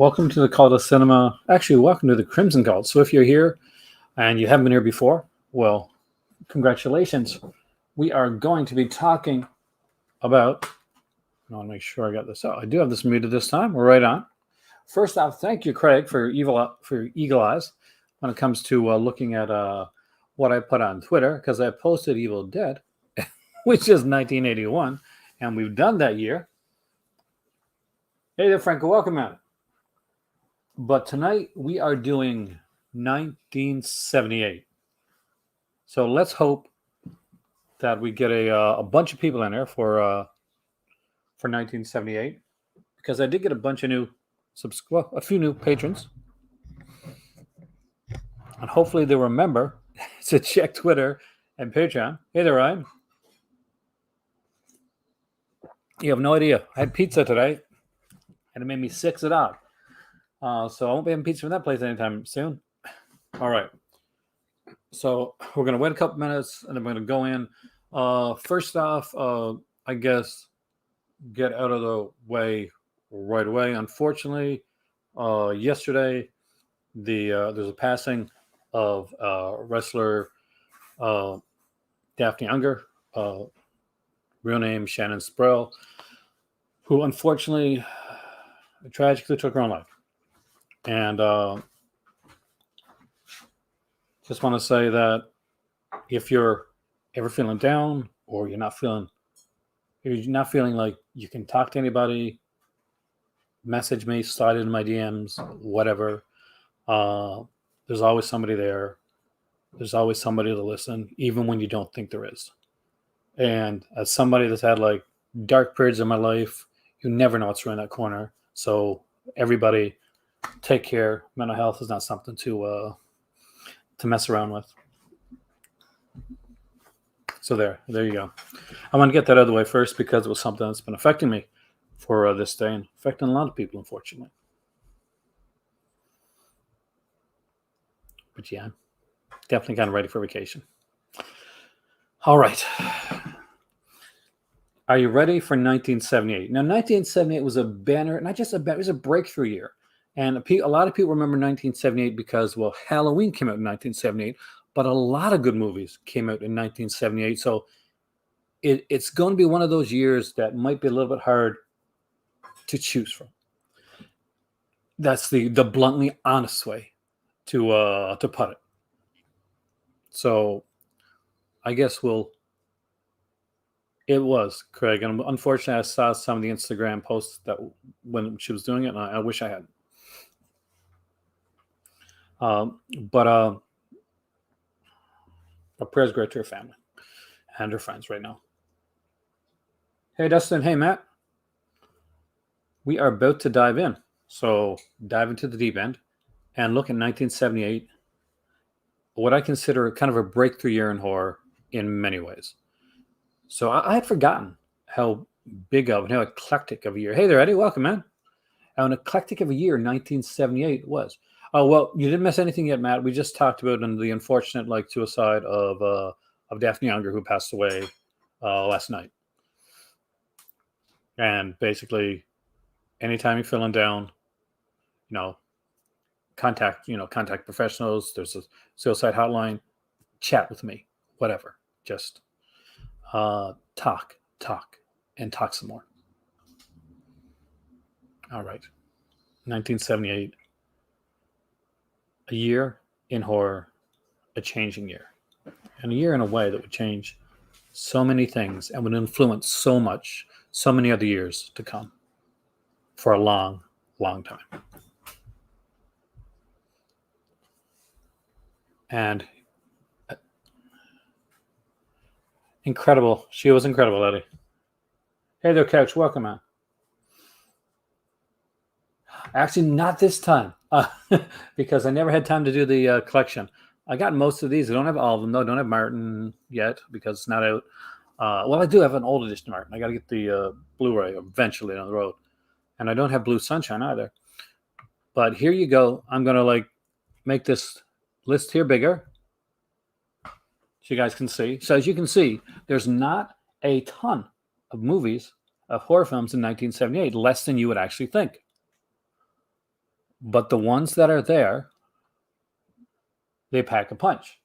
Welcome to the Cult of Cinema. Actually, welcome to the Crimson Cult. So if you're here and you haven't been here before, well, congratulations. We are going to be talking about, I want to make sure I got this out. I do have this muted this time. We're right on. First off, thank you, Craig, for Eagle Eyes when it comes to looking at what I put on Twitter, because I posted Evil Dead, which is 1981, and we've done that year. Hey there, Franco. Welcome, man. But tonight we are doing 1978. So let's hope that we get a bunch of people in there for 1978, because I did get a bunch of a few new patrons, and hopefully they remember to check Twitter and Patreon. Hey there, Ryan. You have no idea. I had pizza today, and it made me sick as a dog. So I won't be having pizza from that place anytime soon. All right. So we're going to wait a couple minutes, and then we're going to go in. First off, I guess, get out of the way right away. Unfortunately, yesterday, there's a passing of wrestler Daphne Unger, real name Shannon Sproul, who unfortunately tragically took her own life. And just want to say that if you're ever feeling down, or you're not feeling like you can talk to anybody, message me, slide into my DMs, whatever. There's always somebody there. There's always somebody to listen, even when you don't think there is. And as somebody that's had like dark periods in my life, you never know what's around that corner. So everybody, take care. Mental health is not something to mess around with. So there you go. I want to get that out of the way first, because it was something that's been affecting me for this day, and affecting a lot of people, unfortunately. But yeah, definitely kind of ready for vacation. All right. Are you ready for 1978? Now, 1978 was a banner, not just a banner, it was a breakthrough year. And a lot of people remember 1978 because, well, Halloween came out in 1978, but a lot of good movies came out in 1978. So it's going to be one of those years that might be a little bit hard to choose from. That's the bluntly honest way to put it. So I guess it was, Craig. And unfortunately, I saw some of the Instagram posts that when she was doing it, and I wish I hadn't. But our prayers go out to her family and her friends right now. Hey, Dustin. Hey, Matt. We are about to dive in. So dive into the deep end and look at 1978, what I consider kind of a breakthrough year in horror in many ways. So I had forgotten how big of and how eclectic of a year. Hey there, Eddie. Welcome, man. How an eclectic of a year 1978 was. Oh, well, you didn't miss anything yet, Matt. We just talked about the unfortunate suicide of Daphne Unger, who passed away last night. And basically, anytime you're feeling down, contact professionals. There's a suicide hotline. Chat with me, whatever. Just talk, and talk some more. All right, 1978. A year in horror, a changing year. And a year in a way that would change so many things and would influence so many other years to come for a long, long time. And incredible. She was incredible, Eddie. Hey there, Couch. Welcome, man. Actually, not this time, because I never had time to do the collection. I got most of these. I don't have all of them, though. I don't have Martin yet because it's not out. Well, I do have an old edition Martin. I got to get the Blu-ray eventually down the road. And I don't have Blue Sunshine either. But here you go. I'm going to make this list here bigger so you guys can see. So as you can see, there's not a ton of movies, of horror films in 1978, less than you would actually think. But the ones that are there, they pack a punch.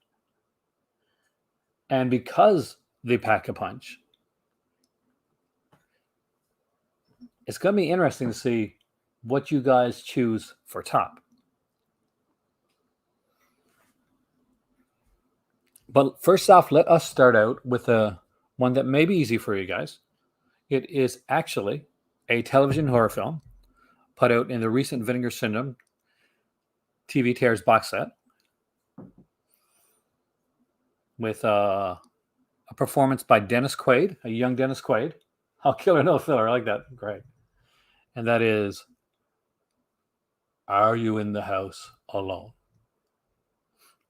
And because they pack a punch, it's going to be interesting to see what you guys choose for top. But first off, let us start out with one that may be easy for you guys. It is actually a television horror film put out in the recent Vinegar Syndrome TV Tears box set with a performance by Dennis Quaid, a young Dennis Quaid. I'll Killer No Filler. I like that. Great. And that is, Are You in the House Alone?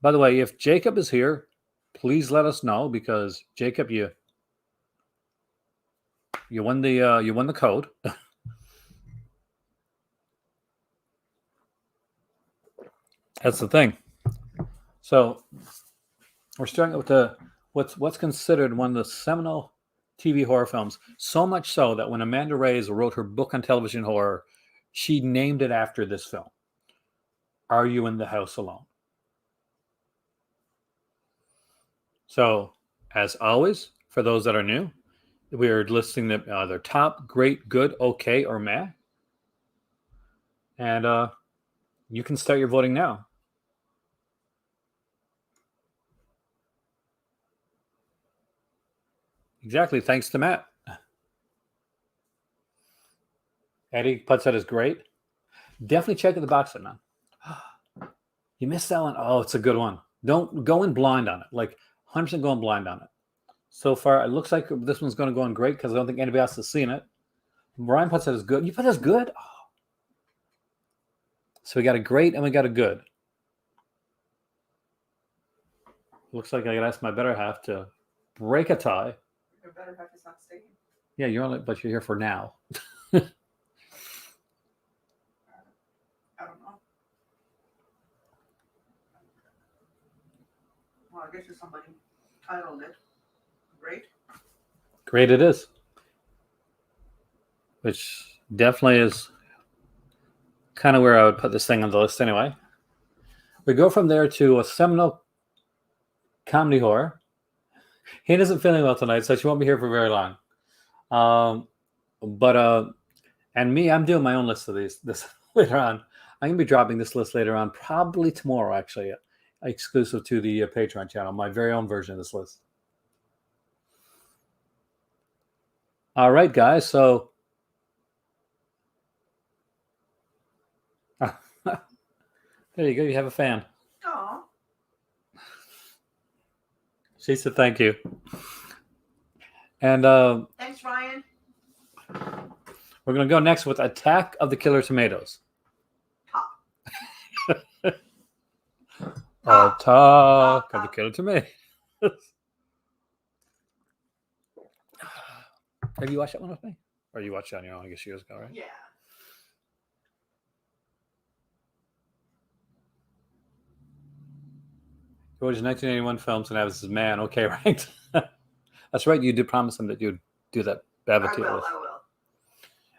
By the way, if Jacob is here, please let us know, because Jacob, you won the code. That's the thing. So we're starting with what's considered one of the seminal TV horror films. So much so that when Amanda Reyes wrote her book on television horror, she named it after this film. Are You in the House Alone? So, as always, for those that are new, we are listing their top, great, good, okay, or meh. And you can start your voting now. Exactly. Thanks to Matt. Eddie puts that as great. Definitely check out the box set, man. You missed that one. Oh, it's a good one. Don't go in blind on it. Like 100% going blind on it. So far, it looks like this one's going to go in great because I don't think anybody else has seen it. Ryan puts it as good. You put it as good? Oh. So we got a great and we got a good. Looks like I got to ask my better half to break a tie. Your better half is not staying. Yeah, but you're here for now. I don't know. Well, I guess if somebody titled it, great. Great it is. Which definitely is kind of where I would put this thing on the list anyway. We go from there to a seminal comedy horror. He isn't feeling well tonight, so she won't be here for very long. And me, I'm doing my own list of this later on. I'm going to be dropping this list later on, probably tomorrow, actually, exclusive to the Patreon channel, my very own version of this list. All right, guys, so there you go. You have a fan. Aww. She said thank you. And thanks, Ryan. We're going to go next with Attack of the Killer Tomatoes. Attack of the Killer Tomatoes. Have you watched that one with me? Or you watched it on your own, I guess, years ago, right? Yeah. He watched 1981 films and has his man okay ranked. That's right. You did promise him that you'd do that. I will.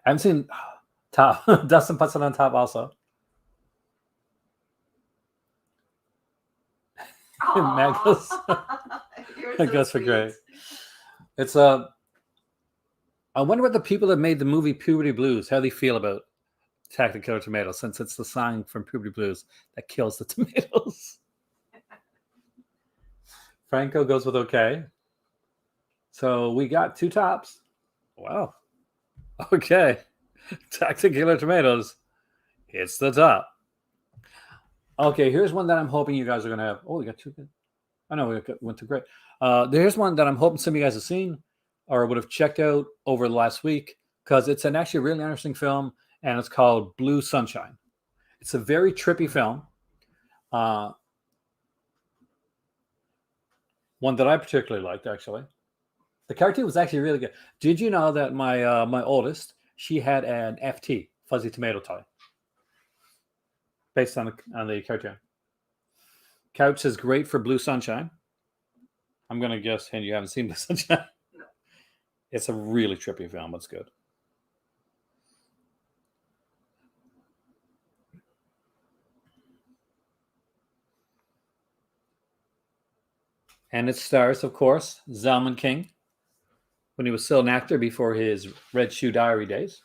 I haven't seen top. Dustin puts it on top also. Matt goes, goes for great. It's I wonder what the people that made the movie Puberty Blues, how they feel about Attack the Killer Tomatoes, since it's the song from Puberty Blues that kills the tomatoes. Franco goes with okay. So we got two tops. Wow. Okay. Attack the Killer Tomatoes. It's the top. Okay, here's one that I'm hoping you guys are going to have. Oh, we got two good. I know we went to great. There's one that I'm hoping some of you guys have seen or would have checked out over the last week because it's an actually really interesting film, and it's called Blue Sunshine. It's a very trippy film. One that I particularly liked, actually. The cartoon was actually really good. Did you know that my oldest, she had an FT, Fuzzy Tomato Toy, based on the cartoon. Couch says great for Blue Sunshine. I'm going to guess, and you haven't seen Blue Sunshine. No. It's a really trippy film. It's good. And it stars, of course, Zalman King, when he was still an actor before his Red Shoe Diary days.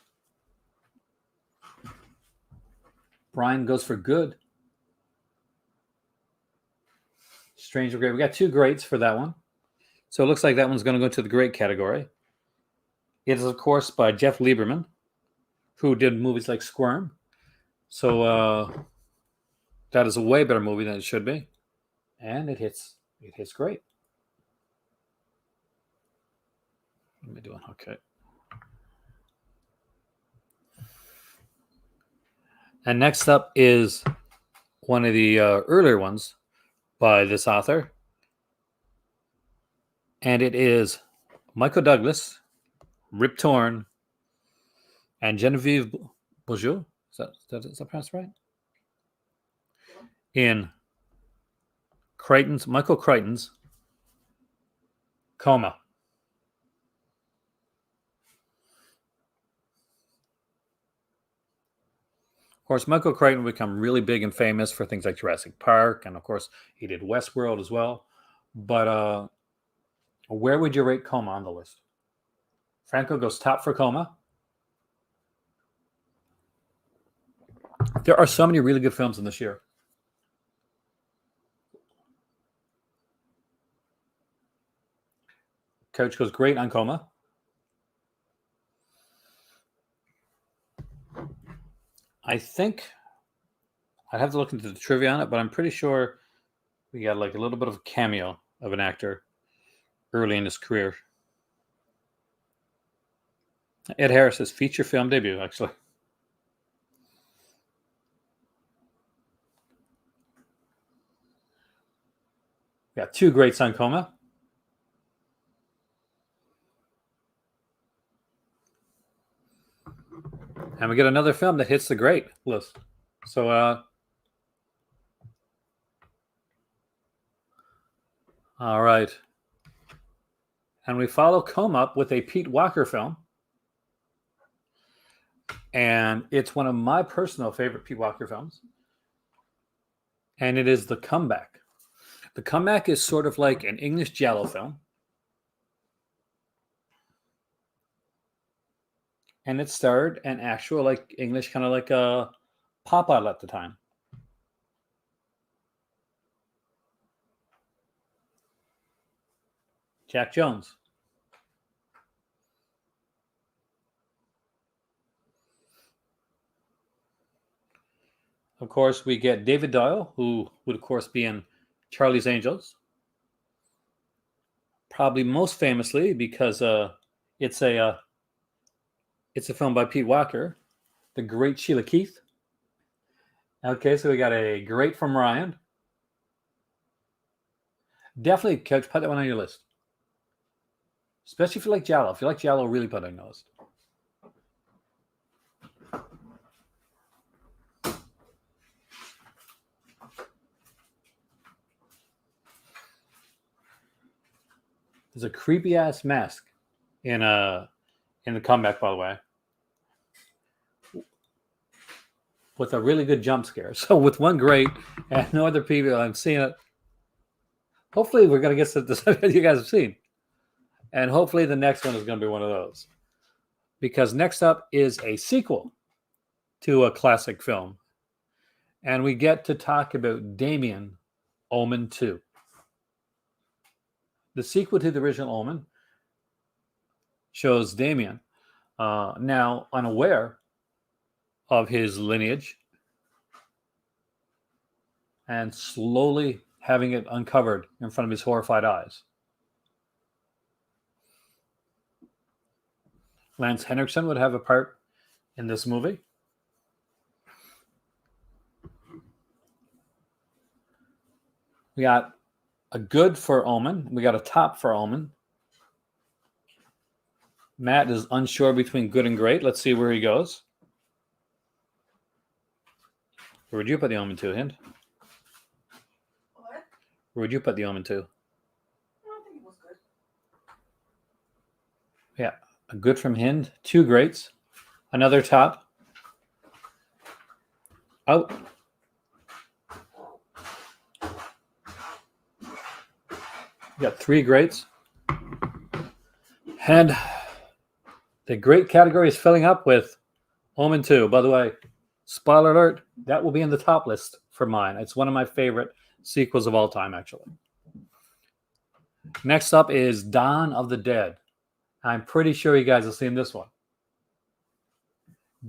Brian Goes for Good. Stranger Great. We got 2 greats for that one. So it looks like that one's going to go to the great category. It is, of course, by Jeff Lieberman, who did movies like Squirm. So that is a way better movie than it should be. And it hits great. What am I doing? Okay. And next up is one of the earlier ones by this author. And it is Michael Douglas, Rip Torn, and Genevieve Beaujeu. Is that pronounced right? In Michael Crichton's Coma. Of course, Michael Crichton would become really big and famous for things like Jurassic Park, and of course, he did Westworld as well. But where would you rate Coma on the list? Franco goes top for Coma. There are so many really good films in this year. Coach goes great on Coma. I think I'd have to look into the trivia on it, but I'm pretty sure we got like a little bit of a cameo of an actor early in his career. Ed Harris's feature film debut, actually. We got 2 greats on Coma. And we get another film that hits the great list. So, all right. And we follow Coma up with a Pete Walker film. And it's one of my personal favorite Pete Walker films. And it is The Comeback. The Comeback is sort of like an English giallo film. And it starred an actual like English kind of like a pop idol at the time. Jack Jones. Of course, we get David Doyle, who would, of course, be in Charlie's Angels. Probably most famously because it's a film by Pete Walker, the great Sheila Keith. Okay, so we got a great from Ryan. Definitely, Coach, put that one on your list. Especially if you like giallo. If you like giallo, really put it on your list. There's a creepy ass mask in the Comeback, by the way, with a really good jump scare. So with one great and no other people, I'm seeing it. Hopefully, we're gonna get something you guys have seen, and hopefully the next one is gonna be one of those. Because next up is a sequel to a classic film, and we get to talk about Damien, Omen 2. The sequel to the original Omen shows Damien now unaware of his lineage and slowly having it uncovered in front of his horrified eyes. Lance Henriksen would have a part in this movie. We got a good for Omen. We got a top for Omen. Matt is unsure between good and great. Let's see where he goes. Where would you put the Omen 2, Hind? What? Where would you put the Omen 2? I don't think it was good. Yeah, a good from Hind. 2 greats. Another top. Out. We got 3 greats. And the great category is filling up with Omen 2. By the way, spoiler alert, that will be in the top list for mine. It's one of my favorite sequels of all time, actually. Next up is Dawn of the Dead. I'm pretty sure you guys have seen this one.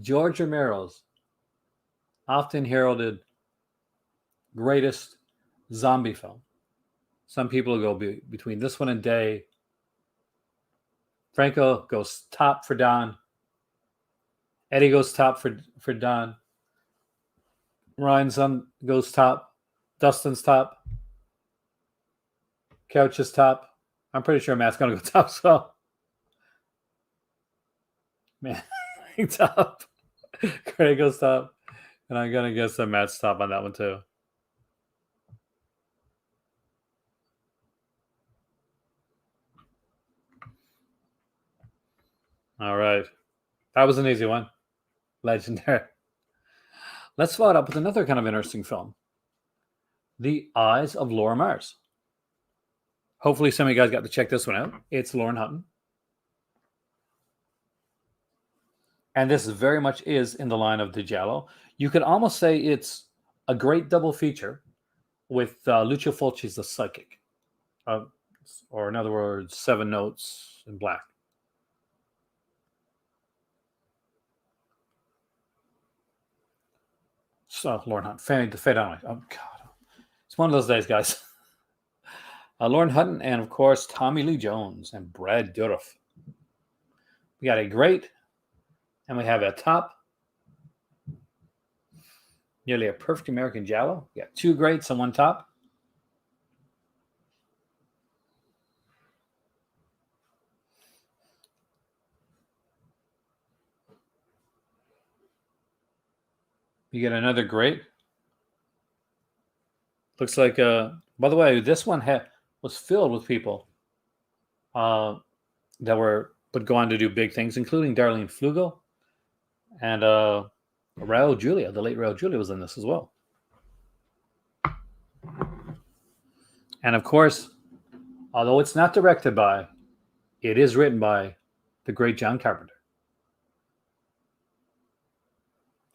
George Romero's often heralded greatest zombie film. Some people go between this one and Day. Franco goes top for Dawn. Eddie goes top for Dawn. Ryan's son goes top. Dustin's top. Couch is top. I'm pretty sure Matt's going to go top as well. Man, top. Craig goes top. And I'm going to guess that Matt's top on that one too. All right. That was an easy one. Legendary. Let's follow it up with another kind of interesting film. The Eyes of Laura Mars. Hopefully some of you guys got to check this one out. It's Lauren Hutton. And this very much is in the line of the Giallo. You could almost say it's a great double feature with Lucio Fulci's The Psychic. Or in other words, 7 Notes in Black. So, Lauren Hutton, fade on. Oh, God. It's one of those days, guys. Lauren Hutton and, of course, Tommy Lee Jones and Brad Dourif. We got a great, and we have a top. Nearly a perfect American Giallo. We got 2 greats and 1 top. You get another great. Looks like, by the way, this one was filled with people that would go on to do big things, including Darlene Flugel and Raul Julia. The late Raul Julia was in this as well. And of course, although it's not directed by, it is written by the great John Carpenter.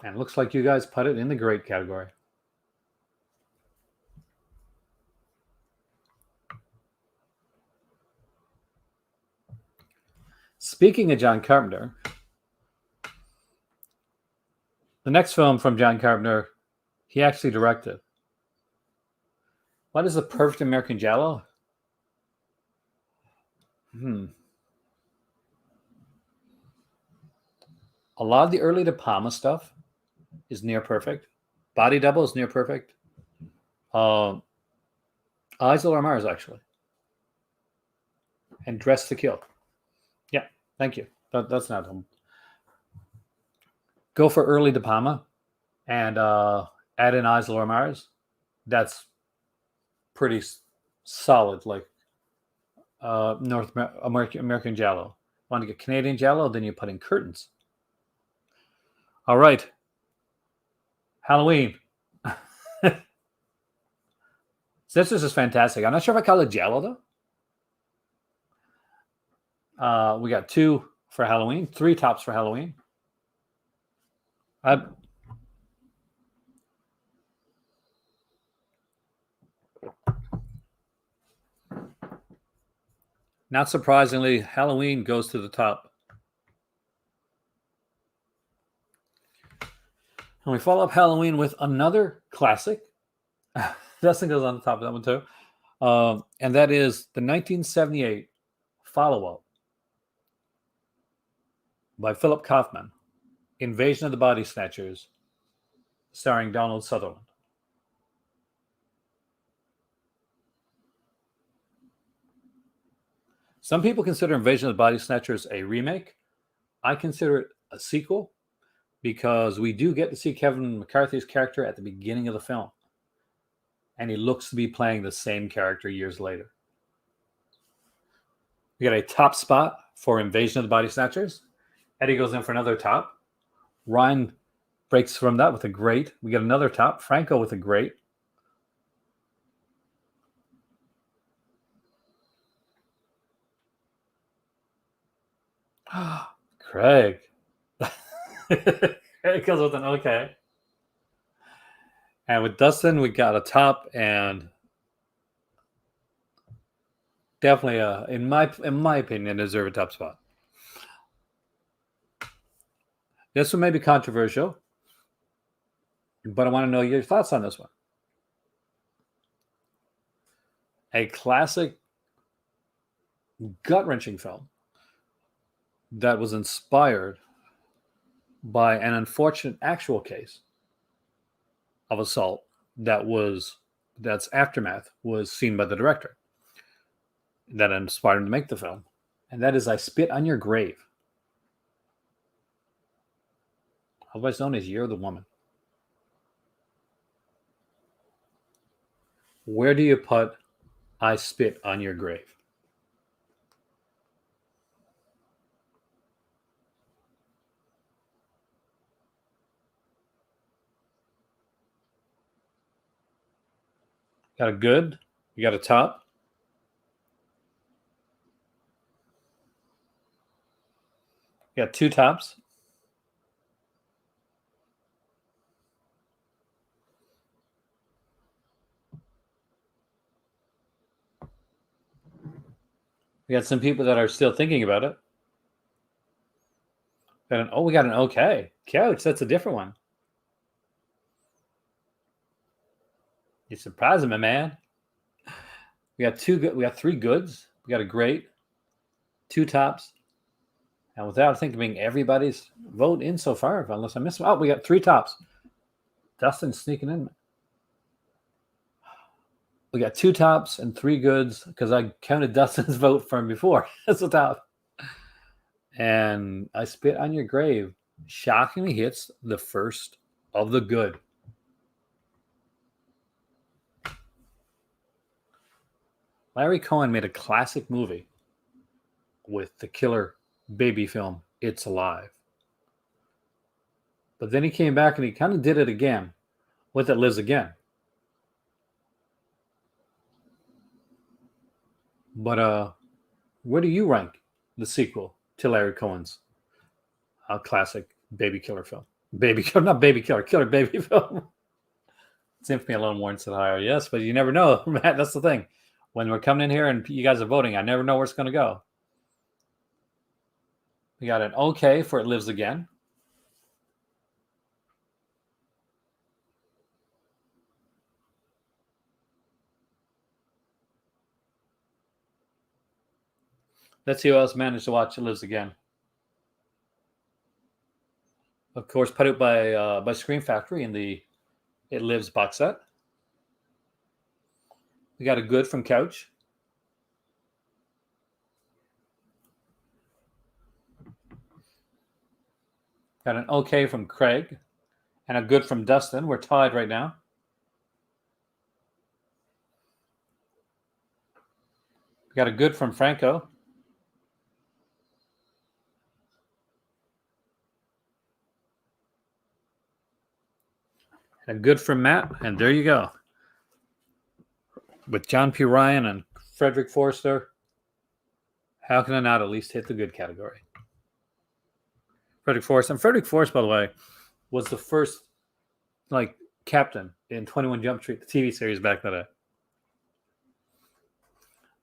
And it looks like you guys put it in the great category. Speaking of John Carpenter, the next film from John Carpenter, he actually directed. What is the perfect American Giallo? A lot of the early De Palma stuff is near perfect. Body Double is near perfect. Eyes of Laura Mars, actually. And Dress to Kill. Yeah, thank you. That's not them. Go for early De Palma and add in Eyes of Laura Mars. That's pretty solid, like North American Giallo. Want to get Canadian Giallo, then you put in Curtains. All right. Halloween. This is fantastic. I'm not sure if I call it Giallo, though. We got 2 for Halloween, 3 tops for Halloween. Not surprisingly, Halloween goes to the top. And we follow up Halloween with another classic. Dustin goes on the top of that one too. And that is the 1978 follow-up by Philip Kaufman, Invasion of the Body Snatchers, starring Donald Sutherland. Some people consider Invasion of the Body Snatchers a remake. I consider it a sequel because we do get to see Kevin McCarthy's character at the beginning of the film. And he looks to be playing the same character years later. We got a top spot for Invasion of the Body Snatchers. Eddie goes in for another top. Ryan breaks from that with a great. We get another top. Franco with a great. Craig. Craig goes with an okay. And with Dustin, we got a top and definitely in my opinion, deserve a top spot. This one may be controversial, but I want to know your thoughts on this one. A classic, gut-wrenching film that was inspired by an unfortunate actual case of assault that's aftermath was seen by the director that inspired him to make the film, and that is I Spit on Your Grave, otherwise known as You're the Woman. Where do you put I Spit on Your Grave? Got a good, you got a top. You got two tops. We got some people that are still thinking about it. We got an okay. Couch, that's a different one. You're surprising me, man. We got three goods. We got a great, two tops. And without thinking everybody's vote in so far, unless I missed one. Oh, we got three tops. Dustin's sneaking in. We got two tops and three goods because I counted Dustin's vote from before. That's a top. And I Spit on Your Grave shockingly hits the first of the good. Larry Cohen made a classic movie with the killer baby film, It's Alive. But then he came back and he kind of did it again with It Lives Again. But where do you rank the sequel to Larry Cohen's classic baby killer film? Killer baby film. Seems to be a little more inside higher, yes, but you never know, Matt. That's the thing. When we're coming in here and you guys are voting, I never know where it's going to go. We got an okay for It Lives Again. Let's see who else managed to watch It Lives Again. Of course, put out by Scream Factory in the It Lives box set. We got a good from Couch. Got an okay from Craig. And a good from Dustin. We're tied right now. We got a good from Franco. And a good from Matt. And there you go. With John P. Ryan and Frederick Forrester, how can I not at least hit the good category? Frederick Forrest. And Frederick Forrest, by the way, was the first captain in 21 Jump Street, the TV series back then.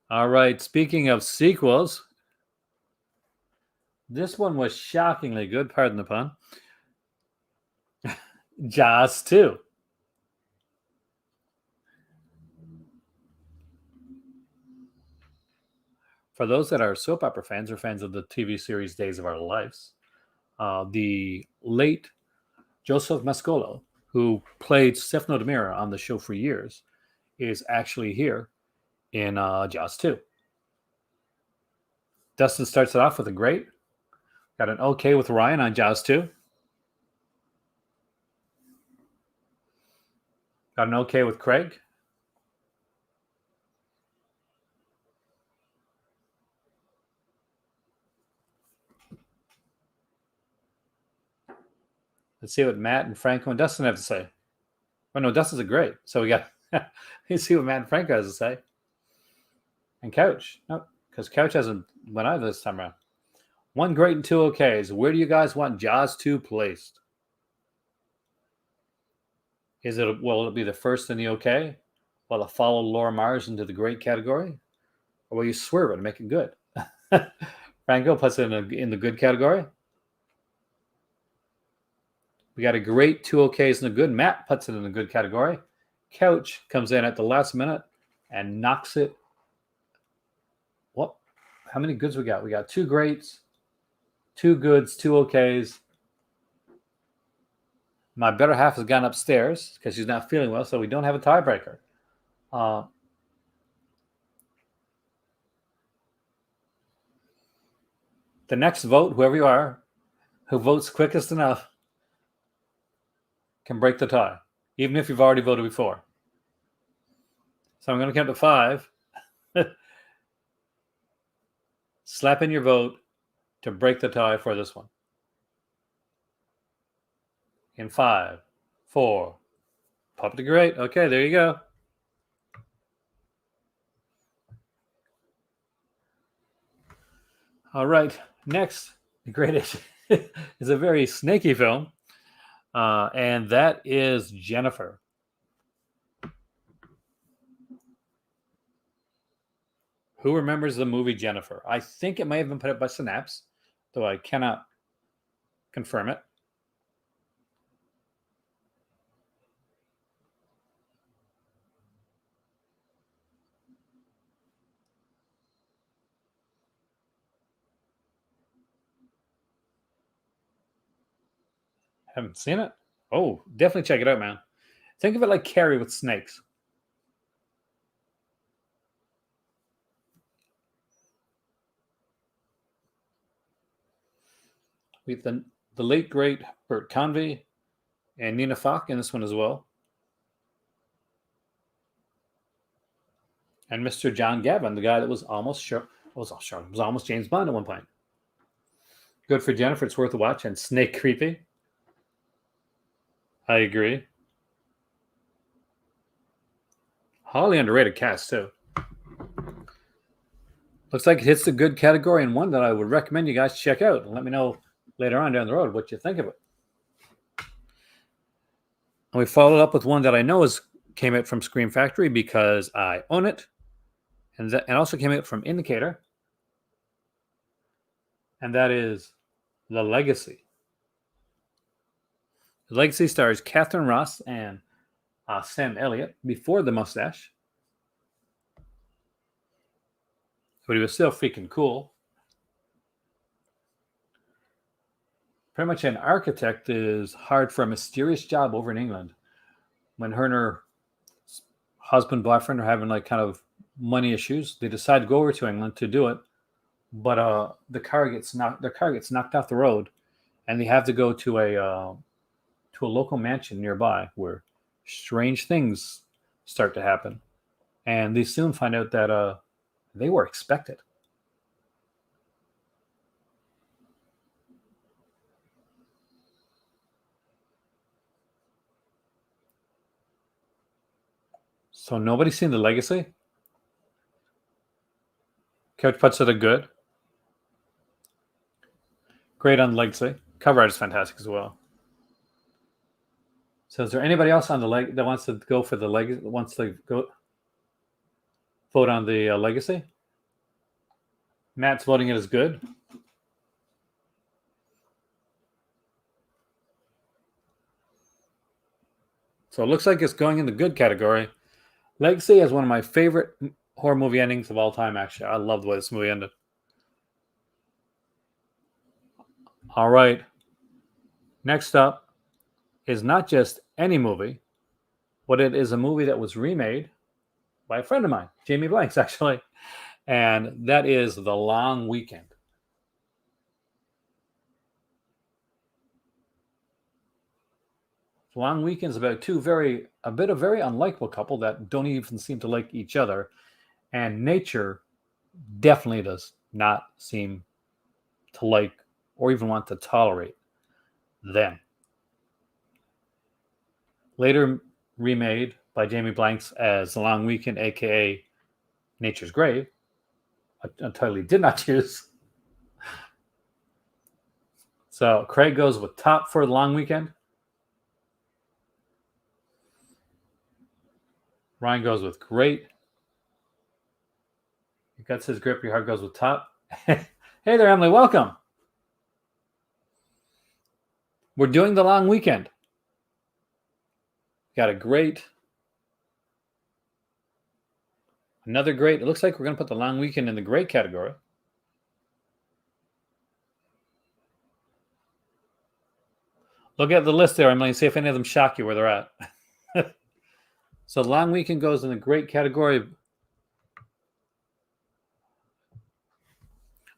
All right. Speaking of sequels, this one was shockingly good. Pardon the pun. Jaws 2. For those that are soap opera fans or fans of the TV series Days of Our Lives, the late Joseph Mascolo, who played Stefano DiMera on the show for years, is actually here in Jaws 2. Dustin starts it off with a great. Got an okay with Ryan on Jaws 2. Got an okay with Craig. Let's see what Matt and Franco and Dustin have to say. Oh, no, Dustin's a great. So we got, let's see what Matt and Franco has to say. And Couch. No, because Couch hasn't went either this time around. One great and two okays. Where do you guys want Jaws 2 placed? Will it be the first in the okay? Will it follow Laura Mars into the great category? Or will you swerve it and make it good? Franco puts it in the good category. We got a great, two okays, and a good. Matt puts it in the good category. Couch comes in at the last minute and knocks it. What? How many goods we got? We got two greats, two goods, two okays. My better half has gone upstairs because she's not feeling well, so we don't have a tiebreaker. The next vote, whoever you are, who votes quickest enough, can break the tie, even if you've already voted before. So I'm going to count to 5. Slap in your vote to break the tie for this one. In 5, 4, pop it to great. Okay, there you go. All right, next, The Great Age is a very snaky film, and that is Jennifer. Who remembers the movie Jennifer? I think it may have been put up by Synapse, though I cannot confirm it. Haven't seen it? Oh, definitely check it out, man. Think of it like Carrie with snakes. With the late, great Bert Convy and Nina Falk in this one as well. And Mr. John Gavin, the guy that was almost James Bond at one point. Good for Jennifer. It's worth a watch. And Snake Creepy. I agree. Highly underrated cast, too. Looks like it hits the good category and one that I would recommend you guys check out. And let me know later on down the road what you think of it. And we followed up with one that I know came out from Scream Factory because I own it. And also came out from Indicator. And that is The Legacy. The Legacy stars Catherine Ross and Sam Elliott before the mustache. But he was still freaking cool. Pretty much an architect is hired for a mysterious job over in England. When her and her husband, boyfriend are having like kind of money issues, they decide to go over to England to do it. But their car gets knocked off the road, and they have to go to a local mansion nearby where strange things start to happen. And they soon find out that they were expected. So nobody's seen The Legacy? Couch puts it a good. Great on The Legacy. Cover art is fantastic as well. So is there anybody else on the leg that wants to go for the legacy? Wants to go vote on the Legacy? Matt's voting it as good. So it looks like it's going in the good category. Legacy is one of my favorite horror movie endings of all time, actually. I love the way this movie ended. All right. Next up is not just any movie, but it is a movie that was remade by a friend of mine, Jamie Blanks, actually. And that is The Long Weekend. The Long Weekend is about a very unlikable couple that don't even seem to like each other. And nature definitely does not seem to like or even want to tolerate them. Later remade by Jamie Blanks as The Long Weekend, a.k.a. Nature's Grave, a title he did not choose. So Craig goes with top for the long weekend. Ryan goes with great. Your gut says grip. Your heart goes with top. Hey there, Emily. Welcome. We're doing the long weekend. Got a great. Another great. It looks like we're going to put the long weekend in the great category. Look at the list there, Emily, and see if any of them shock you where they're at. So long weekend goes in the great category.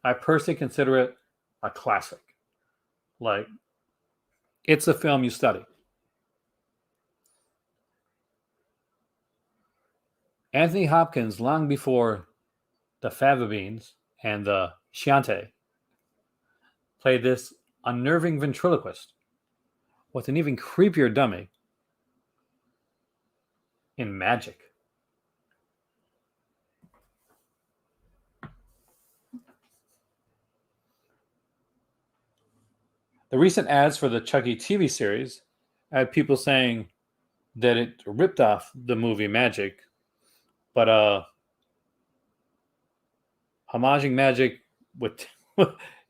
I personally consider it a classic. Like, it's a film you study. Anthony Hopkins, long before the Fava Beans and the Chianti, played this unnerving ventriloquist with an even creepier dummy in Magic. The recent ads for the Chucky TV series had people saying that it ripped off the movie Magic, but homaging Magic with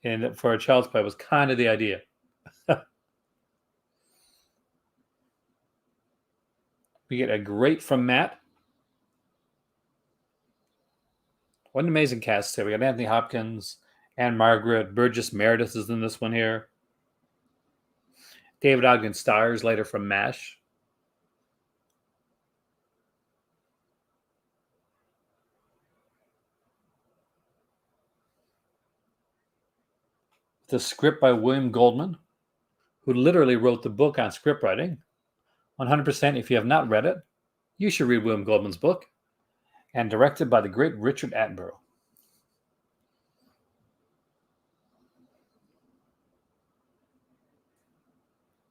and for a child's play was kind of the idea. We get a great from Matt. What an amazing cast here. We got Anthony Hopkins and Margaret. Burgess Meredith is in this one here. David Ogden Stiers later from MASH. The script by William Goldman, who literally wrote the book on script writing. 100%, if you have not read it, you should read William Goldman's book. And directed by the great Richard Attenborough.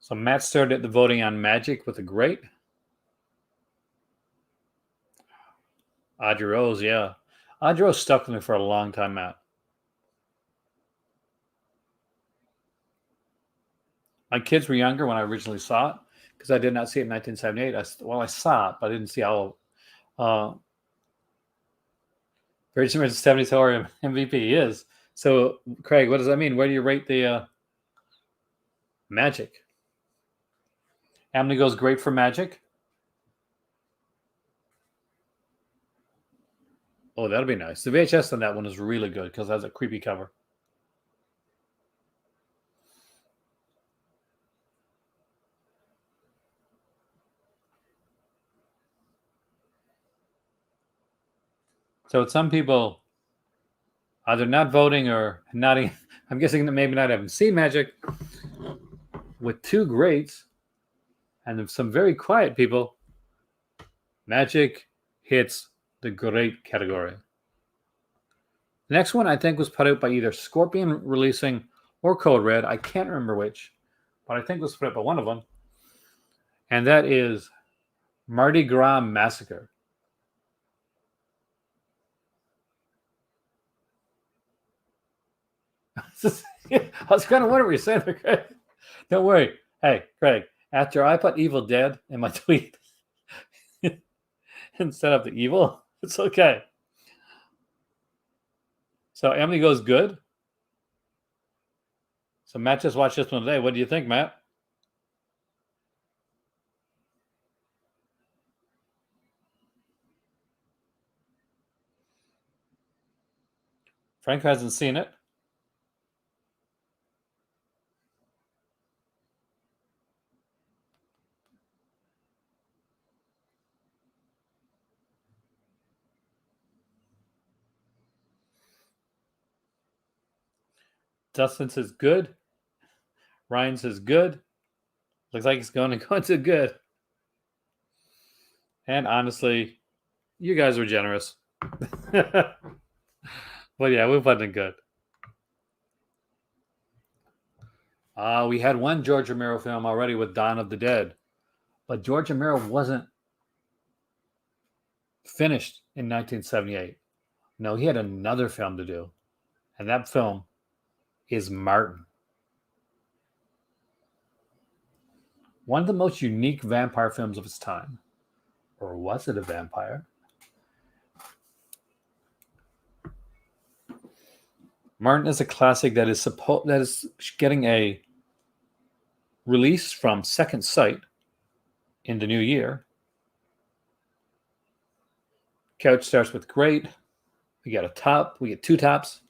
So Matt started the voting on Magic with a great. Audrey Rose, yeah. Audrey Rose stuck with me for a long time, Matt. My kids were younger when I originally saw it because I did not see it in 1978. I saw it, but I didn't see how very similar to 70s horror MVP is. So, Craig, what does that mean? Where do you rate the Magic? Emily goes great for Magic. Oh, that'll be nice. The VHS on that one is really good because it has a creepy cover. So some people either not voting or not. I'm guessing that maybe not having seen Magic with two greats and some very quiet people. Magic hits the great category. The next one I think was put out by either Scorpion Releasing or Code Red. I can't remember which, but I think it was put out by one of them. And that is Mardi Gras Massacre. I was kind of wondering what you're saying there, Craig. Don't worry. Hey, Craig, after I put Evil Dead in my tweet instead of the evil, it's okay. So Emily goes good. So Matt just watched this one today. What do you think, Matt? Frank hasn't seen it. Dustin says good. Ryan says good. Looks like it's going to go into good. And honestly, you guys were generous. But yeah, we're putting it good. We had one George Romero film already with Dawn of the Dead. But George Romero wasn't finished in 1978. No, he had another film to do. And that film is Martin. One of the most unique vampire films of its time. Or was it a vampire? Martin is a classic that is getting a release from Second Sight in the new year. Couch starts with great. We got a top. We get two tops.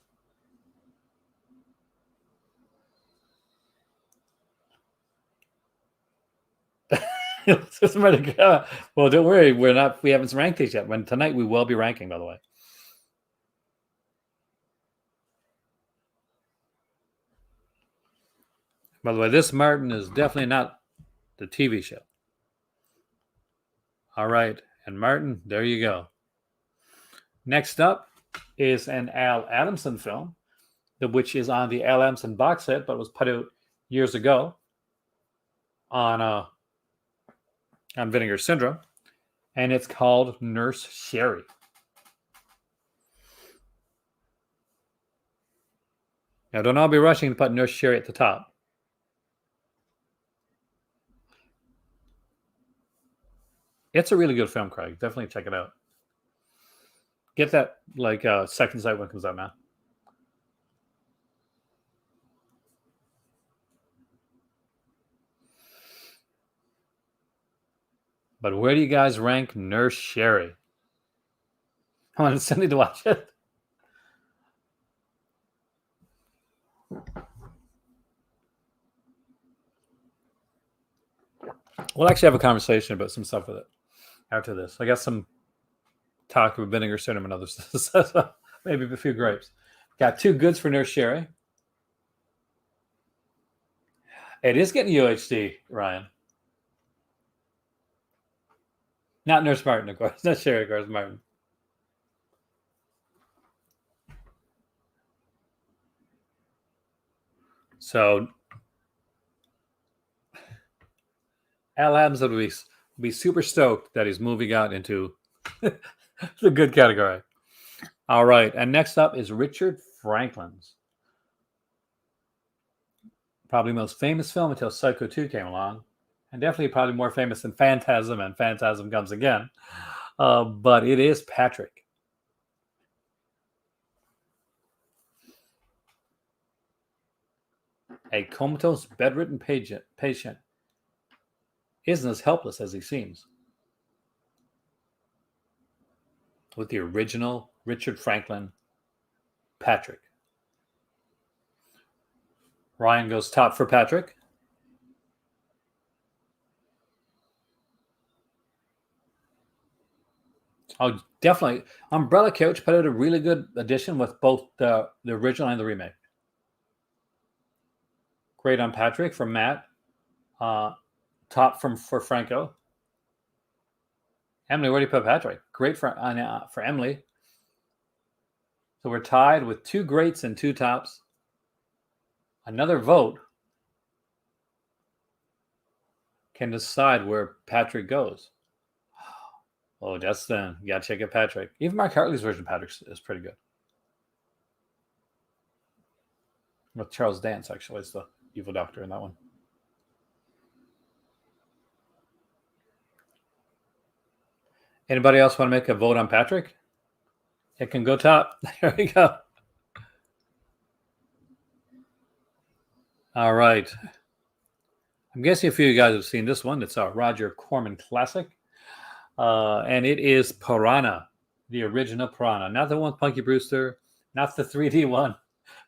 Well, don't worry. We haven't ranked these yet. When tonight we will be ranking, by the way. By the way, this Martin is definitely not the TV show. All right. And Martin, there you go. Next up is an Al Adamson film, which is on the Al Adamson box set, but was put out years ago on Vinegar Syndrome. And it's called Nurse Sherry. Now, don't all be rushing to put Nurse Sherry at the top. It's a really good film, Craig. Definitely check it out. Get that Second Sight when it comes out, man. But where do you guys rank Nurse Sherry? I want Cindy to watch it. We'll actually have a conversation about some stuff with it after this. I got some talk about Vinegar Syndrome and other stuff. Maybe a few grapes. Got two goods for Nurse Sherry. It is getting UHD, Ryan. Not Nurse Martin, of course. Not Sherry, of course, Martin. So, Al Adams will be super stoked that his movie got into the good category. All right. And next up is Richard Franklin's probably most famous film until Psycho 2 came along. And definitely probably more famous than Phantasm and Phantasm Comes Again. But it is Patrick. A comatose, bedridden patient isn't as helpless as he seems. With the original Richard Franklin, Patrick. Ryan goes top for Patrick. Oh, definitely. Umbrella Couch put out a really good edition with both the original and the remake. Great on Patrick from Matt. Top for Franco. Emily, where do you put Patrick? Great for Emily. So we're tied with two greats and two tops. Another vote can decide where Patrick goes. Oh, Justin, you gotta check out Patrick. Even Mark Hartley's version of Patrick is pretty good. With Charles Dance, actually, is the evil doctor in that one. Anybody else want to make a vote on Patrick? It can go top. There we go. All right. I'm guessing a few of you guys have seen this one. It's a Roger Corman classic. And it is Piranha, the original Piranha. Not the one with Punky Brewster, not the 3D one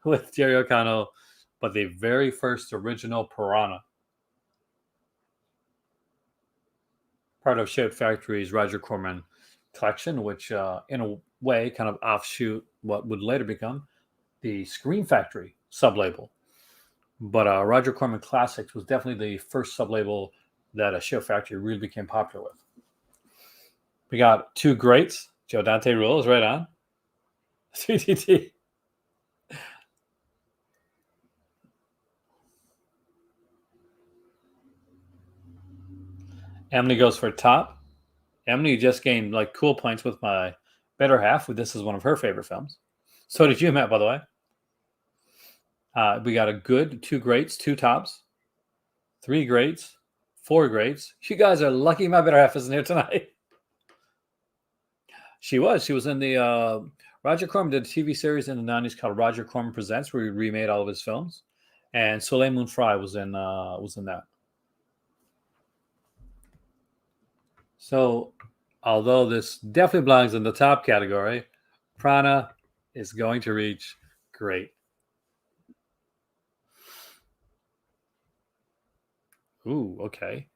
with Jerry O'Connell, but the very first original Piranha. Part of Shout Factory's Roger Corman collection, which in a way kind of offshoot what would later become the Scream Factory sublabel. But Roger Corman Classics was definitely the first sublabel that a Shout Factory really became popular with. We got two greats. Joe Dante rules right on. 3DT. Emily goes for top. Emily just gained like cool points with my better half. This is one of her favorite films. So did you, Matt, by the way. We got a good, two greats, two tops, three greats, 4 greats. You guys are lucky my better half isn't here tonight. She was in the Roger Corman did a TV series in the 90s called Roger Corman Presents, where he remade all of his films, and Soleil Moon Frye was in that. So, although this definitely belongs in the top category, Prana is going to reach great. Ooh, okay.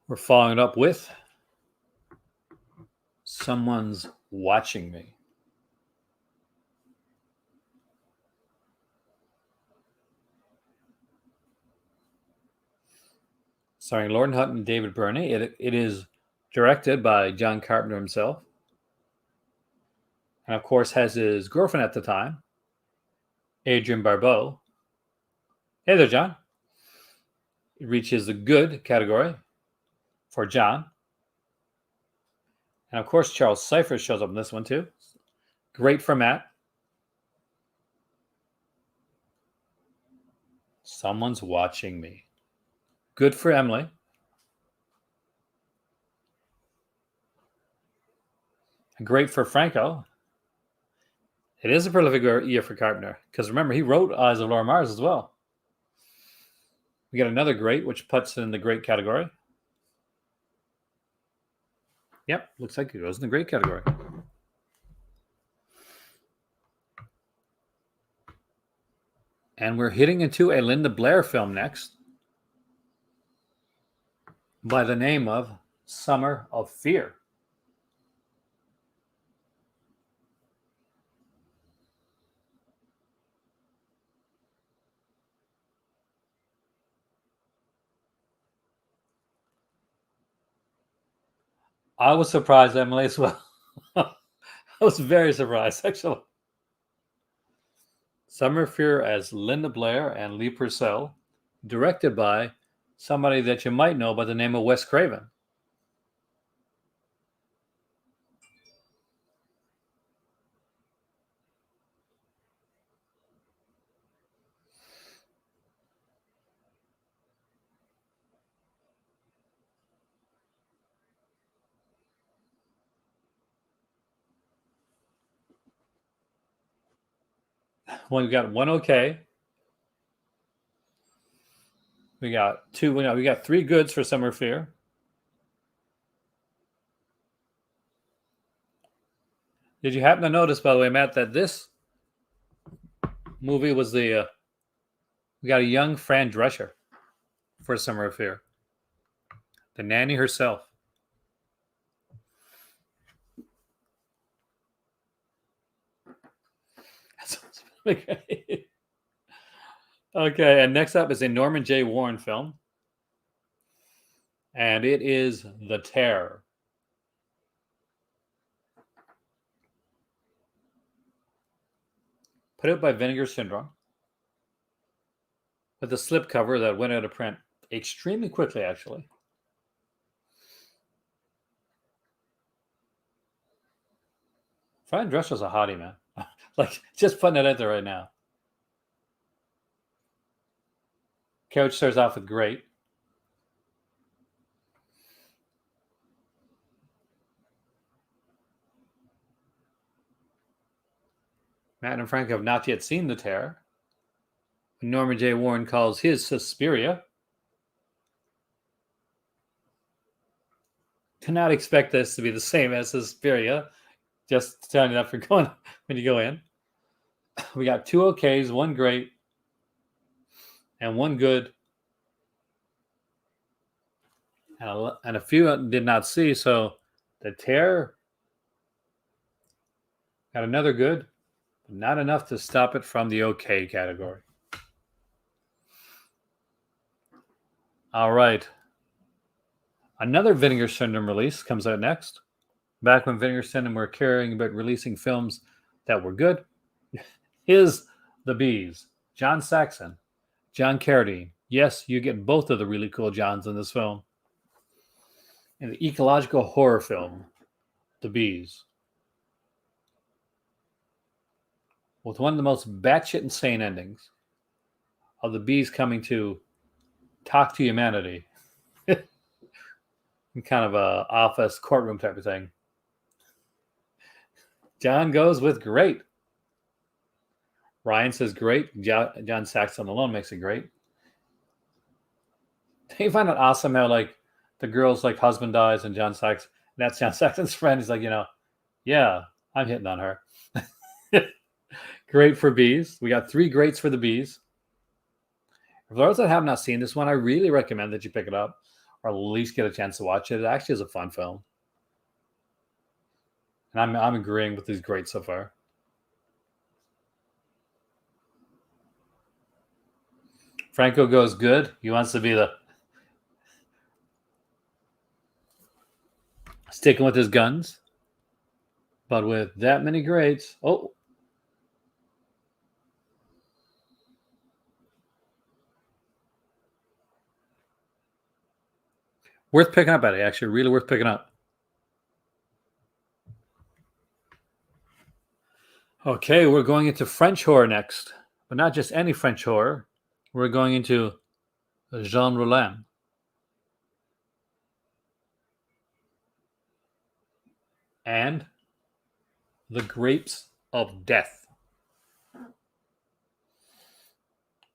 We're following it up with Someone's Watching Me. Starring Lauren Hutton and David Burney. It is directed by John Carpenter himself. And of course has his girlfriend at the time, Adrienne Barbeau. Hey there, John. It reaches the good category for John. And of course, Charles Cypher shows up in this one too. Great for Matt. Someone's Watching Me. Good for Emily. Great for Franco. It is a prolific year for Carpenter, because remember, he wrote Eyes of Laura Mars as well. We got another great, which puts it in the great category. Yep, looks like it goes in the great category. And we're hitting into a Linda Blair film next by the name of Summer of Fear. I was surprised, Emily, as well. I was very surprised, actually. Summer of Fear as Linda Blair and Lee Purcell, directed by somebody that you might know by the name of Wes Craven. Well, we got one okay. We got two. We got 3 goods for Summer of Fear. Did you happen to notice, by the way, Matt, that this movie was we got a young Fran Drescher for Summer of Fear, the nanny herself. Okay, and next up is a Norman J. Warren film, and it is The Terror. Put out by Vinegar Syndrome, with a slipcover that went out of print extremely quickly, actually. Fran Drescher's a hottie, man. Like, just putting it out there right now. Couch starts off with great. Matt and Frank have not yet seen The Terror. Norman J. Warren calls his Suspiria. Cannot expect this to be the same as Suspiria. Just telling you that for going when you go in. We got 2 okays, 1 great, and 1 good, and a few did not see. So The Terror got another good, but not enough to stop it from the okay category. All right. Another Vinegar Syndrome release comes out next. Back when Vinegar Syndrome were caring about releasing films that were good, is The Bees. John Saxon, John Carradine. Yes, you get both of the really cool Johns in this film. And the ecological horror film, The Bees. With one of the most batshit insane endings of the bees coming to talk to humanity. Kind of a office courtroom type of thing. John goes with great. Ryan says great. John Saxon alone makes it great. You find it awesome how like the girl's like husband dies and that's John Saxon's friend. He's like, yeah, I'm hitting on her. Great for bees. We got 3 greats for the bees. For those that have not seen this one, I really recommend that you pick it up or at least get a chance to watch it. It actually is a fun film. And I'm agreeing with these greats so far. Franco goes good. He wants to be the sticking with his guns. But with that many greats, worth picking up, Eddie. Actually, really worth picking up. Okay, we're going into French horror next, but not just any French horror. We're going into Jean Rollin. And The Grapes of Death.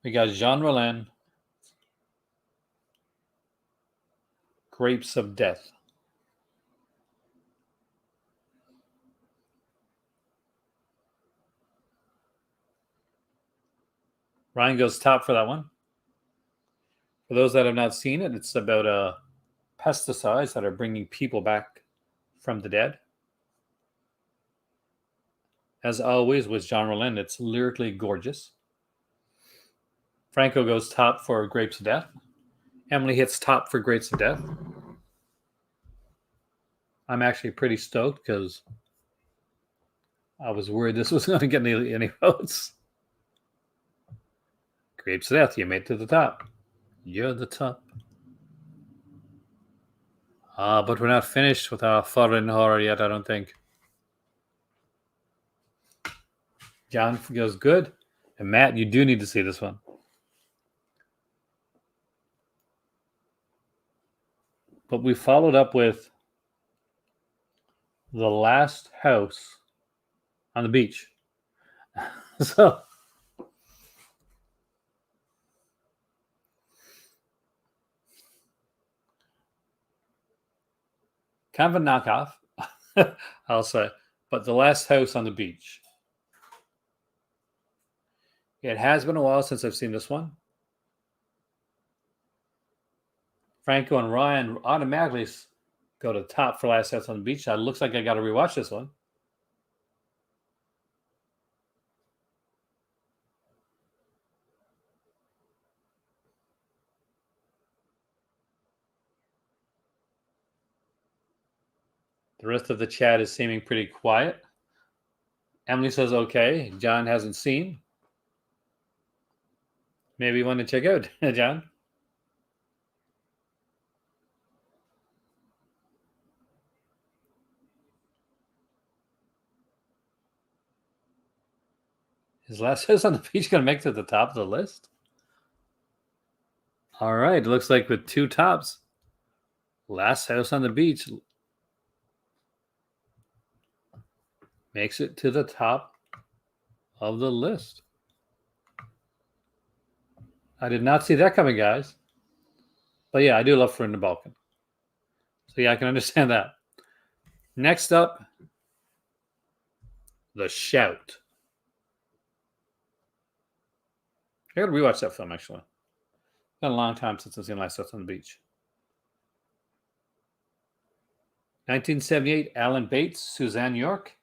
We got Jean Rollin, Grapes of Death. Ryan goes top for that one. For those that have not seen it, it's about pesticides that are bringing people back from the dead. As always with Jean Rollin, it's lyrically gorgeous. Franco goes top for Grapes of Death. Emily hits top for Grapes of Death. I'm actually pretty stoked because I was worried this was going to get any votes. Grapes of Death, you made it to the top. You're the top. But we're not finished with our foreign horror yet, I don't think. John goes good. And Matt, you do need to see this one. But we followed up with The Last House on the Beach. So kind of a knockoff, I'll say. But The Last House on the Beach. It has been a while since I've seen this one. Franco and Ryan automatically go to top for Last House on the Beach. It looks like I got to rewatch this one. The rest of the chat is seeming pretty quiet. Emily says okay. John hasn't seen. Maybe you want to check out, John? Is Last House on the Beach going to make it to the top of the list? All right. It looks like with 2 tops, Last House on the Beach makes it to the top of the list. I did not see that coming, guys. But yeah, I do love From the Balkan. So yeah, I can understand that. Next up, The Shout. I gotta rewatch that film, actually. It's been a long time since I've seen Last House on the Beach. 1978, Alan Bates, Suzanne York.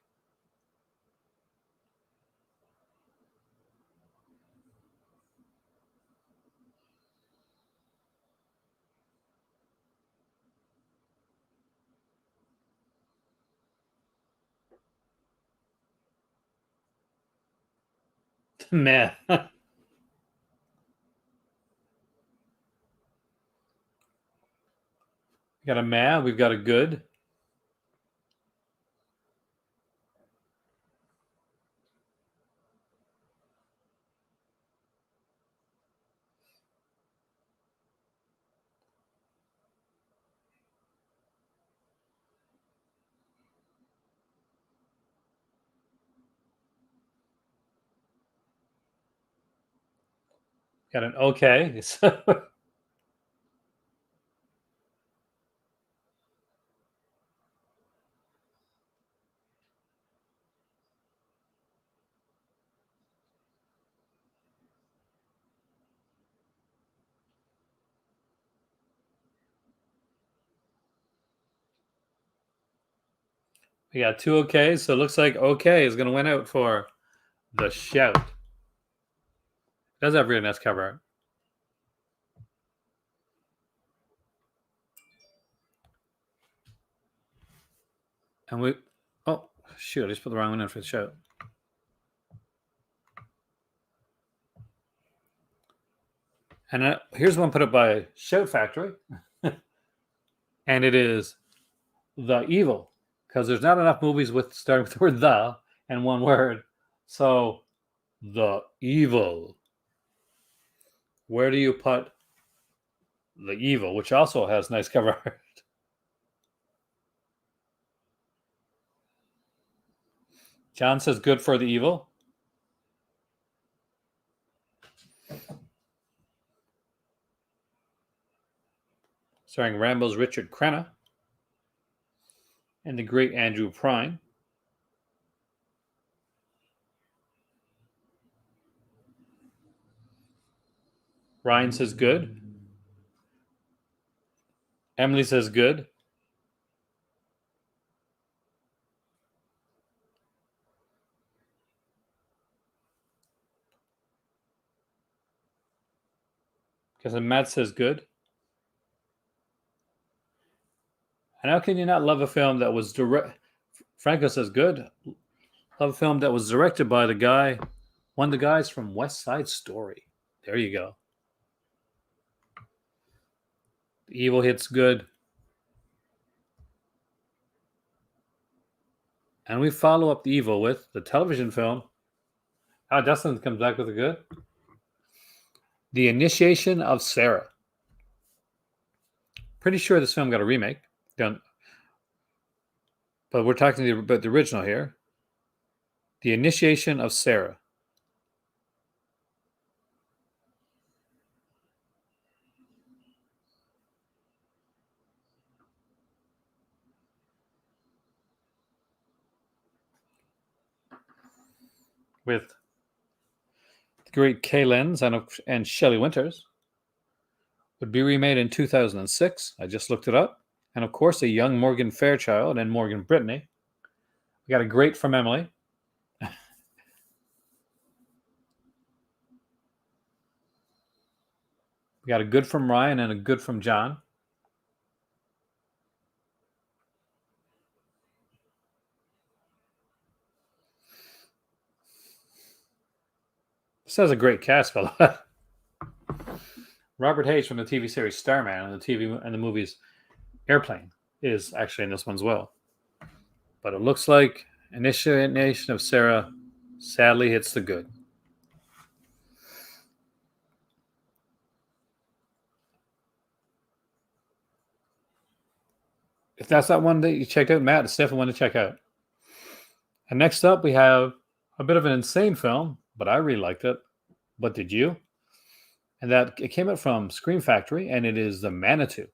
Man. We got a man, we've got a good. Got an okay. So we got two okays. So it looks like okay is going to win out for The Shout. It does have really nice cover art. And we, oh, shoot, I just put the wrong one in for The Shout. And here's one put up by Shout Factory. And it is The Evil, because there's not enough movies with starting with the word the and one word. So, The Evil. Where do you put The Evil, which also has nice cover art? John says good for The Evil. Starring Rambo's Richard Crenna and the great Andrew Prine. Ryan says good. Emily says good. Because Matt says good. And how can you not love a film that was Franco says good. Love a film that was directed by one of the guys from West Side Story. There you go. The Evil hits good. And we follow up The Evil with the television film. Oh, Dustin comes back with a good. The Initiation of Sarah. Pretty sure this film got a remake done. But we're talking about the original here. The Initiation of Sarah. With the great Kay Lenz and Shelley Winters. Would be remade in 2006. I just looked it up. And of course, a young Morgan Fairchild and Morgan Brittany. We got a great from Emily. We got a good from Ryan and a good from John. This has a great cast, fella. Robert Hayes from the TV series Starman and the movies Airplane is actually in this one as well. But it looks like Initiation of Sarah sadly hits the good. If that's not one that you checked out, Matt, it's definitely one to check out. And next up, we have a bit of an insane film, but I really liked it. But did you? And that it came out from Scream Factory, and it is The Manitou.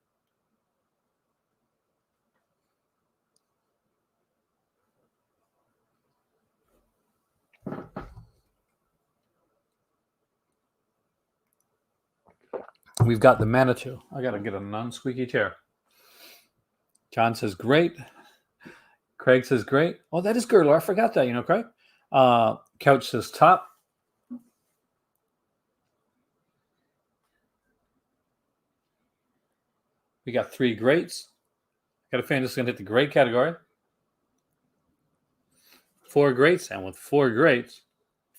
We've got The Manitou. I got to get a non-squeaky chair. John says great. Craig says great. Oh, that is Girdler. I forgot that, Craig. Couch says top. We got 3 greats. Got a fan that's going to hit the great category. 4 greats. And with 4 greats,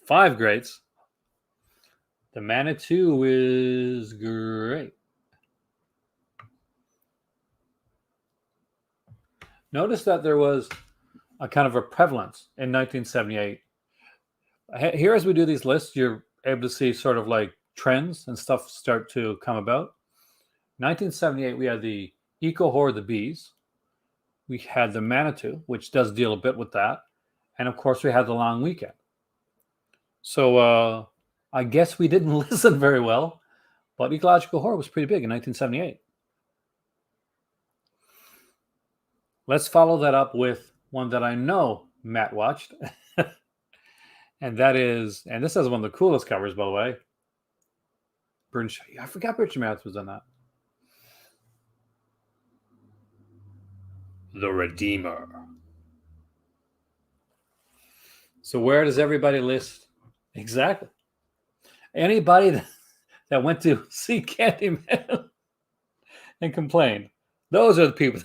5 greats, The Manitou is great. Notice that there was a kind of a prevalence in 1978. Here, as we do these lists, you're able to see sort of like trends and stuff start to come about. 1978, we had the Eco Horror, The Bees. We had The Manitou, which does deal a bit with that. And of course, we had The Long Weekend. So I guess we didn't listen very well, but ecological horror was pretty big in 1978. Let's follow that up with one that I know Matt watched. And that is, and this is one of the coolest covers, by the way. I forgot Richard Matthews was on that. The Redeemer. So where does everybody list? Exactly. Anybody that went to see Candyman and complained, those are the people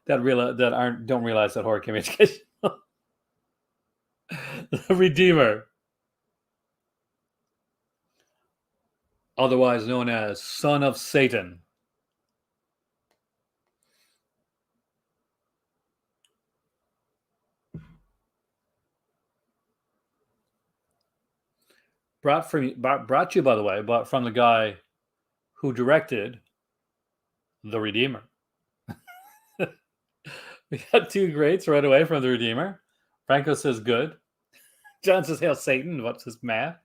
that don't realize that horror can be educational. The Redeemer, otherwise known as Son of Satan. Brought to you, by the way, but from the guy who directed The Redeemer. We got two greats right away from The Redeemer. Franco says good. John says, hail Satan. What's his math?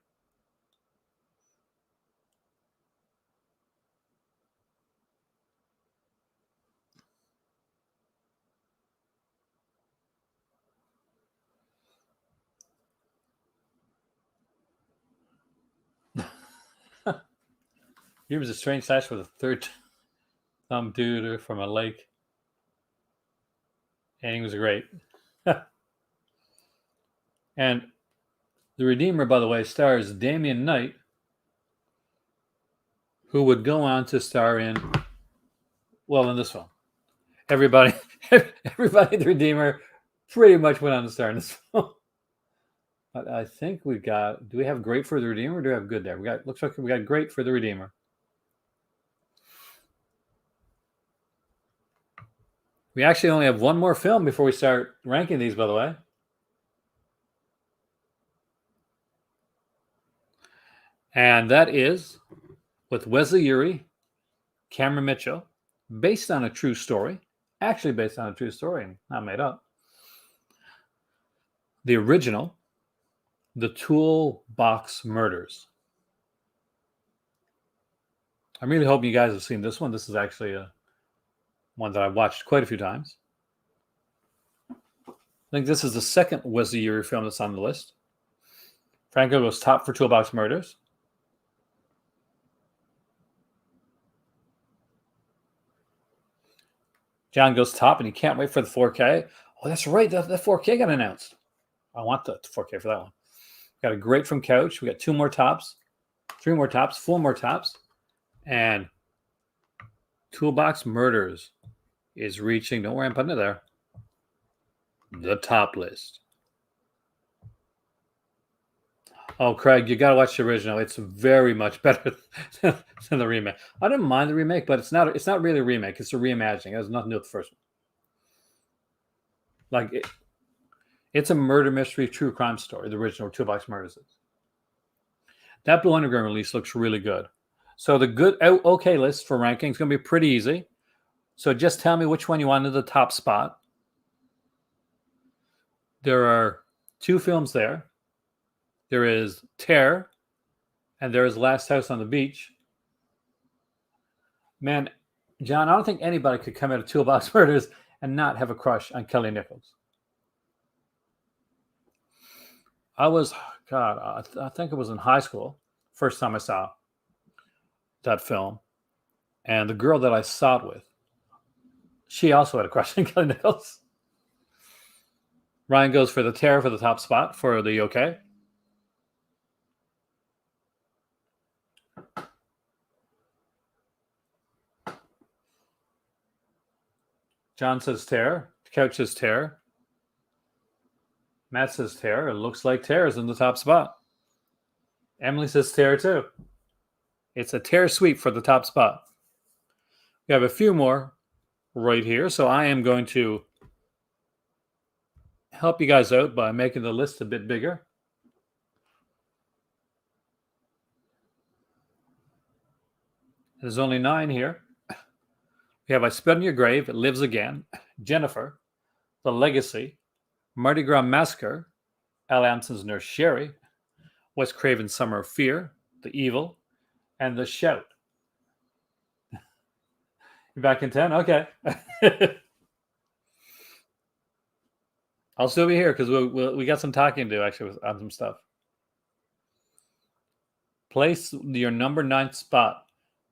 Here was a strange slash with a third thumb dude from a lake. And he was great. And The Redeemer, by the way, stars Damian Knight, who would go on to star in this film. Everybody in The Redeemer pretty much went on to star in this film. But I think do we have great for The Redeemer or do we have good there? Looks like we got great for The Redeemer. We actually only have one more film before we start ranking these, by the way. And that is with Wesley Urey, Cameron Mitchell, based on a true story. Actually based on a true story and not made up. The original, The Toolbox Murders. I'm really hoping you guys have seen this one. This is actually one that I've watched quite a few times. I think this is the second Wesley Urey film that's on the list. Franco goes top for Toolbox Murders. John goes top, and he can't wait for the 4K. Oh, that's right. The 4K got announced. I want the 4K for that one. Got a great from Couch. We got 2 more tops, 3 more tops, 4 more tops. And Toolbox Murders is reaching, don't worry, I'm putting it there, the top list. Oh, Craig, you got to watch the original. It's very much better than the remake. I didn't mind the remake, but it's not really a remake. It's a reimagining. It has nothing to do with the first one. It's a murder mystery, true crime story, the original Toolbox Murders is. That Blue Underground release looks really good. So the good, okay list for ranking is going to be pretty easy. So just tell me which one you wanted the top spot. There are 2 films there. There is Terror, and there is Last House on the Beach. Man, John, I don't think anybody could come out of Toolbox Murders and not have a crush on Kelly Nichols. I think it was in high school, first time I saw that film. And the girl that I saw it with, she also had a crush on Kelly Nichols. Ryan goes for the Terror for the top spot for the okay. John says Terror. Couch says Terror. Matt says Terror. It looks like Terror's in the top spot. Emily says Terror too. It's a Terror sweep for the top spot. We have a few more right here, so I am going to help you guys out by making the list a bit bigger. There's only 9 here. We have I Spit on Your Grave, It Lives Again, Jennifer, The Legacy, Mardi Gras Massacre, Al Anson's Nurse Sherry, Wes Craven's Summer of Fear, The Evil, and The Shout. You back in 10? Okay. I'll still be here because we got some talking to do actually on some stuff. Place your number 9 spot.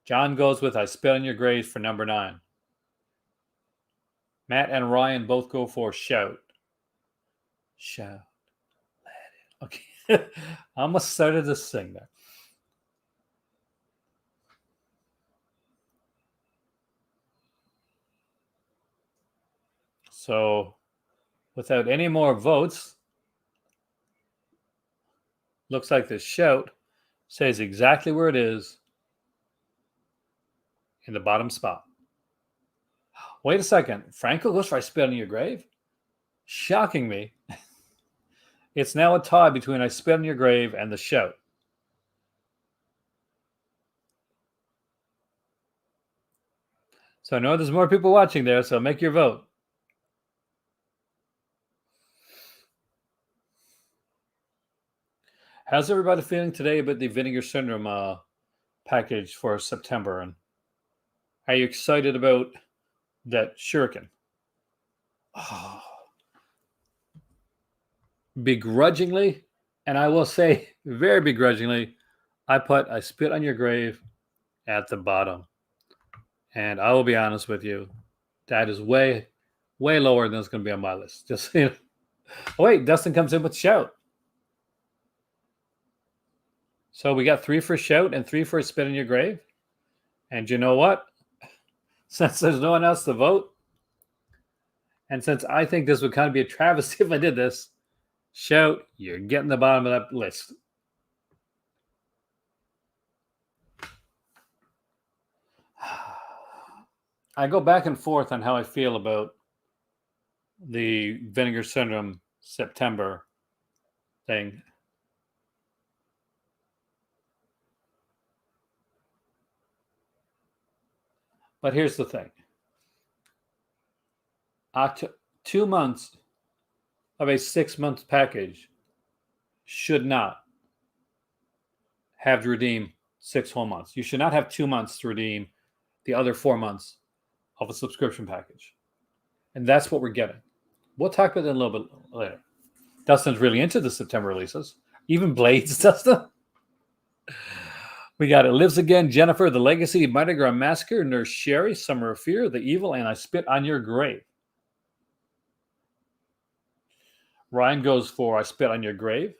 John goes with I Spit on Your Grave for number 9. Matt and Ryan both go for Shout. Shout. Let it. Okay. I almost started to sing there. So, without any more votes, looks like the Shout says exactly where it is in the bottom spot. Wait a second. Franco goes for I Spit on Your Grave? Shocking me. It's now a tie between I Spit on Your Grave and the Shout. So I know there's more people watching there, so make your vote. How's everybody feeling today about the Vinegar Syndrome package for September? And are you excited about that shuriken? Oh. Begrudgingly, and I will say very begrudgingly, I put I Spit on Your Grave at the bottom. And I will be honest with you, that is way, way lower than it's going to be on my list. Just so you know. Oh, wait, Dustin comes in with Shout. So we got 3 for Shout and 3 for Spit on Your Grave. And you know what? Since there's no one else to vote, and since I think this would kind of be a travesty if I did this, Shout, you're getting the bottom of that list. I go back and forth on how I feel about the Vinegar Syndrome September thing. But here's the thing. 2 months of a 6-month package should not have to redeem 6 whole months. You should not have 2 months to redeem the other 4 months of a subscription package. And that's what we're getting. We'll talk about that a little bit later. Dustin's really into the September releases. Even Blades, Dustin. We got It Lives Again, Jennifer, The Legacy, Mardi Gras Massacre, Nurse Sherry, Summer of Fear, The Evil, and I Spit on Your Grave. Ryan goes for I Spit on Your Grave.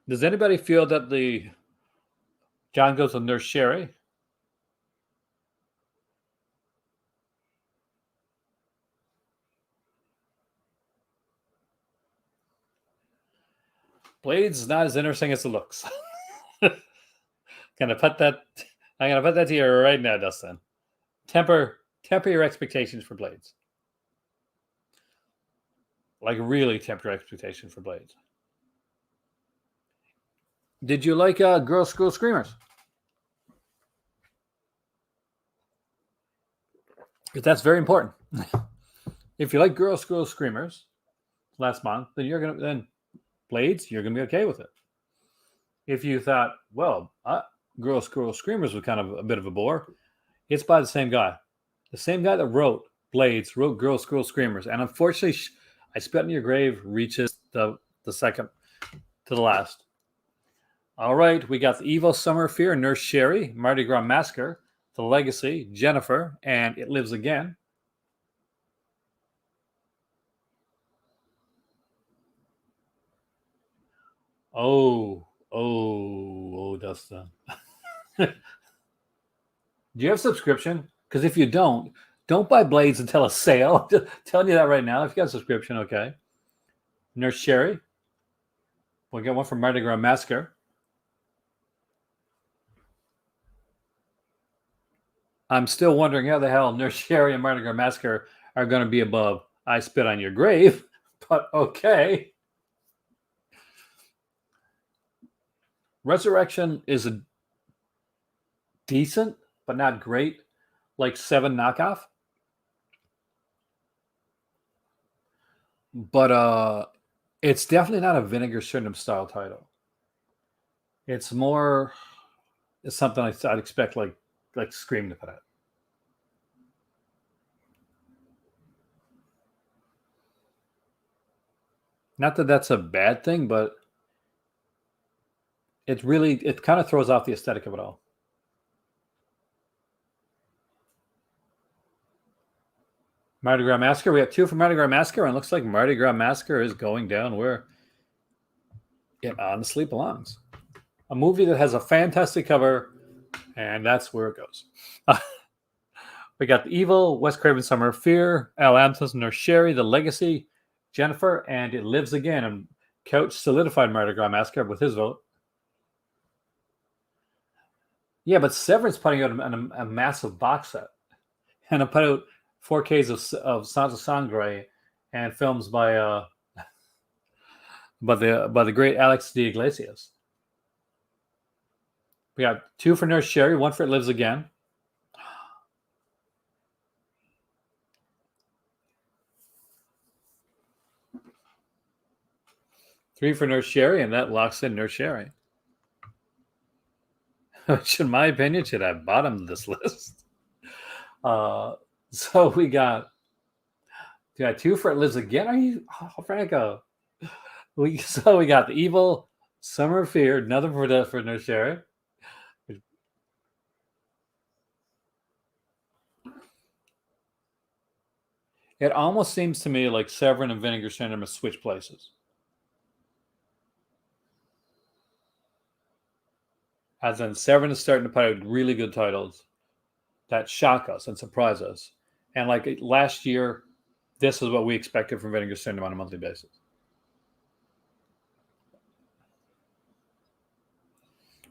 Does anybody feel that the John goes with Nurse Sherry? Blades is not as interesting as it looks. I'm gonna put that to you right now, Dustin. Temper your expectations for Blades. Like really temper your expectations for Blades. Did you like Girl School Screamers? Because that's very important. If you like Girl School Screamers last month, then Blades, you're gonna be okay with it. If you thought, well, Girl School Screamers was kind of a bit of a bore, it's by the same guy. The same guy that wrote Blades wrote Girl School Screamers. And unfortunately, I Spit on Your Grave reaches the second to the last. All right, we got The Evil, Summer of Fear, Nurse Sherry, Mardi Gras Massacre, The Legacy, Jennifer, and It Lives Again. Oh, Dustin. Do you have a subscription? Because if you don't buy Blades until a sale. Just telling you that right now. If you got a subscription, okay. Nurse Sherry. We'll get one from Mardi Gras Massacre. I'm still wondering how the hell Nurse Sherry and Mardi Gras Massacre are going to be above I Spit on Your Grave. But okay. Resurrection is a decent, but not great, like 7 knockoff. but it's definitely not a Vinegar Syndrome style title. It's more, it's something I'd expect like Scream to put out. Not that that's a bad thing, but it kind of throws off the aesthetic of it all. Mardi Gras Massacre. We have 2 for Mardi Gras Massacre, and it looks like Mardi Gras Massacre is going down where it honestly belongs. A movie that has a fantastic cover, and that's where it goes. We got The Evil, Wes Craven Summer of Fear, Al Amson's Nurse Sherry, The Legacy, Jennifer, and It Lives Again. And Couch solidified Mardi Gras Massacre with his vote. Yeah, but Severance putting out a massive box set. And I put out 4Ks of Santa Sangre and films by the great Alex de Iglesias. We got 2 for Nurse Sherry, 1 for It Lives Again. Three for Nurse Sherry, and that locks in Nurse Sherry. Which, in my opinion, should have bottomed this list. So we got 2 for It Lives Again. Are you, Franco? We got The Evil, Summer of Fear, another for Nurse Sherry. It almost seems to me like Severin and Vinegar Syndrome have switched places. As in, Severin is starting to put out really good titles that shock us and surprise us. And like last year, this is what we expected from Vinegar Syndrome on a monthly basis.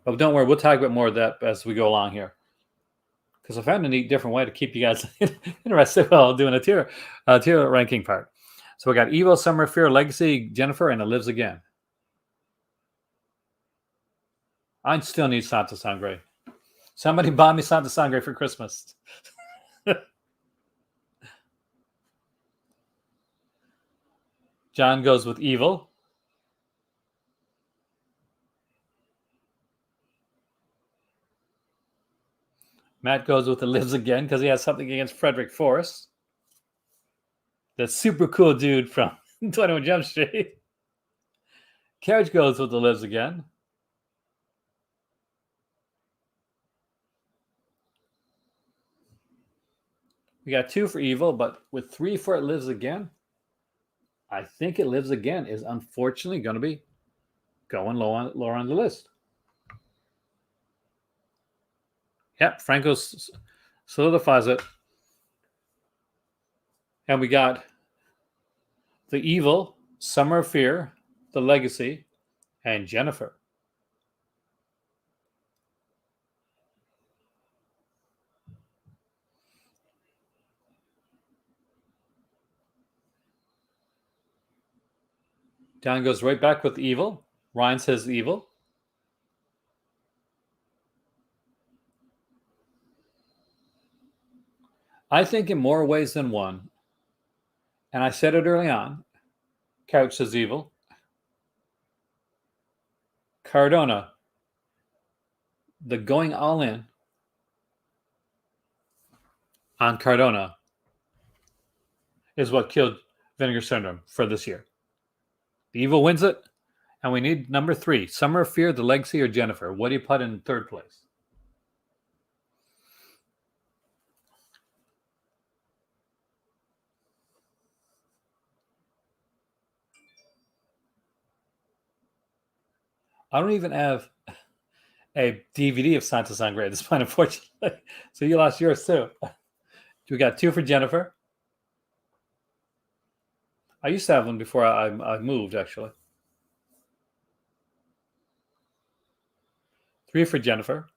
But don't worry, we'll talk about more of that as we go along here. Because I found a neat, different way to keep you guys interested while doing a tier ranking part. So we got Evil, Summer of Fear, Legacy, Jennifer, and It Lives Again. I still need Santa Sangre. Somebody bought me Santa Sangre for Christmas. John goes with Evil. Matt goes with It Lives Again because he has something against Frederick Forrest, the super cool dude from 21 Jump Street. Carriage goes with It Lives Again. We got 2 for Evil, but with 3 for It Lives Again, I think It Lives Again is unfortunately going to be going lower on the list. Yep, Franco solidifies it. And we got The Evil, Summer of Fear, The Legacy, and Jennifer. Don goes right back with Evil. Ryan says Evil. I think in more ways than one, and I said it early on, Couch says Evil. Cardona, the going all in on Cardona is what killed Vinegar Syndrome for this year. The Evil wins it, and we need number 3, Summer of Fear, The Legacy, or Jennifer. What do you put in third place? I don't even have a DVD of Santa Sangre at this point, unfortunately. So you lost yours too. We got 2 for Jennifer. I used to have one before I moved, actually. 3 for Jennifer,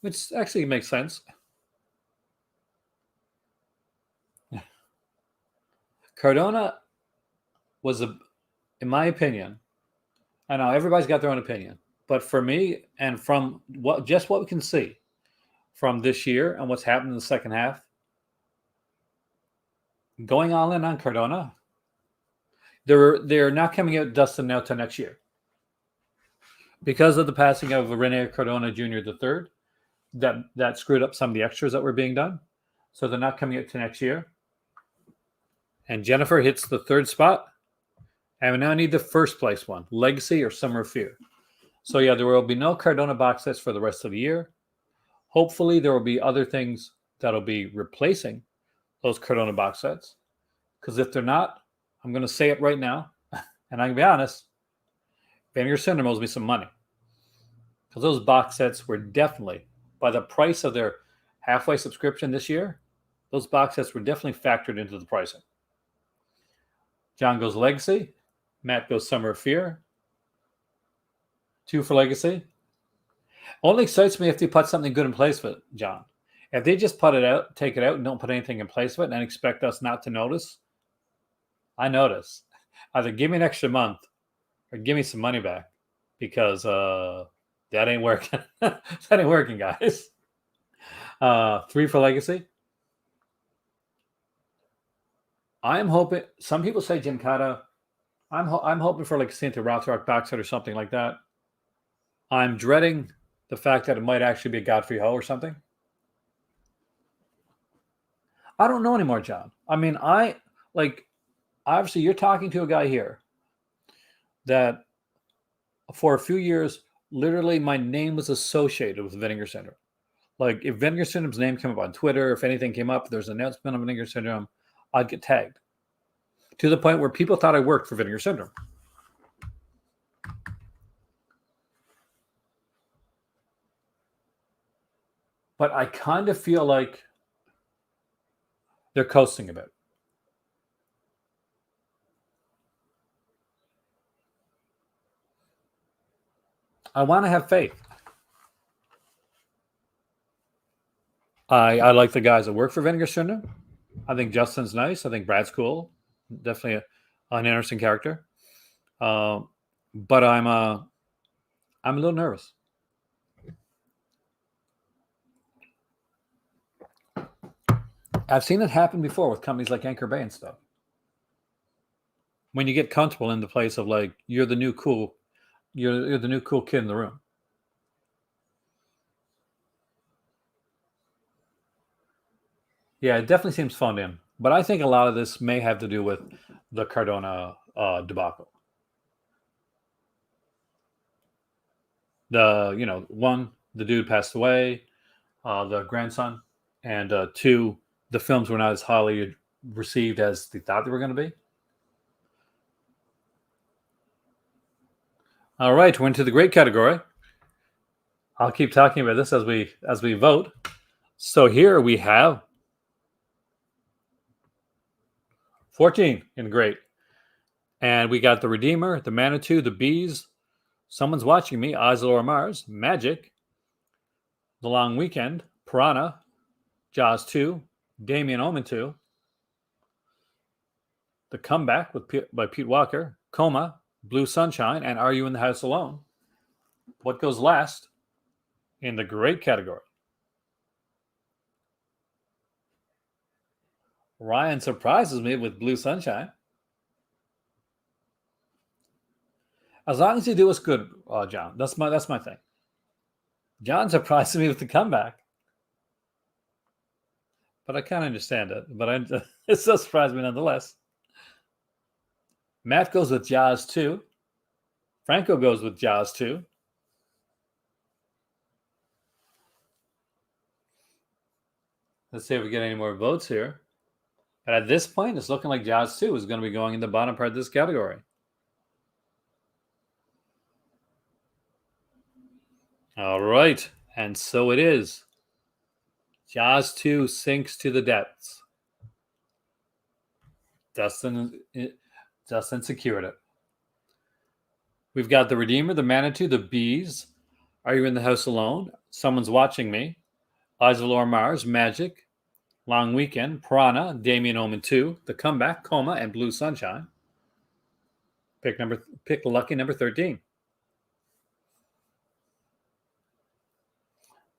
which actually makes sense. Cardona was, in my opinion, I know everybody's got their own opinion, but for me, and from what we can see from this year and what's happened in the second half, going all in on Cardona. They're not coming out Dustin now till next year because of the passing of Rene Cardona Jr. the third. That screwed up some of the extras that were being done, so they're not coming out to next year. And Jennifer hits the third spot, and we now need the first place one: Legacy or Summer of Fear. So yeah, there will be no Cardona box sets for the rest of the year. Hopefully, there will be other things that'll be replacing those Cardona box sets. Because if they're not, I'm going to say it right now, and I'm going to be honest, Vinegar Syndrome owes me some money. Because those box sets were definitely, by the price of their halfway subscription this year, those box sets were definitely factored into the pricing. John goes Legacy. Matt goes Summer of Fear. 2 for Legacy. Only excites me if they put something good in place of it, John. If they just put it out, take it out, and don't put anything in place of it and expect us not to notice, I notice. Either give me an extra month or give me some money back because that ain't working. That ain't working, guys. 3 for Legacy. I'm hoping. Some people say Jim Cotta. I'm hoping for like a Santa Rothrock box set or something like that. I'm dreading the fact that it might actually be a Godfrey Ho or something. I don't know anymore, John. I mean, obviously you're talking to a guy here that for a few years, literally my name was associated with Vinegar Syndrome. Like if Vinegar Syndrome's name came up on Twitter, if anything came up, there's an announcement of Vinegar Syndrome, I'd get tagged. To the point where people thought I worked for Vinegar Syndrome. But I kind of feel like they're coasting a bit. I want to have faith. I like the guys that work for Vinegar Syndrome. I think Justin's nice. I think Brad's cool. Definitely an interesting character. But I'm a little nervous. I've seen it happen before with companies like Anchor Bay and stuff. When you get comfortable in the place of like you're the new cool kid in the room. Yeah, it definitely seems phoned in. But I think a lot of this may have to do with the Cardona debacle. One, the dude passed away, the grandson, and 2, the films were not as highly received as they thought they were going to be. All right, we're into the great category. I'll keep talking about this as we vote. So here we have 14 in great. And we got the Redeemer, the Manitou, the Bees, Someone's Watching Me, Eyes of Laura Mars, Magic, The Long Weekend, Piranha, Jaws 2, Damien Omen 2, The Comeback by Pete Walker, Coma, Blue Sunshine, and Are You in the House Alone? What goes last in the great category? Ryan surprises me with Blue Sunshine. As long as you do us good, John. That's my thing. John surprises me with The Comeback. But I kind of understand it. But it still surprised me nonetheless. Matt goes with Jaws 2. Franco goes with Jaws 2. Let's see if we get any more votes here. And at this point, it's looking like Jaws 2 is going to be going in the bottom part of this category. All right. And so it is. Jaws 2 sinks to the depths. Dustin secured it. We've got the Redeemer, the Manitou, the Bees. Are You in the House Alone? Someone's Watching Me. Eyes of Laura Mars, Magic. Long Weekend, Piranha, Damien Omen 2, The Comeback, Coma, and Blue Sunshine. Pick lucky number 13.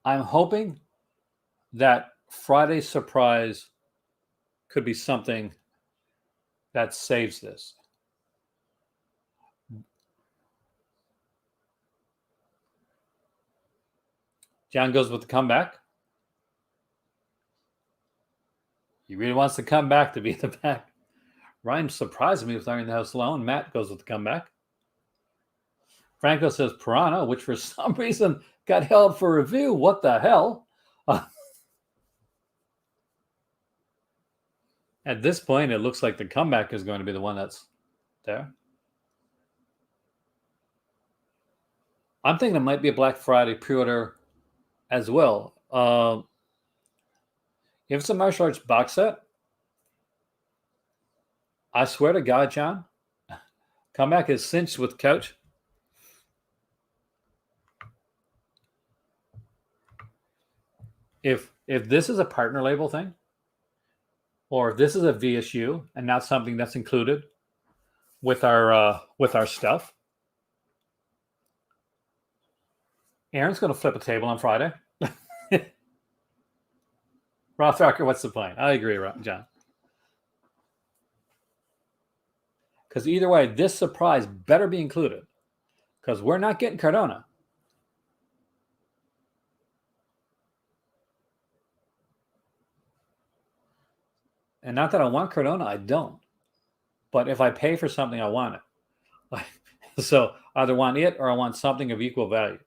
I'm hoping that Friday's surprise could be something that saves this. John goes with the comeback. He really wants to come back to be the back. Ryan surprised me with Iron the House alone. Matt goes with the comeback. Franco says Piranha, which for some reason got held for review. What the hell? At this point, it looks like the comeback is going to be the one that's there. I'm thinking it might be a Black Friday pre-order as well. If it's a martial arts box set, I swear to God, John, comeback is cinched with Couch. If this is a partner label thing, or if this is a VSU and not something that's included with our stuff, Aaron's going to flip a table on Friday. Rothrocker, what's the point? I agree, John. Because either way, this surprise better be included. Because we're not getting Cardona. And not that I want Cardona, I don't. But if I pay for something, I want it. So I either want it or I want something of equal value.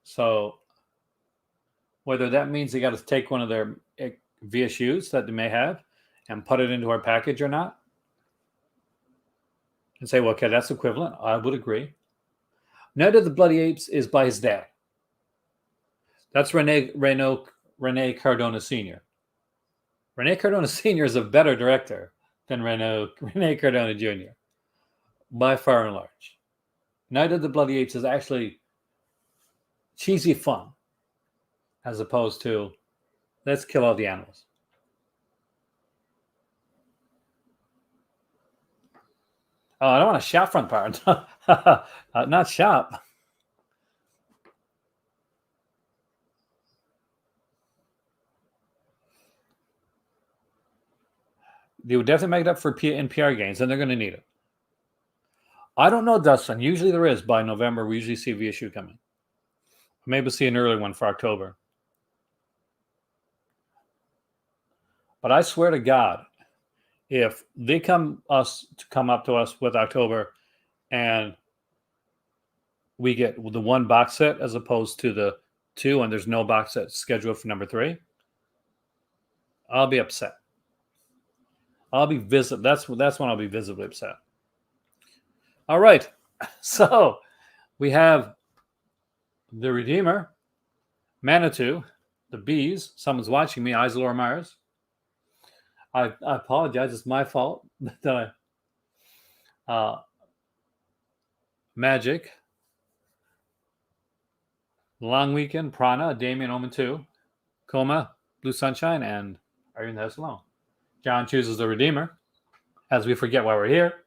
So whether that means they got to take one of their VSUs that they may have and put it into our package or not, and say, well, okay, that's equivalent. I would agree. Night of the Bloody Apes is by his dad. That's Rene Cardona Sr. Rene Cardona Sr. is a better director than Rene Cardona Jr. by far and large. Night of the Bloody Apes is actually cheesy fun as opposed to let's kill all the animals. Oh, I don't want a shop front part. Not shop. They would definitely make it up for NPR gains, and they're going to need it. I don't know, Dustin. Usually there is by November. We usually see VSU coming. Maybe we'll see an early one for October. But I swear to God, if they come up to us with October and we get the one box set as opposed to the two and there's no box set scheduled for number 3, I'll be upset. That's when I'll be visibly upset. All right. So we have the Redeemer, Manitou, the Bees, Someone's Watching Me, Isilor Mars. I apologize. It's my fault that Magic, Long Weekend, Prana, Damien Omen 2, Coma, Blue Sunshine, and Are You in the House Alone? John chooses the Redeemer, as we forget why we're here.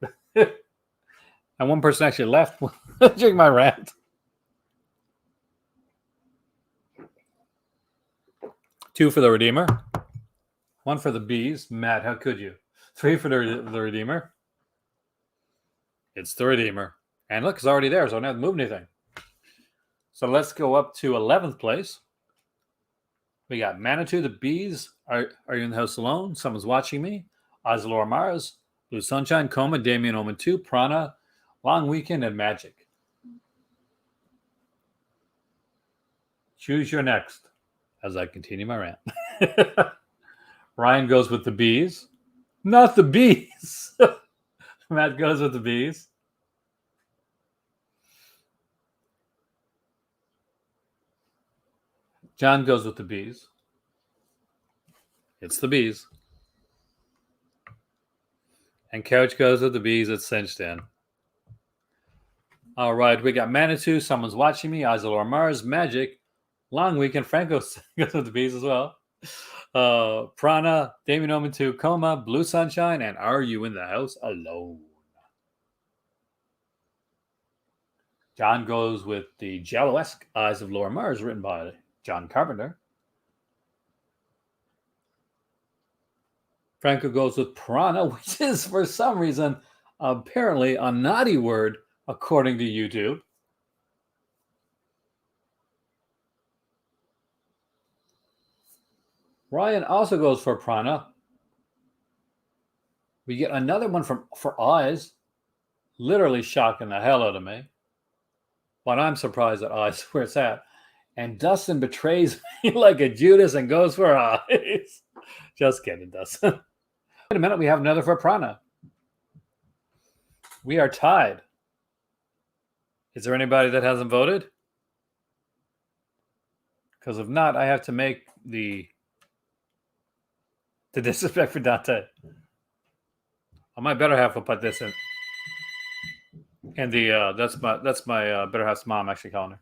And one person actually left during my rant. 2 for the Redeemer. 1 for the Bees. Matt, how could you? 3 for the Redeemer. It's the Redeemer. And look, it's already there, so I don't have to move anything. So let's go up to 11th place. We got Manitou, the Bees, Are You in the House Alone? Someone's Watching Me, Isilor Mars, Blue Sunshine, Coma, Damien Omen 2, Prana, Long Weekend, and Magic. Choose your next as I continue my rant. Ryan goes with the Bees. Not the Bees. Matt goes with the Bees. John goes with the Bees. It's the Bees. And Couch goes with the Bees. It's cinched in. All right, we got Manitou, Someone's Watching Me, Isilor Mars, Magic, Long Weekend. Franco goes with the Bees as well. Prana, Damien Omen 2, Coma, Blue Sunshine, and Are You in the House Alone? John goes with the Jello-esque Eyes of Laura Mars, written by John Carpenter. Franco goes with piranha, which is for some reason apparently a naughty word according to YouTube. Ryan also goes for piranha. We get another one for eyes, literally shocking the hell out of me. But I'm surprised at eyes where it's at. And Dustin betrays me like a Judas and goes for eyes. Just kidding, Dustin. Wait a minute, we have another for piranha. We are tied. Is there anybody that hasn't voted? Because if not, I have to make the disrespect for Dante. My better half will put this in. And the that's my better half's mom actually calling her.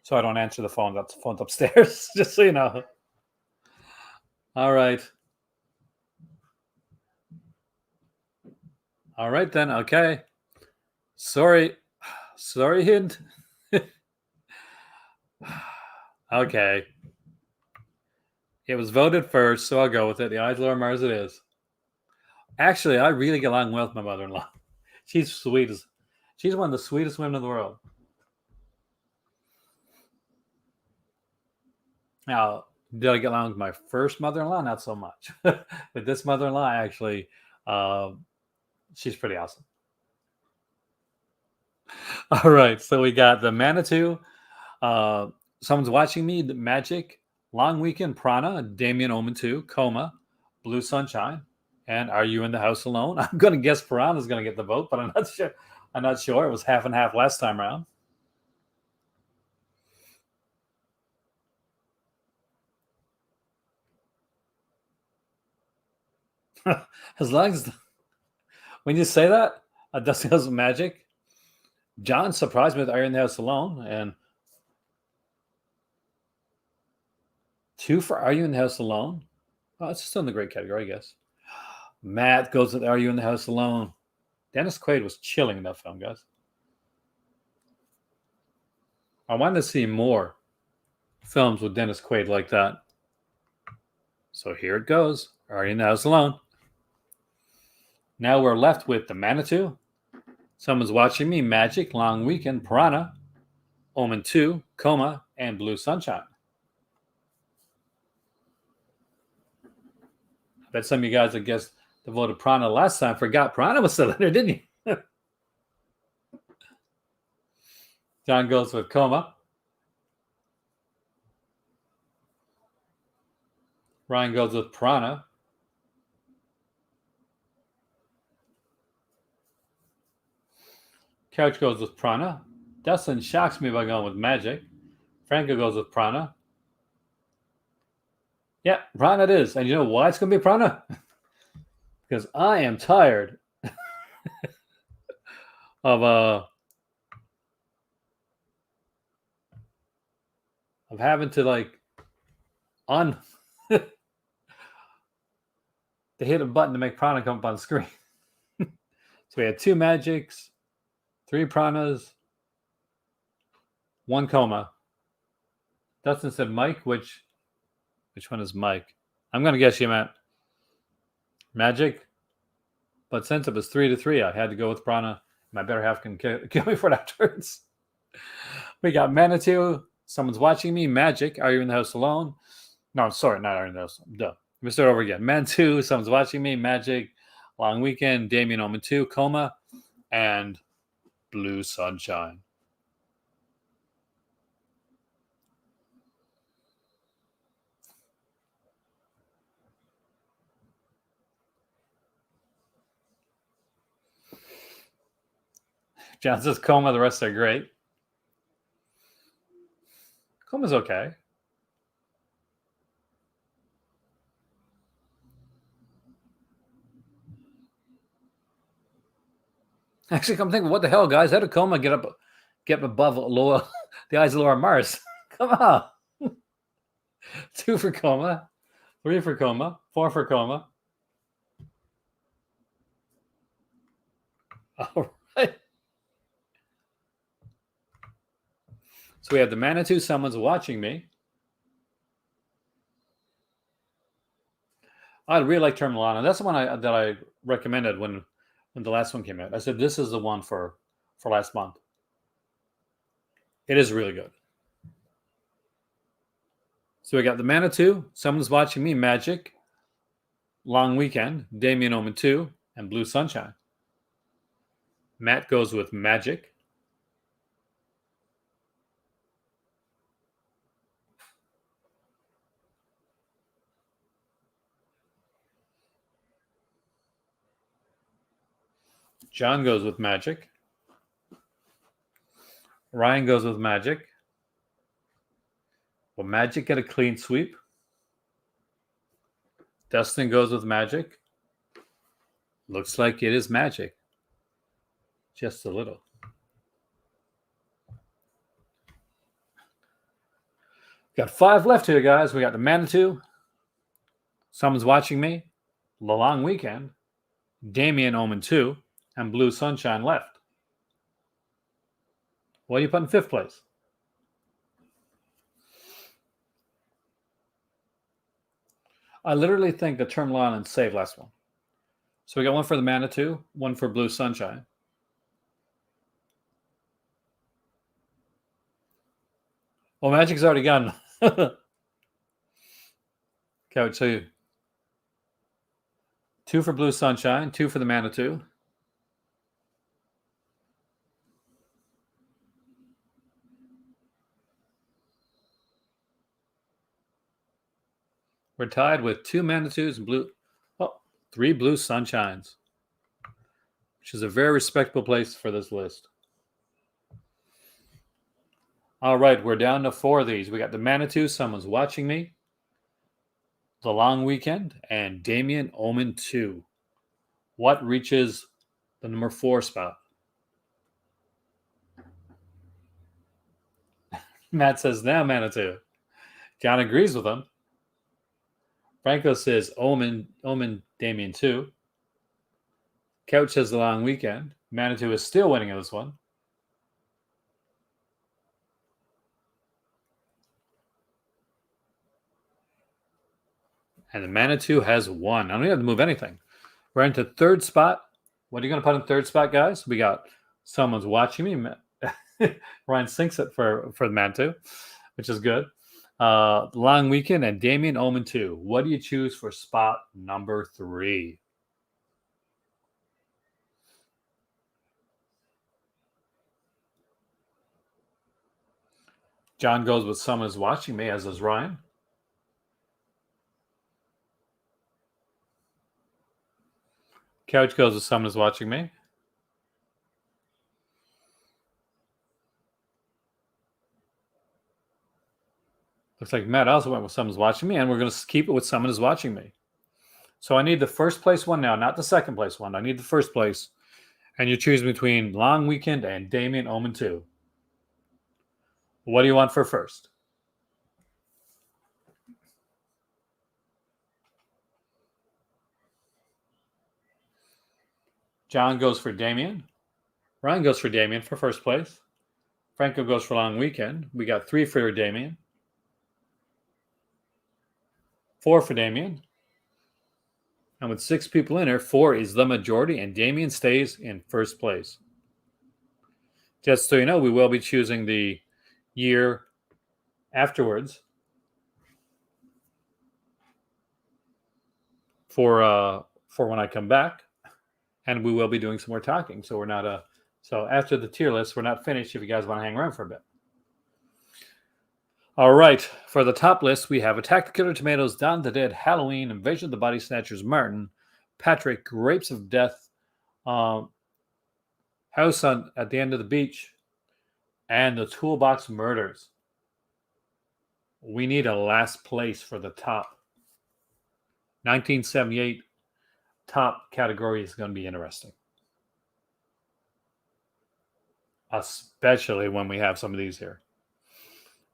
So I don't answer the phone. That's the phone's upstairs, just so you know. All right. All right then. Okay. Sorry, hint. Okay. It was voted first, so I'll go with it. The eyes Laura Mars it is. Actually, I really get along well with my mother-in-law. She's sweet. She's one of the sweetest women in the world. Now, did I get along with my first mother-in-law? Not so much. With this mother-in-law, actually, she's pretty awesome. All right, so we got the Manitou. Someone's Watching Me, the Magic, Long Weekend, Prana, Damien Omen 2, Coma, Blue Sunshine, and Are You in the House Alone? I'm going to guess Piranha's going to get the vote, but I'm not sure. It was half and half last time around. As long as when you say that, Dusty House of Magic, John surprised me with Are You in the House Alone, and 2 for Are You in the House Alone? Oh, it's still in the great category, I guess. Matt goes with Are You in the House Alone? Dennis Quaid was chilling in that film, guys. I wanted to see more films with Dennis Quaid like that. So here it goes. Are You in the House Alone? Now we're left with the Manitou, Someone's Watching Me, Magic, Long Weekend, Piranha, Omen 2, Coma, and Blue Sunshine. I bet some of you guys that guessed the voted Piranha last time forgot Piranha was still in there, didn't you? John goes with Coma. Ryan goes with Piranha. Couch goes with Piranha. Dustin shocks me by going with Magic. Franco goes with Piranha. Yeah, Piranha it is. And you know why it's going to be Piranha? Because I am tired of having to to hit a button to make Piranha come up on screen. So we had 2 Magics, 3 Piranhas, 1 Coma. Dustin said Mike, which one is Mike? I'm going to guess you meant Magic. But since it was 3-3, I had to go with Piranha. My better half can kill me for it afterwards. We got Manitou, Someone's Watching Me, Magic, Are You in the House Alone? No, sorry, not Are You in the House. Duh. Let me start over again. Manitou, Someone's Watching Me, Magic, Long Weekend, Damien Omen 2, Coma, and Blue Sunshine. John says Coma, the rest are great. Coma's okay. Actually, come think, what the hell, guys? How did Coma get above Laura, the eyes of Laura Mars? Come on. 2 for Coma, 3 for Coma, 4 for Coma. All right. So we have the Manitou, Someone's Watching Me. I really like Term Milano. That's the one that I recommended when the last one came out. I said this is the one for last month. It is really good. So we got the Manitou, Someone's Watching Me, Magic, Long Weekend, Damien Omen 2, and Blue Sunshine. Matt goes with Magic. John goes with Magic. Ryan goes with Magic. Will Magic get a clean sweep? Dustin goes with Magic. Looks like it is Magic. Just a little. Got 5 left here, guys. We got the Manitou, Someone's Watching Me, The Long Weekend, Damien Omen 2, and Blue Sunshine left. What do you put in 5th place? I literally think the Term Lawn and Save last one. So we got one for the Manitou, one for Blue Sunshine. Well, Magic's already gone. Okay, I would tell you 2 for Blue Sunshine, 2 for the Manitou. We're tied with 2 Manitous and 3 Blue Sunshines, which is a very respectable place for this list. All right, we're down to 4 of these. We got the Manitou, Someone's Watching Me, The Long Weekend, and Damien Omen 2. What reaches the number 4 spot? Matt says, now Manitou. John agrees with him. Franco says, Omen, Damien 2. Couch says The Long Weekend. Manitou is still winning in this one. And the Manitou has won. I don't even have to move anything. We're into 3rd spot. What are you going to put in 3rd spot, guys? We got Someone's Watching Me. Ryan sinks it for the Manitou, which is good. Long Weekend and Damien Omen 2. What do you choose for spot number 3? John goes with Someone's Watching Me, as does Ryan. Couch goes with Someone's Watching Me. Looks like Matt also went with Someone's Watching Me, and we're going to keep it with Someone is Watching Me. So I need the 1st place one now, not the 2nd place one. I need the 1st place. And you choose between Long Weekend and Damien Omen 2. What do you want for 1st? John goes for Damien. Ryan goes for Damien for 1st place. Franco goes for Long Weekend. We got 3 for Damien. 4 for Damien. And with 6 people in there, 4 is the majority, and Damien stays in 1st place. Just so you know, we will be choosing the year afterwards for when I come back, and we will be doing some more talking. So we're not so after the tier list, we're not finished. If you guys want to hang around for a bit. All right, for the top list, we have Attack the Killer Tomatoes, Dawn of the Dead, Halloween, Invasion of the Body Snatchers, Martin, Patrick, Grapes of Death, House at the End of the Beach, and the Toolbox Murders. We need a last place for the top. 1978 top category is going to be interesting. Especially when we have some of these here.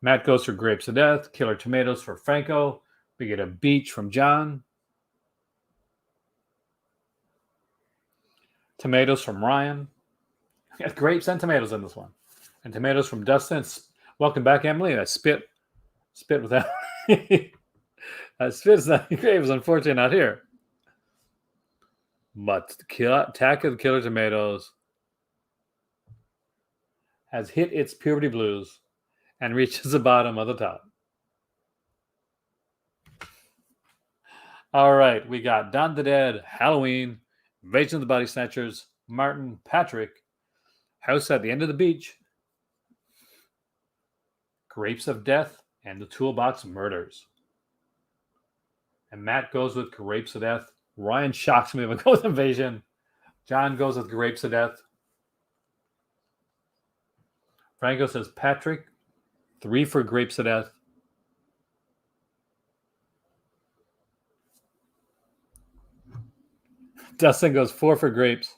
Matt goes for Grapes of Death, Killer Tomatoes for Franco. We get a Beach from John. Tomatoes from Ryan. We got grapes and tomatoes in this one. And tomatoes from Dustin. Welcome back, Emily. I spit without... Spit is not... Grape is unfortunately not here. But Attack of the Killer Tomatoes has hit its puberty blues and reaches the bottom of the top. All right, we got Dawn of the Dead, Halloween, Invasion of the Body Snatchers, Martin, Patrick, House at the End of the Beach, Grapes of Death, and The Toolbox Murders. And Matt goes with Grapes of Death. Ryan shocks me but goes with Invasion. John goes with Grapes of Death. Franco says Patrick, 3 for Grapes of Death. Dustin goes 4 for Grapes.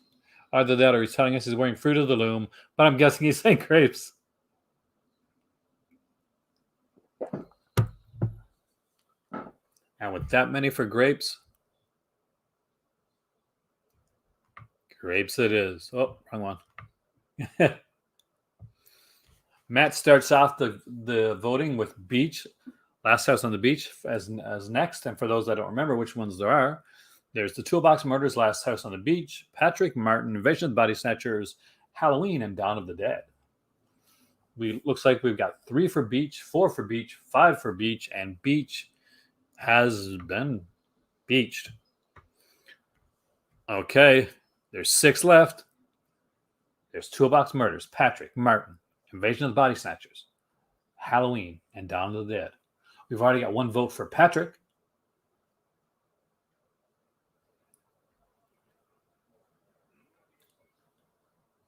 Either that or he's telling us he's wearing Fruit of the Loom, but I'm guessing he's saying grapes. And with that many for grapes, grapes it is. Oh, wrong one. Matt starts off the voting with Beach, Last House on the Beach as next. And for those that don't remember which ones there are, there's The Toolbox Murders, Last House on the Beach, Patrick, Martin, Invasion of the Body Snatchers, Halloween, and Dawn of the Dead. Looks like we've got 3 for Beach, 4 for Beach, 5 for Beach, and Beach has been beached. Okay, there's 6 left. There's Toolbox Murders, Patrick, Martin, Invasion of the Body Snatchers, Halloween, and Dawn of the Dead. We've already got 1 vote for Patrick.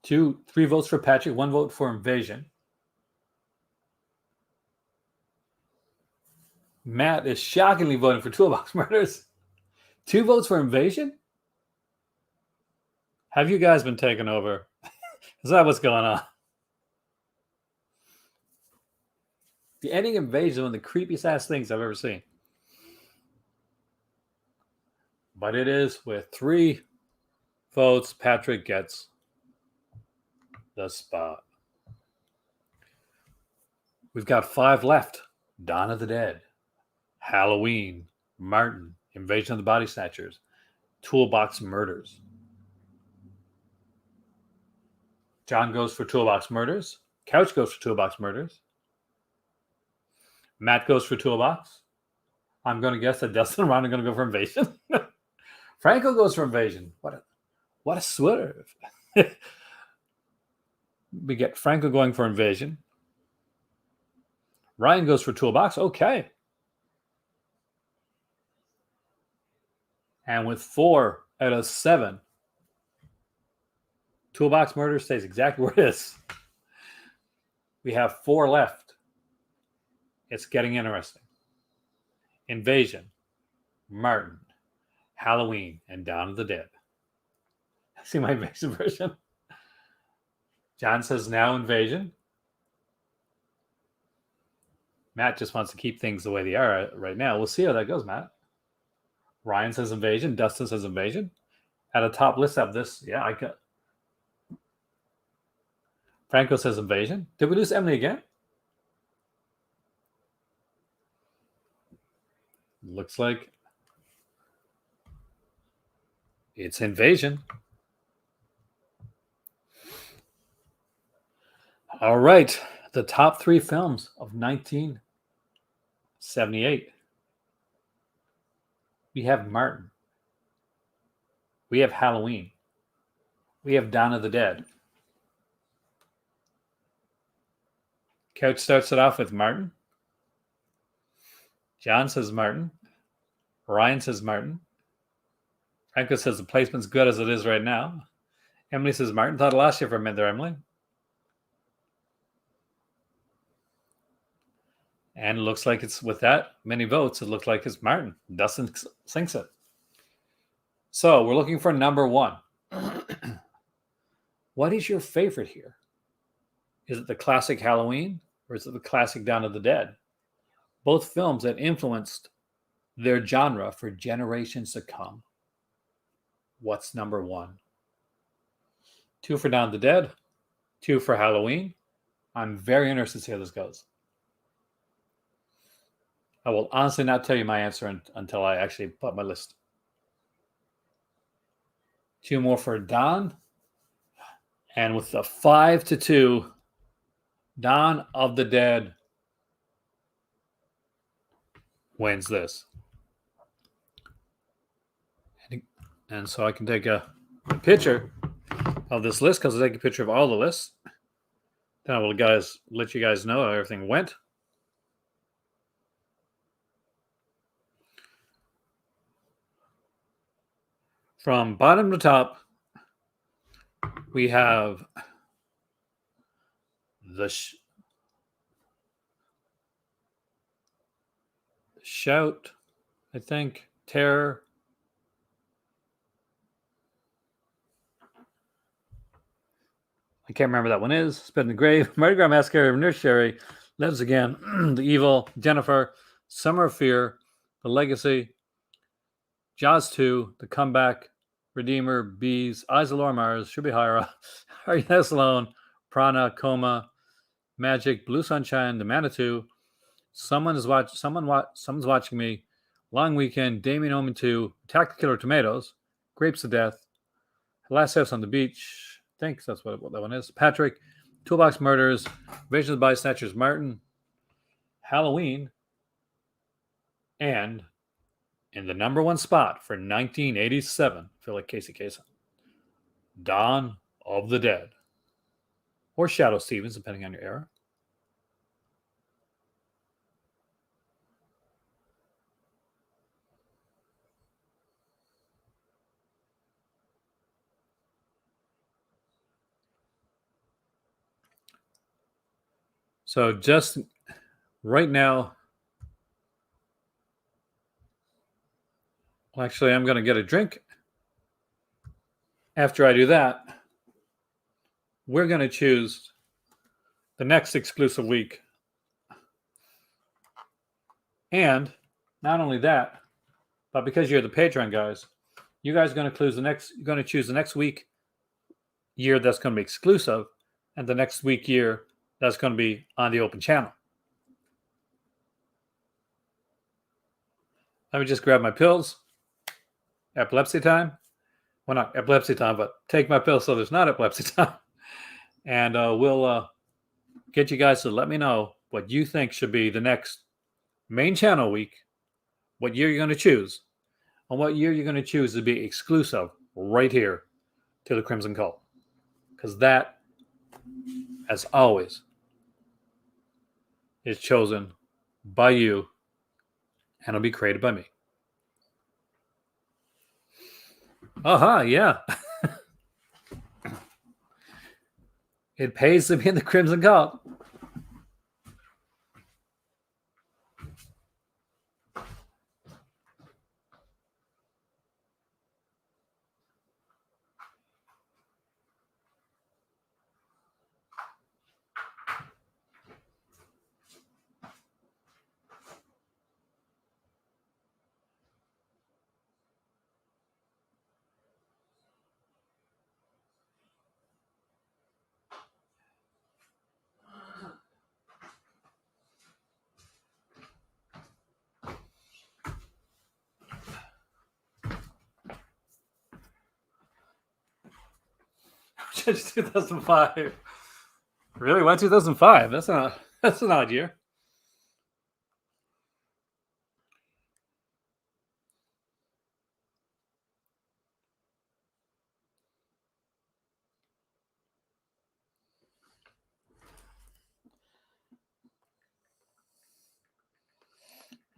Three votes for Patrick, 1 vote for Invasion. Matt is shockingly voting for Toolbox Murders. 2 votes for Invasion? Have you guys been taken over? Is that what's going on? The ending Invasion is one of the creepiest ass things I've ever seen. But it is with 3 votes, Patrick gets the spot. We've got 5 left. Dawn of the Dead, Halloween, Martin, Invasion of the Body Snatchers, Toolbox Murders. John goes for Toolbox Murders. Couch goes for Toolbox Murders. Matt goes for Toolbox. I'm going to guess that Dustin and Ron are going to go for Invasion. Franco goes for Invasion. What a swerve. We get Franco going for Invasion. Ryan goes for Toolbox. Okay. And with 4 out of 7, Toolbox Murder stays exactly where it is. We have 4 left. It's getting interesting. Invasion, Martin, Halloween, and Dawn of the Dead. See my Invasion version? John says now Invasion. Matt just wants to keep things the way they are right now. We'll see how that goes, Matt. Ryan says Invasion. Dustin says Invasion. At a top list of this, yeah, I got. Franco says Invasion. Did we lose Emily again? Looks like it's Invasion. All right. The top 3 films of 1978. We have Martin. We have Halloween. We have Dawn of the Dead. Couch starts it off with Martin. John says Martin. Ryan says Martin. Franco says the placement's good as it is right now. Emily says Martin. Thought I lost you for a minute there, Emily. And it looks like it's with that many votes, it looks like it's Martin. Dustin sinks it. So we're looking for number 1. What is your favorite here? Is it the classic Halloween or is it the classic Dawn of the Dead? Both films that influenced their genre for generations to come. What's number 1? 2 for Dawn of the Dead, 2 for Halloween. I'm very interested to see how this goes. I will honestly not tell you my answer until I actually put my list. 2 more for Don. And with the 5-2, Dawn of the Dead wins this. And so I can take a picture of this list because I take a picture of all the lists. Then I will let you guys know how everything went. From bottom to top, we have the Shout, I think, Terror. I can't remember that one is. Spit in the Grave, Mardi Gras Masquerade, Nurse Sherry, Lives Again, The Evil, Jennifer, Summer of Fear, The Legacy, Jaws 2, The Comeback, Redeemer, Bees, Eyes of Laura Mars, Should Be Higher, Are You This Alone, Prana, Coma, Magic, Blue Sunshine, The Manitou, Someone's Watching Me, Long Weekend, Damien Omen 2, Attack the Killer Tomatoes, Grapes of Death, Last House on the Beach, I think that's what that one is, Patrick, Toolbox Murders, Invasion of the Body Snatchers, Martin, Halloween, and in the number 1 spot for 1987, I feel like Casey Kasem, Dawn of the Dead, or Shadow Stevens, depending on your era. So just right now, well, actually, I'm going to get a drink. After I do that, we're going to choose the next exclusive week. And not only that, but because you're the Patreon guys, you guys are going to choose the next week year that's going to be exclusive, and the next week year that's going to be on the open channel. Let me just grab my pills. Epilepsy time. Well, not epilepsy time, but take my pills so there's not epilepsy time. And we'll get you guys to let me know what you think should be the next main channel week, what year you're going to choose, and what year you're going to choose to be exclusive right here to the Crimson Cult. Because that, as always, is chosen by you and it'll be created by me. Yeah. It pays to be in the Crimson Cult. Since 2005. Really? Why 2005? That's an odd year.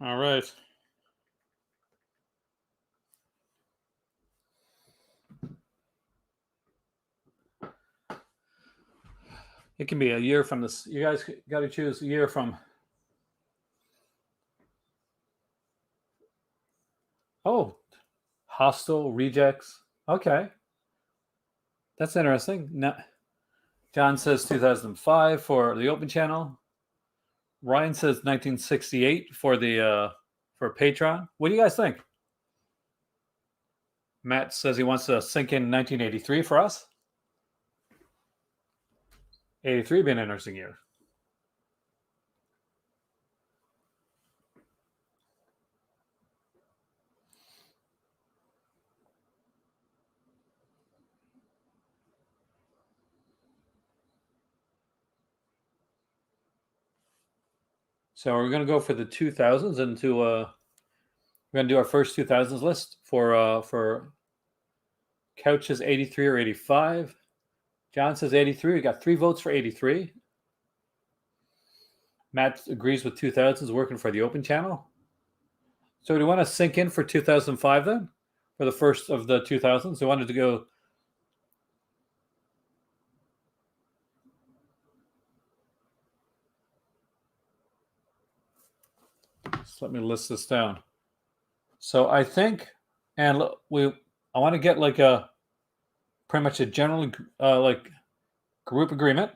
All right. It can be a year from this. You guys got to choose a year from. Oh, Hostile, Rejects. Okay. That's interesting. Now, John says 2005 for the open channel. Ryan says 1968 for the for Patreon. What do you guys think? Matt says he wants to sink in 1983 for us. 83 being an interesting year. So we're going to go for the 2000s into we're going to do our first 2000s list for Couches 83 or 85. John says 83. We got 3 votes for 83. Matt agrees with 2000s, working for the Open channel. So do you want to sync in for 2005 then? For the first of the 2000s? We wanted to go. So let me list this down. So I think, and I want to get like a pretty much a general like group agreement.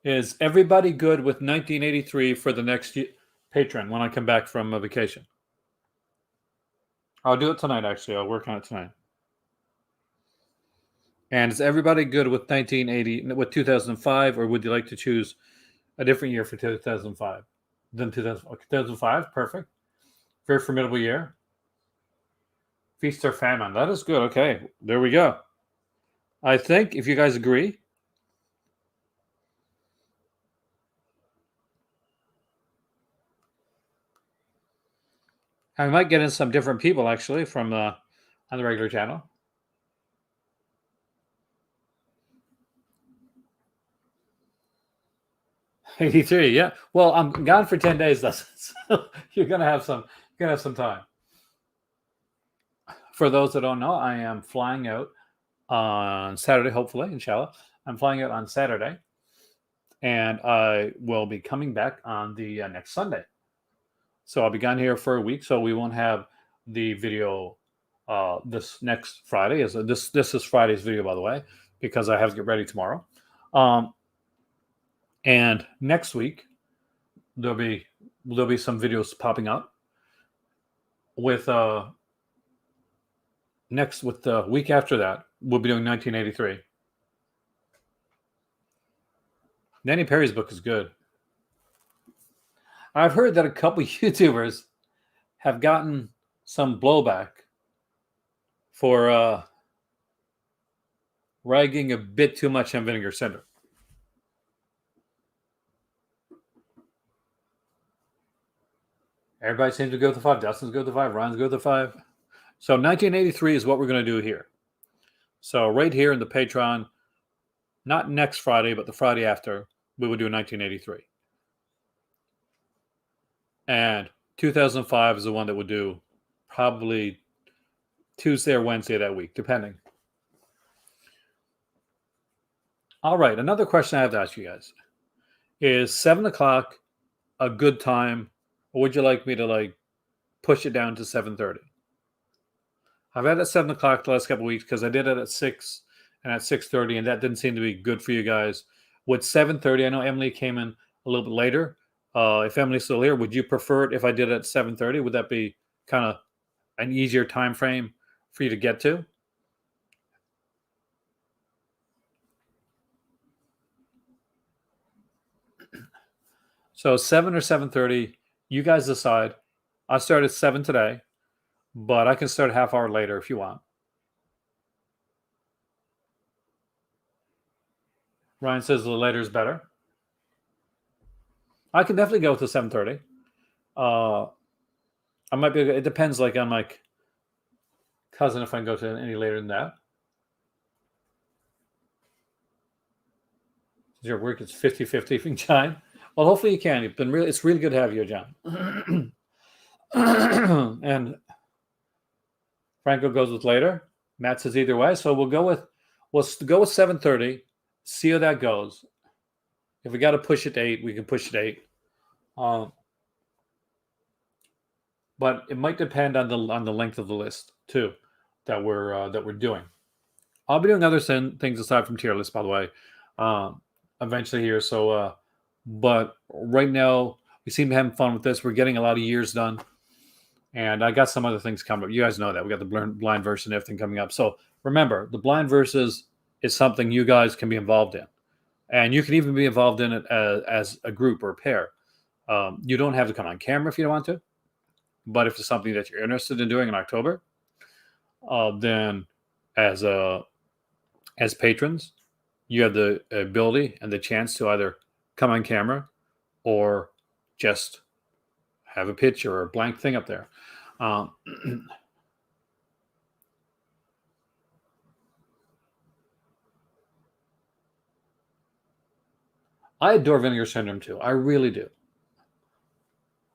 Is everybody good with 1983 for the next patron when I come back from a vacation? I'll do it tonight, actually. I'll work on it tonight. And is everybody good with 2005, or would you like to choose a different year for 2005 than 2005? Perfect. Very formidable year. Feast or famine. That is good. Okay, there we go. I think if you guys agree, I might get in some different people actually from on the regular channel. '83, yeah. Well, I'm gone for 10 days, so you're gonna have some. You're gonna have some time. For those that don't know, I am flying out on Saturday. Hopefully, inshallah, I'm flying out on Saturday, and I will be coming back on the next Sunday. So I'll be gone here for a week, so we won't have the video this next Friday. This is Friday's video, by the way, because I have to get ready tomorrow. And next week there'll be some videos popping up with the week after that we'll be doing 1983. Nanny Perry's book is good. I've heard that a couple YouTubers have gotten some blowback for ragging a bit too much on Vinegar Syndrome. Everybody seems to go with the 5. Dustin's go with the 5. Ryan's go with the 5. So 1983 is what we're going to do here. So right here in the Patreon, not next Friday, but the Friday after, we will do 1983. And 2005 is the one that we'll do probably Tuesday or Wednesday that week, depending. All right, another question I have to ask you guys. Is 7 o'clock a good time, or would you like me to push it down to 7:30? I've had it at 7 o'clock the last couple of weeks because I did it at 6 and at 6:30, and that didn't seem to be good for you guys. With 7:30, I know Emily came in a little bit later. If Emily's still here, would you prefer it if I did it at 7:30? Would that be kind of an easier time frame for you to get to? So 7 or 7:30, you guys decide. I start at 7 today, but I can start a half hour later if you want. Ryan says the later is better. I can definitely go to 7:30. I might be. It depends, on my cousin, if I can go to any later than that. Your work is 50-50 from John. Well, hopefully you can. It's really good to have you, John. And Franco goes with later. Matt says either way. So we'll go with 7:30. See how that goes. If we got to push it to 8, we can push it to 8. But it might depend on the length of the list too that we're doing. I'll be doing other things aside from tier list, by the way, eventually here. So, but right now we seem to have fun with this. We're getting a lot of years done, and I got some other things coming up. You guys know that we got the blind verse and everything coming up. So remember, the blind verses is something you guys can be involved in, and you can even be involved in it as a group or a pair. You don't have to come on camera if you don't want to, but if it's something that you're interested in doing in October, then as patrons, you have the ability and the chance to either come on camera or just have a picture or a blank thing up there. Um, I adore Vinegar Syndrome too. I really do.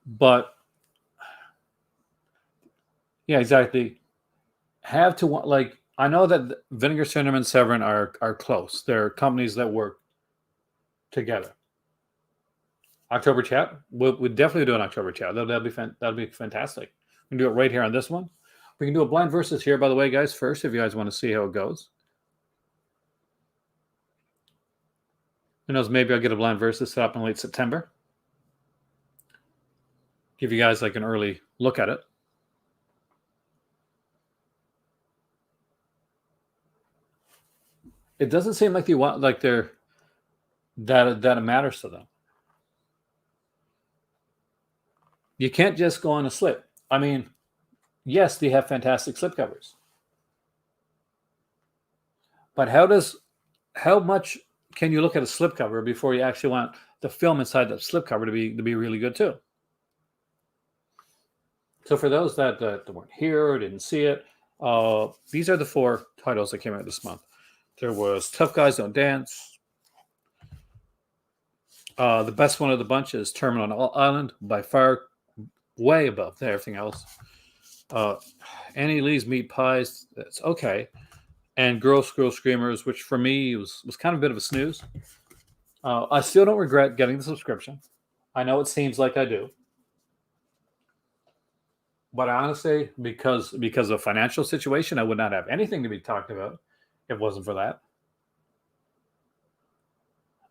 But yeah, exactly. Have to want like I know that Vinegar Syndrome and Severin are close. They're companies that work together. October chat. We'll definitely do an October chat. That'll be fantastic. We can do it right here on this one. We can do a blind versus here, by the way, guys. First, if you guys want to see how it goes. Who knows? Maybe I'll get a blind versus set up in late September. Give you guys like an early look at it. It doesn't seem like that it matters to them. You can't just go on a slip. I mean, yes, they have fantastic slipcovers. But how much can you look at a slipcover before you actually want the film inside that slipcover to be really good too? So for those that weren't here or didn't see it, these are the 4 titles that came out this month. There was Tough Guys Don't Dance. The best one of the bunch is Terminal Island, by far way above everything else. Annie Lee's Meat Pies, that's okay. And Girl Screamers, which for me was kind of a bit of a snooze. I still don't regret getting the subscription. I know it seems like I do. But honestly, because of financial situation, I would not have anything to be talked about if it wasn't for that.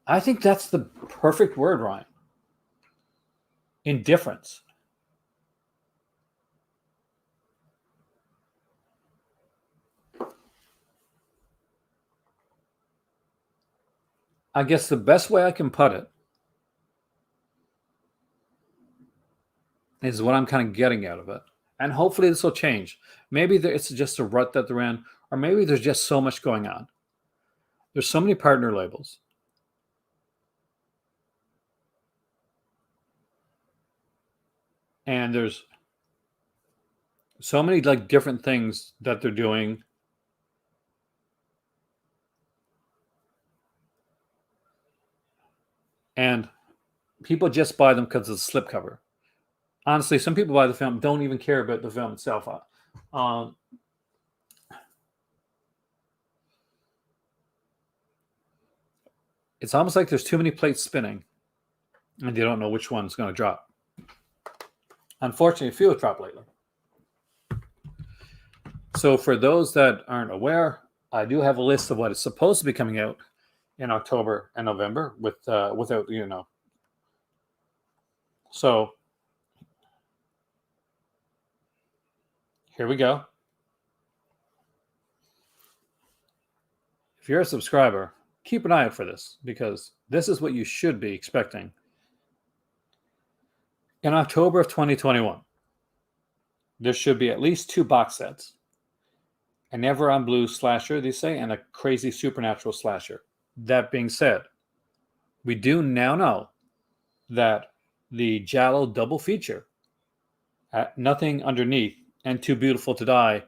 I think that's the perfect word, Ryan. Indifference. I guess the best way I can put it is what I'm kind of getting out of it. And hopefully this will change. Maybe it's just a rut that they're in, or maybe there's just so much going on. There's so many partner labels. And there's so many like different things that they're doing. And people just buy them because it's a slipcover. Honestly, some people buy the film, don't even care about the film itself. It's almost like there's too many plates spinning and you don't know which one's going to drop. Unfortunately, a few have dropped lately. So for those that aren't aware, I do have a list of what is supposed to be coming out in October and November without, So here we go. If you're a subscriber, keep an eye out for this because this is what you should be expecting. In October of 2021, there should be at least 2 box sets. A Never on Blue slasher, they say, and a crazy supernatural slasher. That being said, we do now know that the Giallo double feature, Nothing Underneath and Too Beautiful to Die,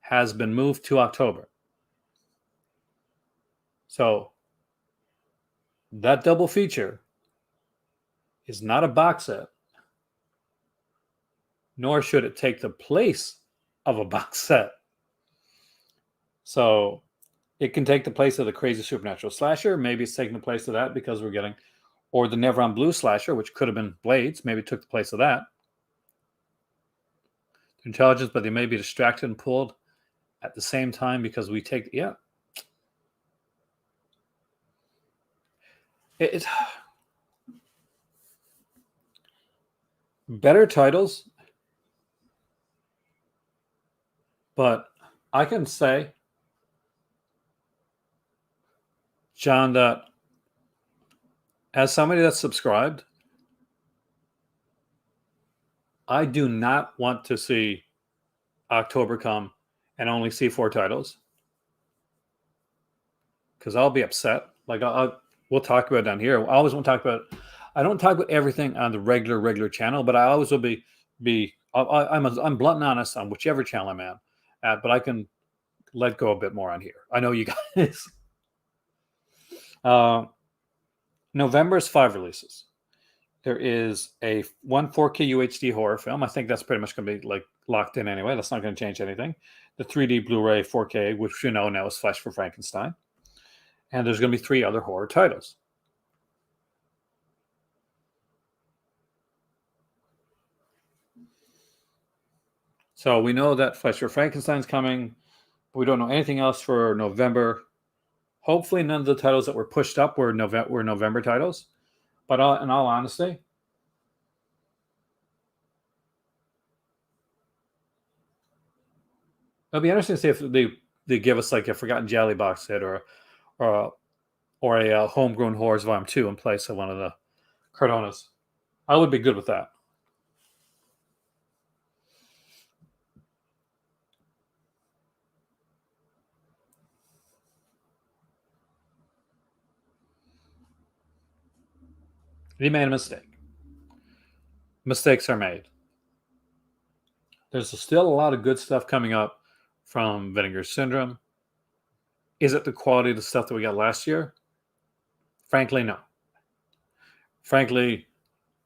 has been moved to October. So that double feature is not a box set, nor should it take the place of a box set. So it can take the place of the crazy supernatural slasher. Maybe it's taking the place of that because we're getting, or the Never on Blue slasher, which could have been Blades. Maybe it took the place of that. Intelligence, but they may be distracted and pulled at the same time because we take, It's better titles, but I can say, John, that as somebody that's subscribed, I do not want to see October come and only see 4 titles because I'll be upset. Like we'll talk about it down here. I always want to talk about. I don't talk about everything on the regular channel, but I always will be. I'm blunt and honest on whichever channel I'm at, but I can let go a bit more on here. I know you guys. November's 5 releases. There is a 4K UHD horror film. I think that's pretty much going to be like locked in anyway. That's not going to change anything. The 3D Blu-ray 4K, which you know now is Flesh for Frankenstein. And there's going to be 3 other horror titles. So we know that Flesh for Frankenstein's coming. But we don't know anything else for November. Hopefully none of the titles that were pushed up were November titles. But in all honesty, it'll be interesting to see if they give us like a Forgotten Jelly box set or a Homegrown Horrors Volume 2 in place of one of the Cardonas. I would be good with that. He made a mistake. Mistakes are made. There's still a lot of good stuff coming up from Vinegar Syndrome. Is it the quality of the stuff that we got last year? Frankly, no. Frankly,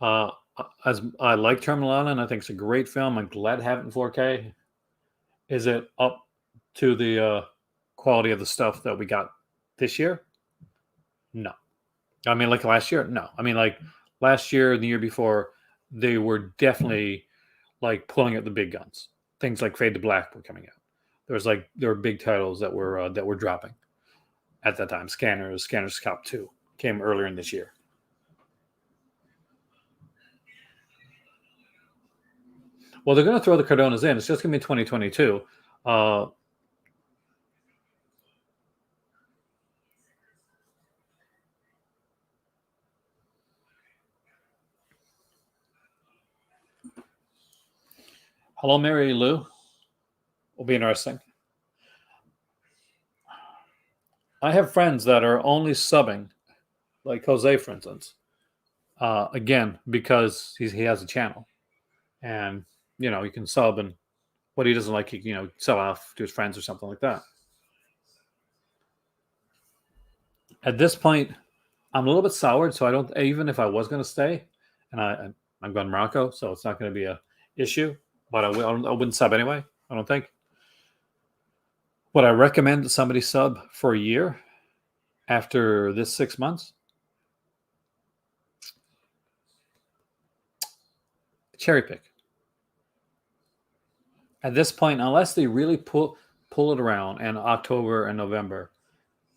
as I like Terminal Island, I think it's a great film. I'm glad to have it in 4K. Is it up to the quality of the stuff that we got this year? No. I mean, like last year? No. I mean, like last year and the year before, they were definitely like pulling out the big guns. Things like Fade to Black were coming out. There were big titles that were dropping at that time. Scanners Cop 2 came earlier in this year. Well, they're going to throw the Cardonas in. It's just going to be 2022. Hello, Mary Lou. Will be interesting. I have friends that are only subbing, like Jose, for instance. Again, because he has a channel, and you know, you can sub, and what he doesn't like, he sell off to his friends or something like that. At this point, I'm a little bit soured, so I don't. Even if I was going to stay, and I'm going to Morocco, so it's not going to be a issue. But I wouldn't sub anyway. I don't think. Would I recommend that somebody sub for a year after this 6 months? Cherry pick. At this point, unless they really pull it around and October and November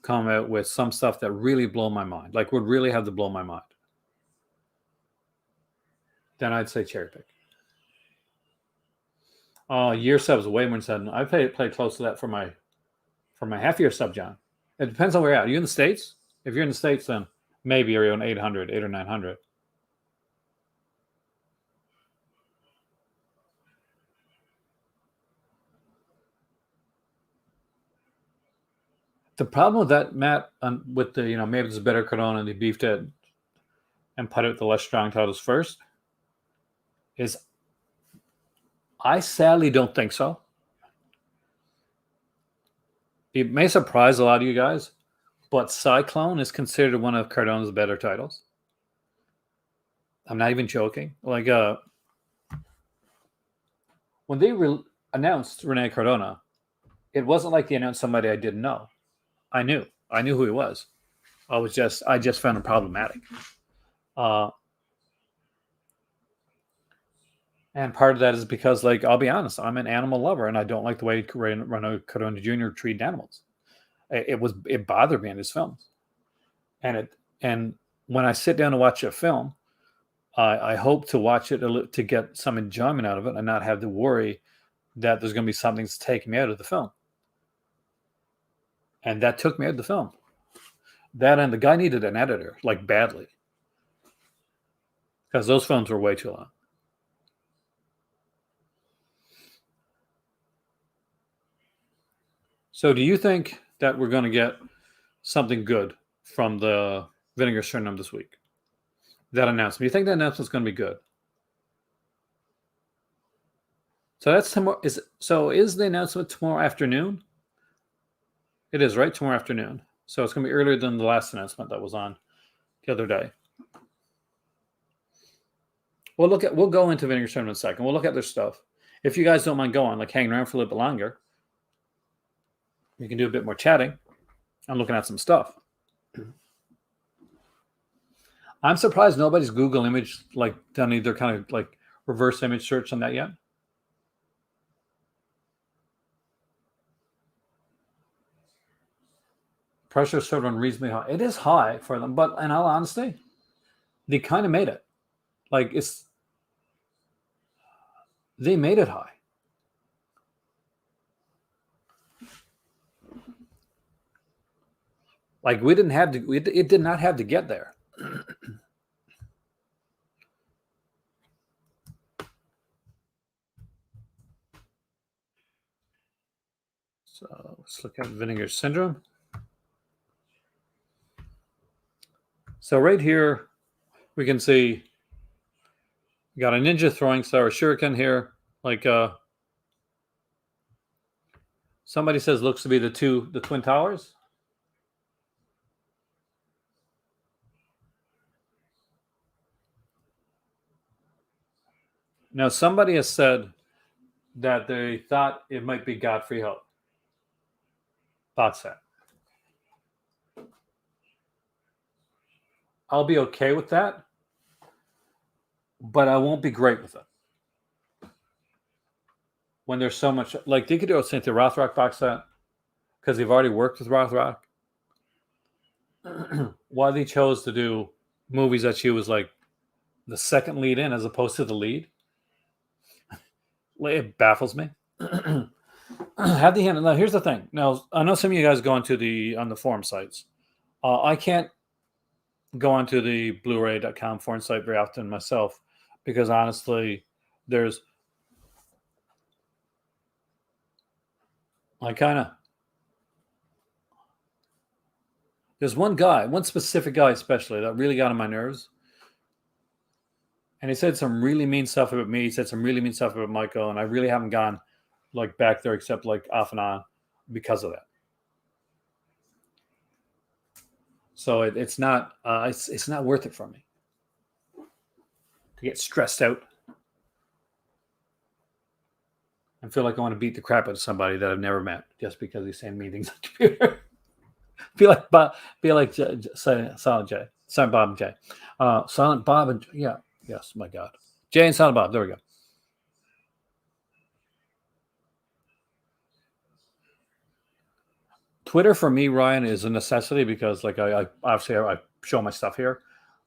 come out with some stuff that really blow my mind, like would really have to blow my mind, then I'd say cherry pick. Year subs way more than I played close to that for my half year sub, John. It depends on where you're at. Are you in the States? If you're in the States, then maybe you're on 800 or 900. The problem with that, Matt, with the maybe there's a better Cardona and they beefed it and put out the less strong titles first, is I sadly don't think so. It may surprise a lot of you guys, but Cyclone is considered one of Cardona's better titles. I'm not even joking. Like when they announced Rene Cardona, it wasn't like they announced somebody I didn't know. I knew who he was. I just found him problematic. And part of that is because, like, I'll be honest, I'm an animal lover, and I don't like the way Rene Cardona Jr. treated animals. It bothered me in his films, and when I sit down to watch a film, I hope to watch it to get some enjoyment out of it and not have to worry that there's going to be something that's taking me out of the film. And that took me out of the film. That, and the guy needed an editor, like badly, because those films were way too long. So do you think that we're going to get something good from the Vinegar Syndrome this week. That announcement. You think that announcement's going to be good? So that's tomorrow. Is the announcement tomorrow afternoon? It is, right? Tomorrow afternoon. So it's going to be earlier than the last announcement that was on the other day. We'll go into Vinegar Syndrome in a second. We'll look at their stuff. If you guys don't mind going, like hanging around for a little bit longer, we can do a bit more chatting. I'm looking at some stuff. I'm surprised nobody's Google image like done either kind of like reverse image search on that yet. Pressure is sort of unreasonably high. It is high for them, but in all honesty, they kind of made it. Like they made it high. Like we didn't have to. It did not have to get there. So let's look at Vinegar Syndrome. So right here, we can see we got a ninja throwing star, a shuriken here. Like somebody says looks to be the Twin Towers. Now somebody has said that they thought it might be Godfrey Ho. Box set. I'll be okay with that, but I won't be great with it. When there's so much, like they could do a Cynthia Rothrock box set because they've already worked with Rothrock. Why they chose to do movies that she was like the second lead in as opposed to the lead, it baffles me. Have the hand. Now, here's the thing. Now, I know some of you guys go onto on the forum sites. I can't go onto the Blu-ray.com forum site very often myself because honestly, there's one specific guy especially that really got on my nerves. And he said some really mean stuff about me. He said some really mean stuff about Michael, and I really haven't gone like back there except like off and on because of that. So it's not worth it for me to get stressed out and feel like I want to beat the crap out of somebody that I've never met just because he's saying mean things on the computer. Be like Silent J, Silent Bob and Jay, Silent Bob and yeah, yes, my God, Jay and Silent Bob. There we go. Twitter for me, Ryan, is a necessity because, like, I obviously I show my stuff here.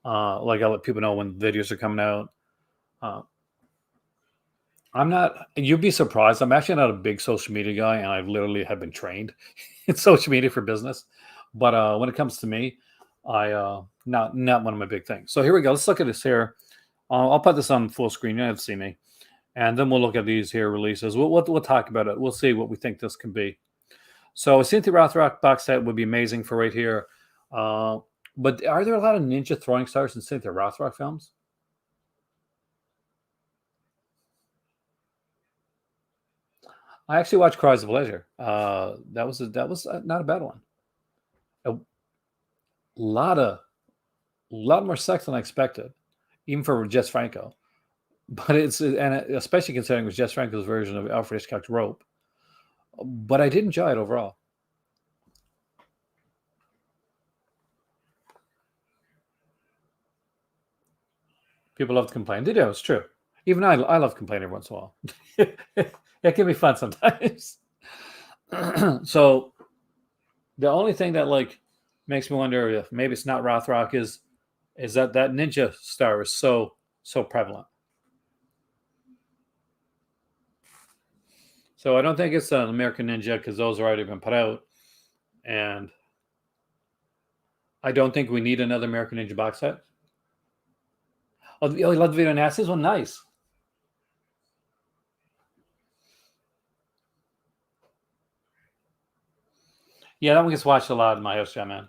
Like, I let people know when videos are coming out. I'm not. You'd be surprised. I'm actually not a big social media guy, and I literally have been trained in social media for business. But when it comes to me, I not one of my big things. So here we go. Let's look at this here. I'll put this on full screen. You don't have to see me, and then we'll look at these here releases. We'll talk about it. We'll see what we think this can be. So a Cynthia Rothrock box set would be amazing for right here. But are there a lot of ninja throwing stars in Cynthia Rothrock films? I actually watched Cries of Leisure. That was not a bad one. A lot more sex than I expected, even for Jess Franco. But especially considering it was Jess Franco's version of Alfred Hitchcock's Rope. But I did enjoy it overall. People love to complain. They do. It's true. Even I love complaining every once in a while. It can be fun sometimes. So the only thing that like makes me wonder if maybe it's not Rothrock is that ninja star is so prevalent. So I don't think it's an American Ninja because those have already been put out. And I don't think we need another American Ninja box set. Oh, you love the video nasty one? Nice. Yeah, that one gets watched a lot in my house, yeah, man.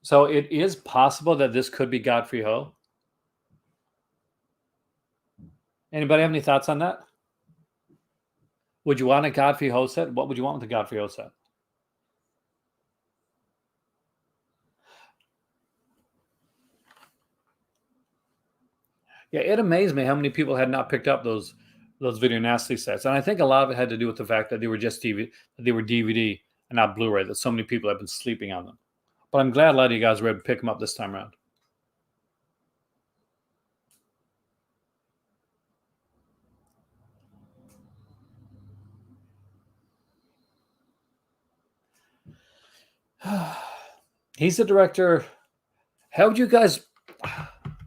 So it is possible that this could be Godfrey Ho. Anybody have any thoughts on that? Would you want a Godfrey Ho set? What would you want with the Godfrey Ho set? Yeah, it amazed me how many people had not picked up those Video Nasty sets, and I think a lot of it had to do with the fact that they were just DVD, that they were DVD and not Blu-ray. That so many people have been sleeping on them. But I'm glad a lot of you guys were able to pick them up this time around. He's the director. How would you guys?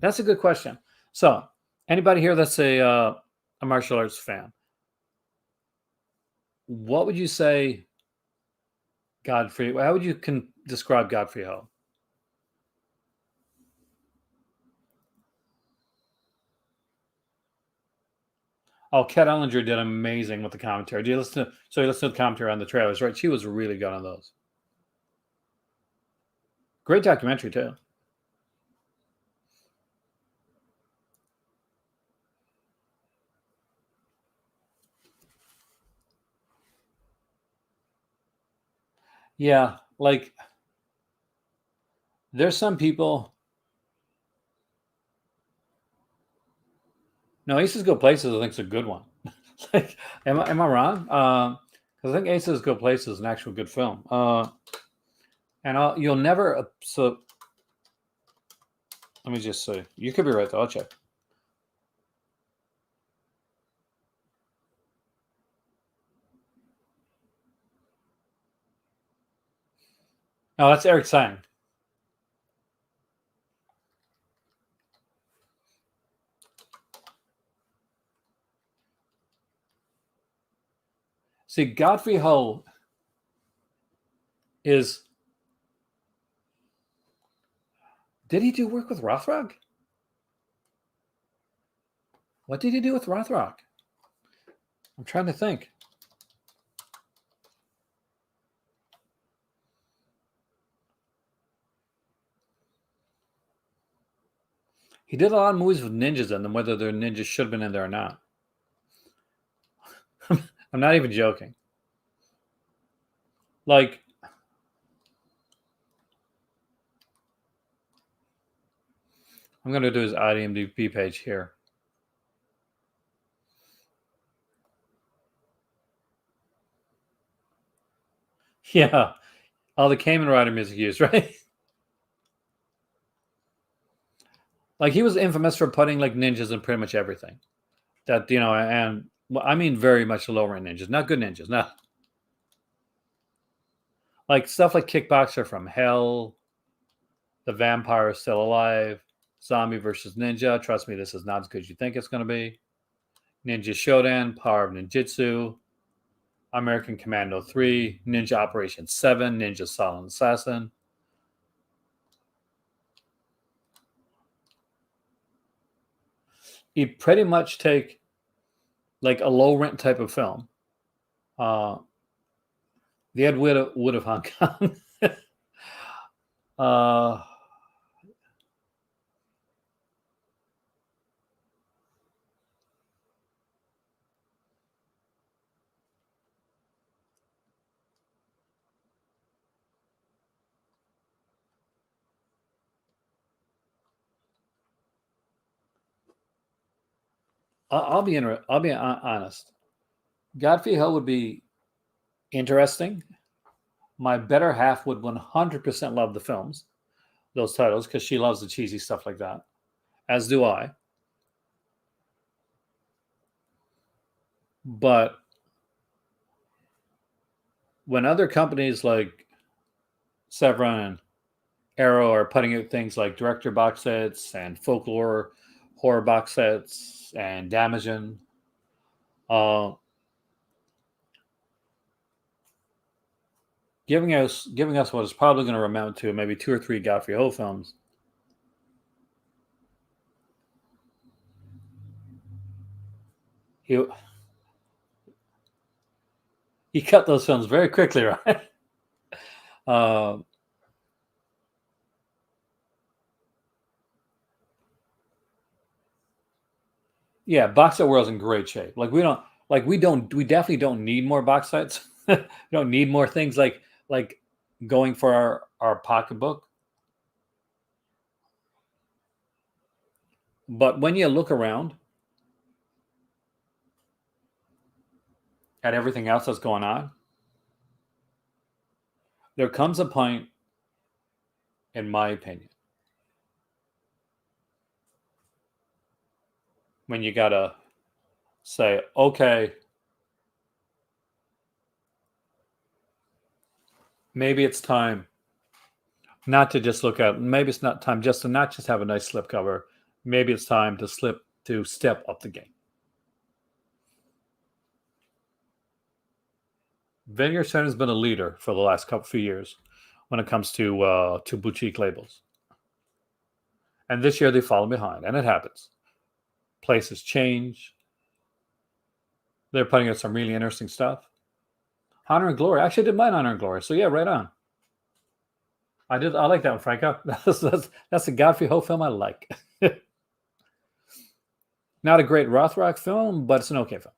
That's a good question. So, anybody here that's a martial arts fan, what would you say Godfrey? How would you describe Godfrey Ho? Oh, Kat Ellinger did amazing with the commentary. Do you listen to? So you listen to the commentary on the trailers, right? She was really good on those. Great documentary too. Yeah, like there's some people. No, Aces Go Places, I think, is a good one. Like, am I wrong? Because I think Aces Go Places is an actual good film. And you'll never. So let me just say, you could be right though. I'll check. No, that's Eric Sang. See, Godfrey Ho is. Did he do work with Rothrock? What did he do with Rothrock? I'm trying to think. He did a lot of movies with ninjas in them, whether their ninjas should have been in there or not. I'm not even joking. Like, I'm going to do his IMDb page here. Yeah, all the Kamen Rider music used, right? Like he was infamous for putting like ninjas in pretty much everything. That and I mean very much lower end ninjas, not good ninjas, not like stuff like Kickboxer from Hell, The Vampire is Still Alive, Zombie versus Ninja. Trust me, this is not as good as you think it's going to be. Ninja Shodan, Power of Ninjutsu, American Commando 3, Ninja Operation 7, Ninja Silent Assassin. You pretty much take like a low rent type of film. The Ed Wood of Hong Kong. I'll be honest. Godfrey Ho would be interesting. My better half would 100% love the films, those titles, because she loves the cheesy stuff like that, as do I. But when other companies like Severin and Arrow are putting out things like director box sets and folklore horror box sets and Damagen, giving us what is probably going to amount to maybe 2 or 3 Godfrey Ho films. He cut those films very quickly, right? Yeah, box set world's in great shape. We definitely don't need more box sets. We don't need more things like going for our pocketbook. But when you look around at everything else that's going on, there comes a point, in my opinion, when you gotta say, okay, maybe it's time not to just look at. Maybe it's not time just to not just have a nice slipcover. Maybe it's time to step up the game. Vineyard Center has been a leader for the last few years when it comes to boutique labels, and this year they follow behind, and it happens. Places change. They're putting out some really interesting stuff. Honor and Glory. I actually did mind Honor and Glory, so yeah, right on. I did. I like that one, Franco. That's a Godfrey Ho film I like. Not a great Rothrock film, but it's an okay film.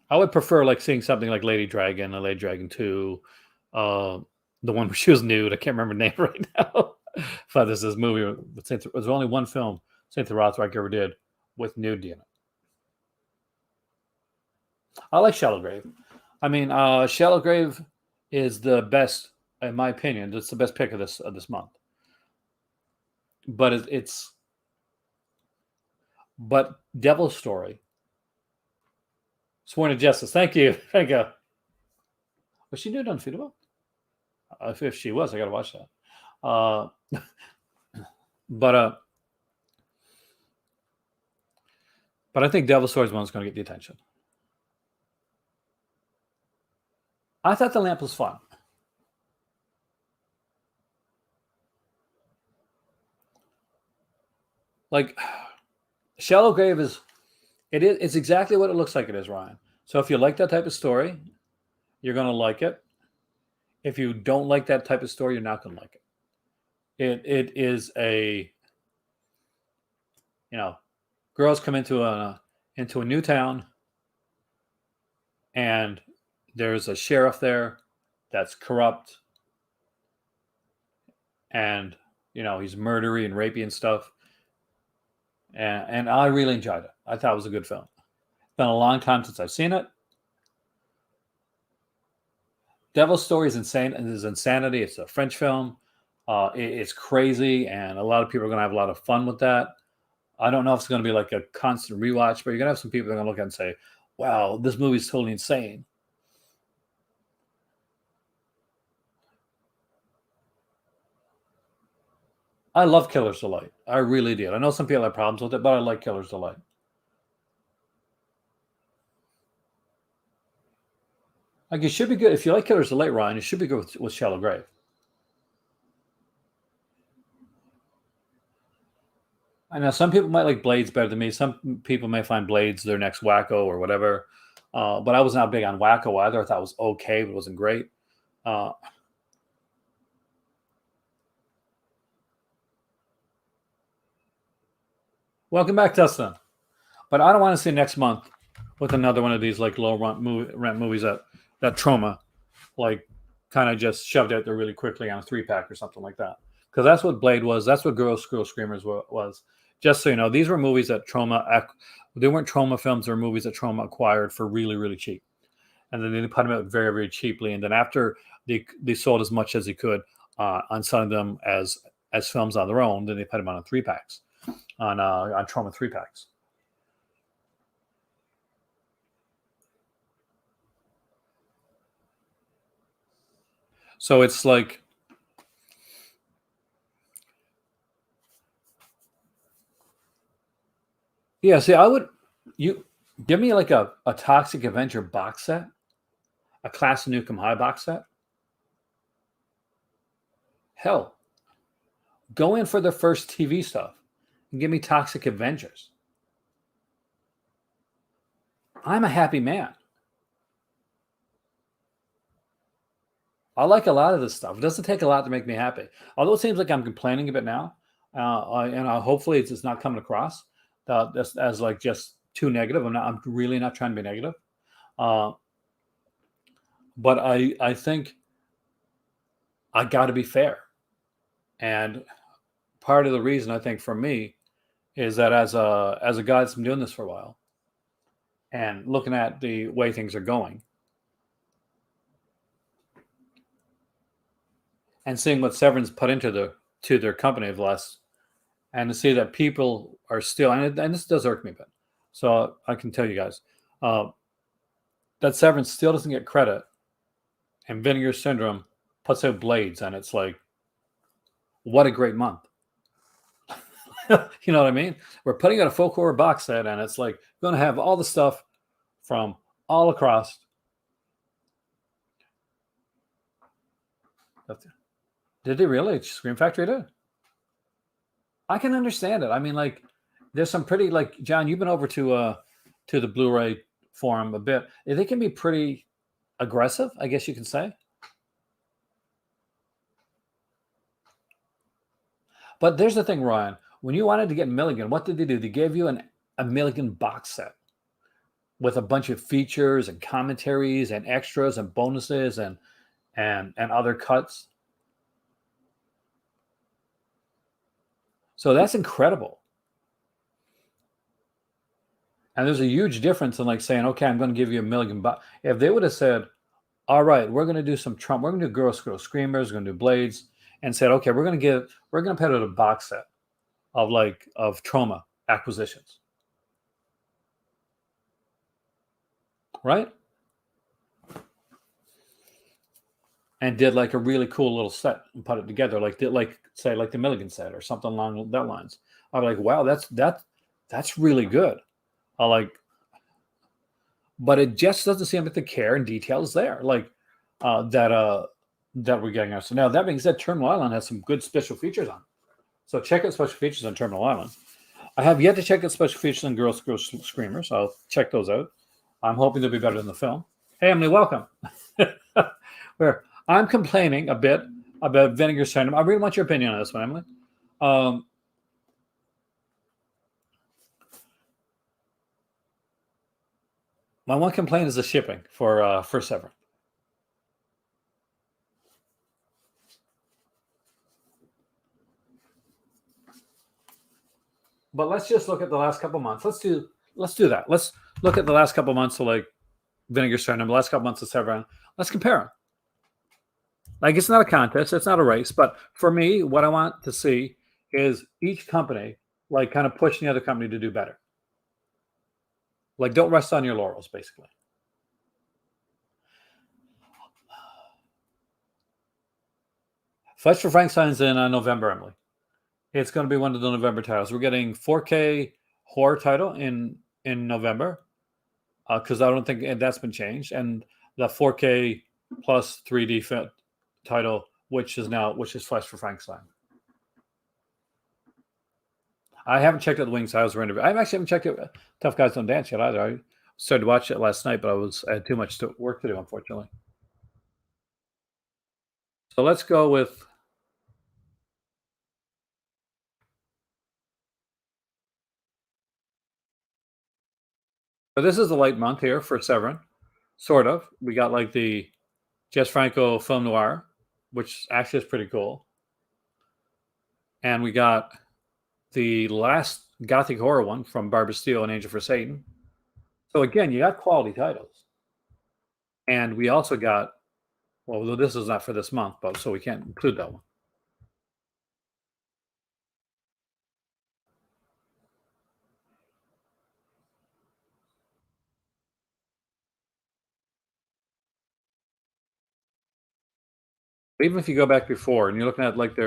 I would prefer like seeing something like Lady Dragon or Lady Dragon 2, the one where she was nude. I can't remember the name right now. But this movie, there's only one film Cynthia Rothrock ever did with nudity in it. I like Shallow Grave. I mean, Shallow Grave is the best, in my opinion. It's the best pick of this month. But but Devil's Story, Sworn to Justice. Thank you. Thank you. Was she nude unfeedable? If she was, I got to watch that. But I think Devil's Story is one that's going to get the attention. I thought The Lamp was fun. Like, Shallow Grave it's exactly what it looks like it is, Ryan. So if you like that type of story, you're going to like it. If you don't like that type of story, you're not going to like it. It is a, girls come into a new town, and there's a sheriff there that's corrupt, and he's murdery and rapey and stuff. And I really enjoyed it. I thought it was a good film. It's been a long time since I've seen it. Devil's Story is insane. It is insanity. It's a French film. It's crazy, and a lot of people are going to have a lot of fun with that. I don't know if it's going to be like a constant rewatch, but you're going to have some people that are going to look at it and say, wow, this movie's totally insane. I love Killer's Delight. I really did. I know some people have problems with it, but I like Killer's Delight. Like, it should be good. If you like Killer's Delight, Ryan, it should be good with Shallow Grave. I know some people might like Blades better than me. Some people may find Blades their next Wacko or whatever. But I was not big on Wacko either. I thought it was okay, but it wasn't great. Welcome back, Dustin. But I don't want to see next month with another one of these like low rent movies that Troma like kind of just shoved out there really quickly on a 3-pack or something like that. Because that's what Blade was. That's what Girl Screamers was. Just so you know, these were movies that Troma, they weren't Troma films, they were movies that Troma acquired for really, really cheap. And then they put them out very, very cheaply. And then after they sold as much as they could on selling them as films on their own, then they put them on 3-packs, on Troma 3-packs. So it's like, yeah, see, you give me like a Toxic Avenger box set, a Class of Nukem High box set. Hell, go in for the first TV stuff and give me Toxic Avengers. I'm a happy man. I like a lot of this stuff. It doesn't take a lot to make me happy. Although it seems like I'm complaining a bit now, and hopefully it's just not coming across as like just too negative. I'm really not trying to be negative, uh, but I think I got to be fair, and part of the reason I think for me is that as a guy that's been doing this for a while and looking at the way things are going and seeing what Severn's put into their company of the last, and to see that people are still, and this does irk me a bit, so I can tell you guys uh, that Severn still doesn't get credit, and Vinegar Syndrome puts out Blades, and it's like, what a great month. You know what I mean? We're putting out a folk horror box set, and it's like going to have all the stuff from all across. Did they really? Scream Factory did. I can understand it. I mean, like, there's some pretty, like, John, you've been over to the Blu-ray forum a bit. They can be pretty aggressive, I guess you can say. But there's the thing, Ryan. When you wanted to get Milligan, what did they do? They gave you a Milligan box set with a bunch of features and commentaries and extras and bonuses and other cuts. So that's incredible. And there's a huge difference in like saying, okay, I'm going to give you $1 million. If they would have said, all right, we're going to do some Trump, we're going to do Girl Screamers, we're going to do Blades, and said, okay, we're going to put out a box set of Trauma acquisitions. Right? And did like a really cool little set and put it together, like the Milligan set or something along that lines. I'm like, wow, that's really good. But it just doesn't seem like the care and details there, like that we're getting out. So now that being said, Terminal Island has some good special features on. So check out special features on Terminal Island. I have yet to check out special features on Girl Screamers. I'll check those out. I'm hoping they'll be better than the film. Hey, Emily, welcome. Where I'm complaining a bit about Vinegar Syndrome. I really want your opinion on this one, Emily. My one complaint is the shipping for Severn. But let's just look at the last couple months. Let's do that. Let's look at the last couple months of like Vinegar Syndrome, the last couple months of Severn. Let's compare them. Like, it's not a contest, it's not a race, but for me, what I want to see is each company like kind of pushing the other company to do better. Like, don't rest on your laurels, basically. Flesh for Frankenstein's in November, Emily. It's going to be one of the November titles. We're getting 4K horror title in November because I don't think that's been changed, and the 4K plus 3D title, which is Flesh for Frankenstein. I haven't checked out the Wings House interview. I actually haven't checked out Tough Guys Don't Dance yet either. I started to watch it last night, but I had too much work to do, unfortunately. So let's go with. So this is the light month here for Severn, sort of. We got like the Jess Franco film noir, which actually is pretty cool. And we got the last gothic horror one from Barbara Steele and Angel for Satan. So again, you got quality titles. And we also got, well, this is not for this month, but so we can't include that one. Even if you go back before and you're looking at like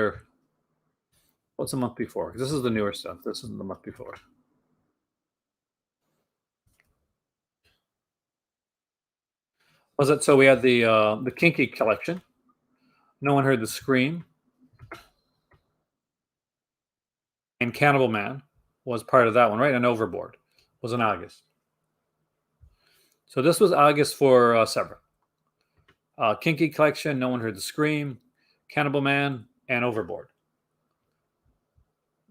what's the month before? This is the newer stuff. This isn't the month before. Was it? So we had the Kinky collection. No One Heard the Scream. And Cannibal Man was part of that one, right? And Overboard was in August. So this was August for Severn. Kinky collection, No One Heard the Scream, Cannibal Man, and Overboard.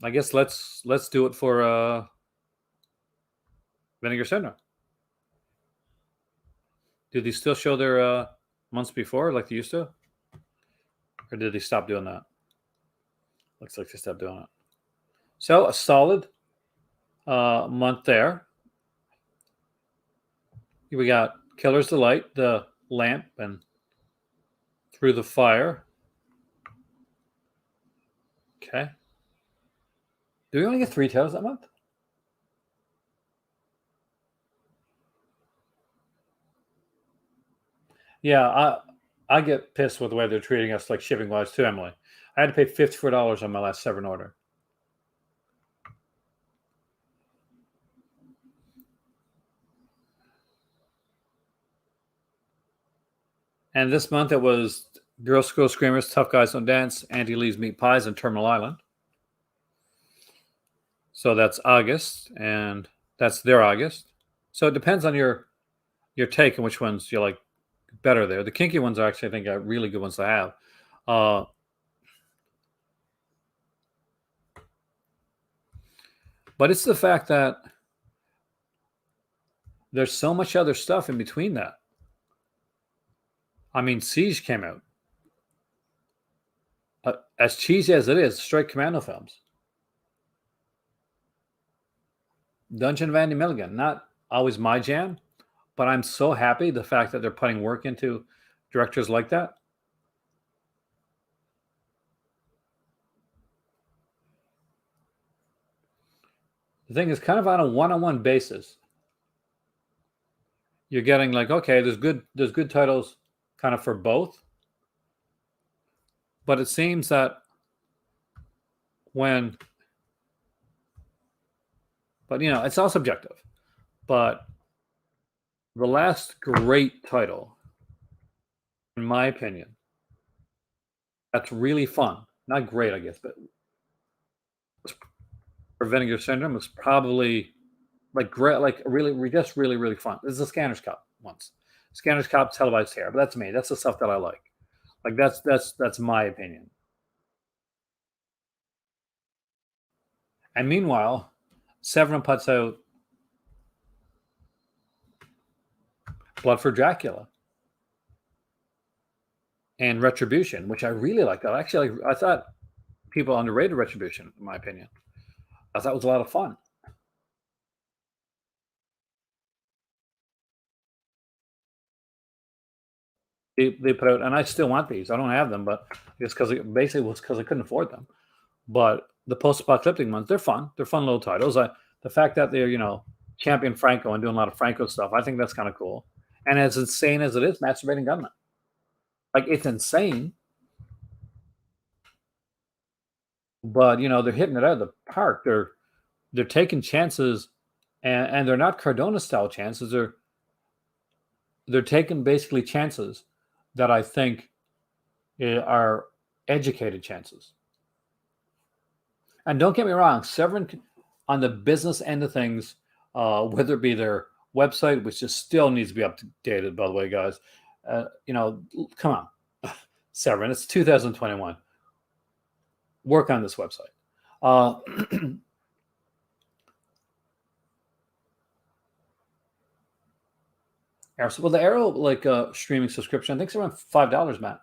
I guess let's do it for Vinegar Syndrome. Do they still show their months before like they used to? Or did they stop doing that? Looks like they stopped doing it. So a solid month there. We got Killer's Delight, the lamp, and Through the Fire. Okay. Do we only get 3 titles that month? Yeah, I get pissed with the way they're treating us, like shipping wise, too, Emily. I had to pay $54 on my last Severin order. And this month it was Girl School Screamers, Tough Guys Don't Dance, Auntie Lee's Meat Pies, and Terminal Island. So that's August, and that's their August. So it depends on your take on which ones you like better there. The kinky ones are actually, I think, are really good ones to have. But it's the fact that there's so much other stuff in between that. I mean, Siege came out. As cheesy as it is, Strike Commando films. Dungeon of Andy Milligan, not always my jam, but I'm so happy the fact that they're putting work into directors like that. The thing is, kind of on a one-on-one basis, you're getting like, okay, there's good titles kind of for both, but it seems that but it's all subjective. But the last great title, in my opinion, that's really fun, not great, I guess, but for Vinegar Syndrome was probably like great, like really, just really, really fun. This is the Scanners Cup once. Scanners Cup televised hair, but that's me. That's the stuff that I like. Like that's my opinion. And meanwhile, Severin puts out Blood for Dracula and Retribution, which I really like. I thought people underrated Retribution, in my opinion. I thought it was a lot of fun. They put out, and I still want these. I don't have them, but it's because basically it was because I couldn't afford them. But the post-apocalyptic ones, they're fun. They're fun little titles. The fact that they're champion Franco and doing a lot of Franco stuff, I think that's kind of cool. And as insane as it is, Masturbating Gunman, like it's insane, but they're hitting it out of the park. They're taking chances, and they're not Cardona style chances. They're taking basically chances that I think are educated chances. And don't get me wrong, Severin, on the business end of things, whether it be their website, which just still needs to be updated, by the way, guys. Come on, Severin, it's 2021. Work on this website. Well, the Arrow streaming subscription, I think it's around $5, Matt.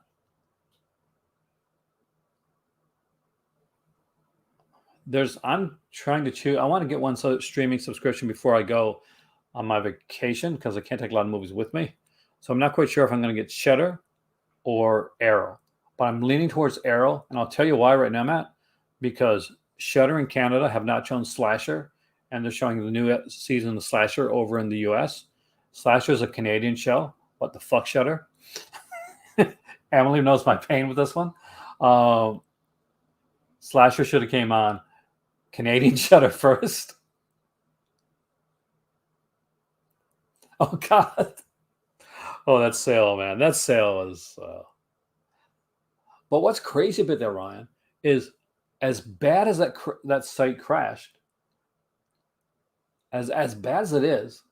I'm trying to choose. I want to get one streaming subscription before I go on my vacation because I can't take a lot of movies with me. So I'm not quite sure if I'm going to get Shudder or Arrow, but I'm leaning towards Arrow, and I'll tell you why right now, Matt. Because Shudder in Canada have not shown Slasher, and they're showing the new season of Slasher over in the U.S. Slasher is a Canadian show. What the fuck, Shudder? Emily knows my pain with this one. Slasher should have came on Canadian Shudder first. Oh God. Oh, that sale, man. That sale is. But what's crazy about that, Ryan, is as bad as that site crashed, as bad as it is,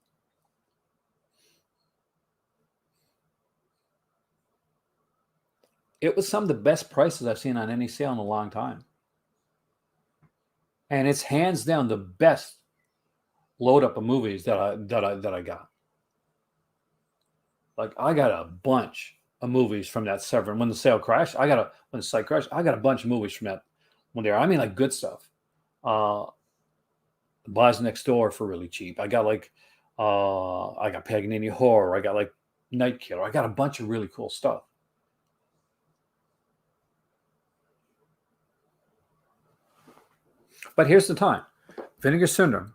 it was some of the best prices I've seen on any sale in a long time. and it's hands down the best load up of movies that I got. Like I got a bunch of movies from that Severin. When the sale crashed, when the site crashed, I got a bunch of movies from that one there. I mean, like good stuff. Boys Next Door for really cheap. I got Paganini Horror. I got like Night Killer. I got a bunch of really cool stuff. But here's the time. Vinegar Syndrome.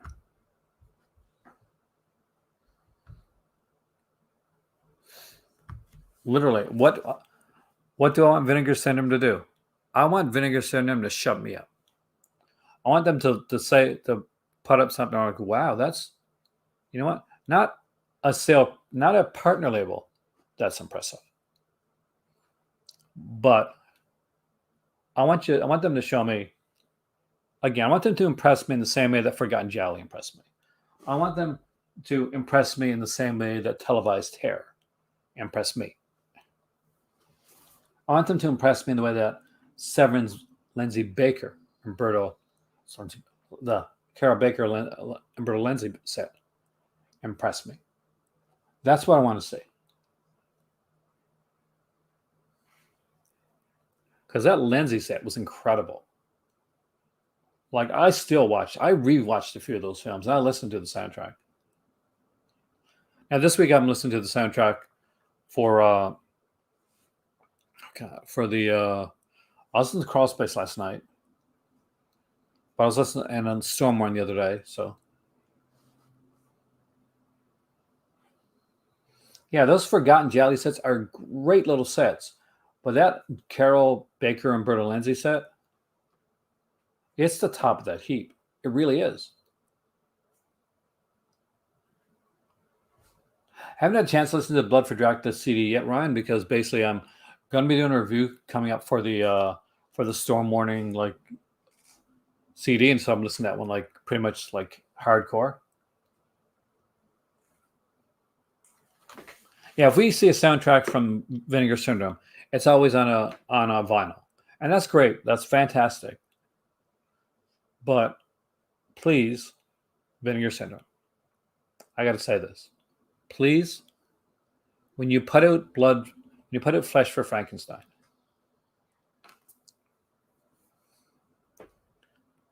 Literally, what do I want Vinegar Syndrome to do? I want Vinegar Syndrome to shut me up. I want them to put up something like, wow, that's, you know what? Not a partner label. That's impressive. But I want them to show me, again, I want them to impress me in the same way that Forgotten Jolly impressed me. I want them to impress me in the same way that Televised Terror impressed me. I want them to impress me in the way that Severin's Lindsay Baker, the Carol Baker, Umberto Lindsay set impressed me. That's what I want to see. Because that Lindsay set was incredible. Like I rewatched a few of those films and I listened to the soundtrack. Now this week I'm listening to the soundtrack for I was in the Crawl Space last night. But I was listening and on Stormborn the other day, so yeah, those Forgotten Jolly sets are great little sets. But that Carol Baker and Berta Lindsay set, it's the top of that heap. It really is. Haven't had a chance to listen to the Blood for Dracula CD yet, Ryan, because basically I'm going to be doing a review coming up for the Storm Warning like CD, and so I'm listening to that one like pretty much like hardcore. Yeah, if we see a soundtrack from Vinegar Syndrome, it's always on a vinyl, and that's great. That's fantastic. But please, Vinegar Syndrome, I got to say this. Please, when you put out Flesh for Frankenstein,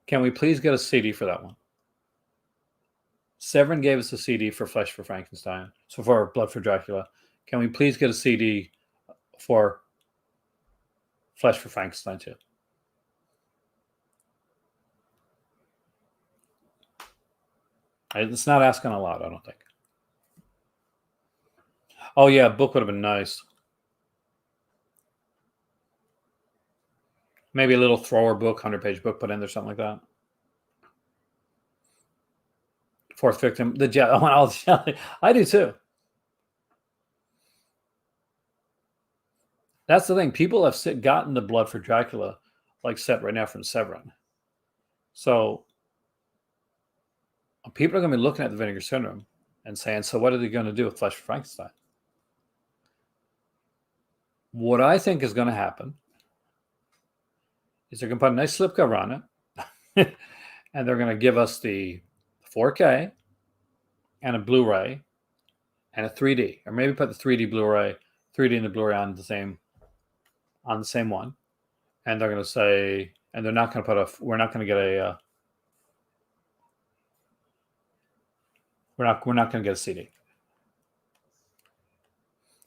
can we please get a CD for that one? Severin gave us a CD for Flesh for Frankenstein. So for Blood for Dracula, can we please get a CD for Flesh for Frankenstein too? It's not asking a lot, I don't think. Oh yeah, a book would have been nice. Maybe a little thrower book, 100-page book put in there, something like that. Fourth Victim, I want all the jelly. I do too. That's the thing. People have gotten the Blood for Dracula like set right now from Severin. So people are going to be looking at the Vinegar Syndrome and saying, so what are they going to do with Flesh for Frankenstein? What I think is going to happen is they're going to put a nice slipcover on it, and they're going to give us the 4K and a Blu-ray and a 3D, or maybe put the 3D and the Blu-ray on the same one, and they're going to say, and they're not going to we're not going to get a CD.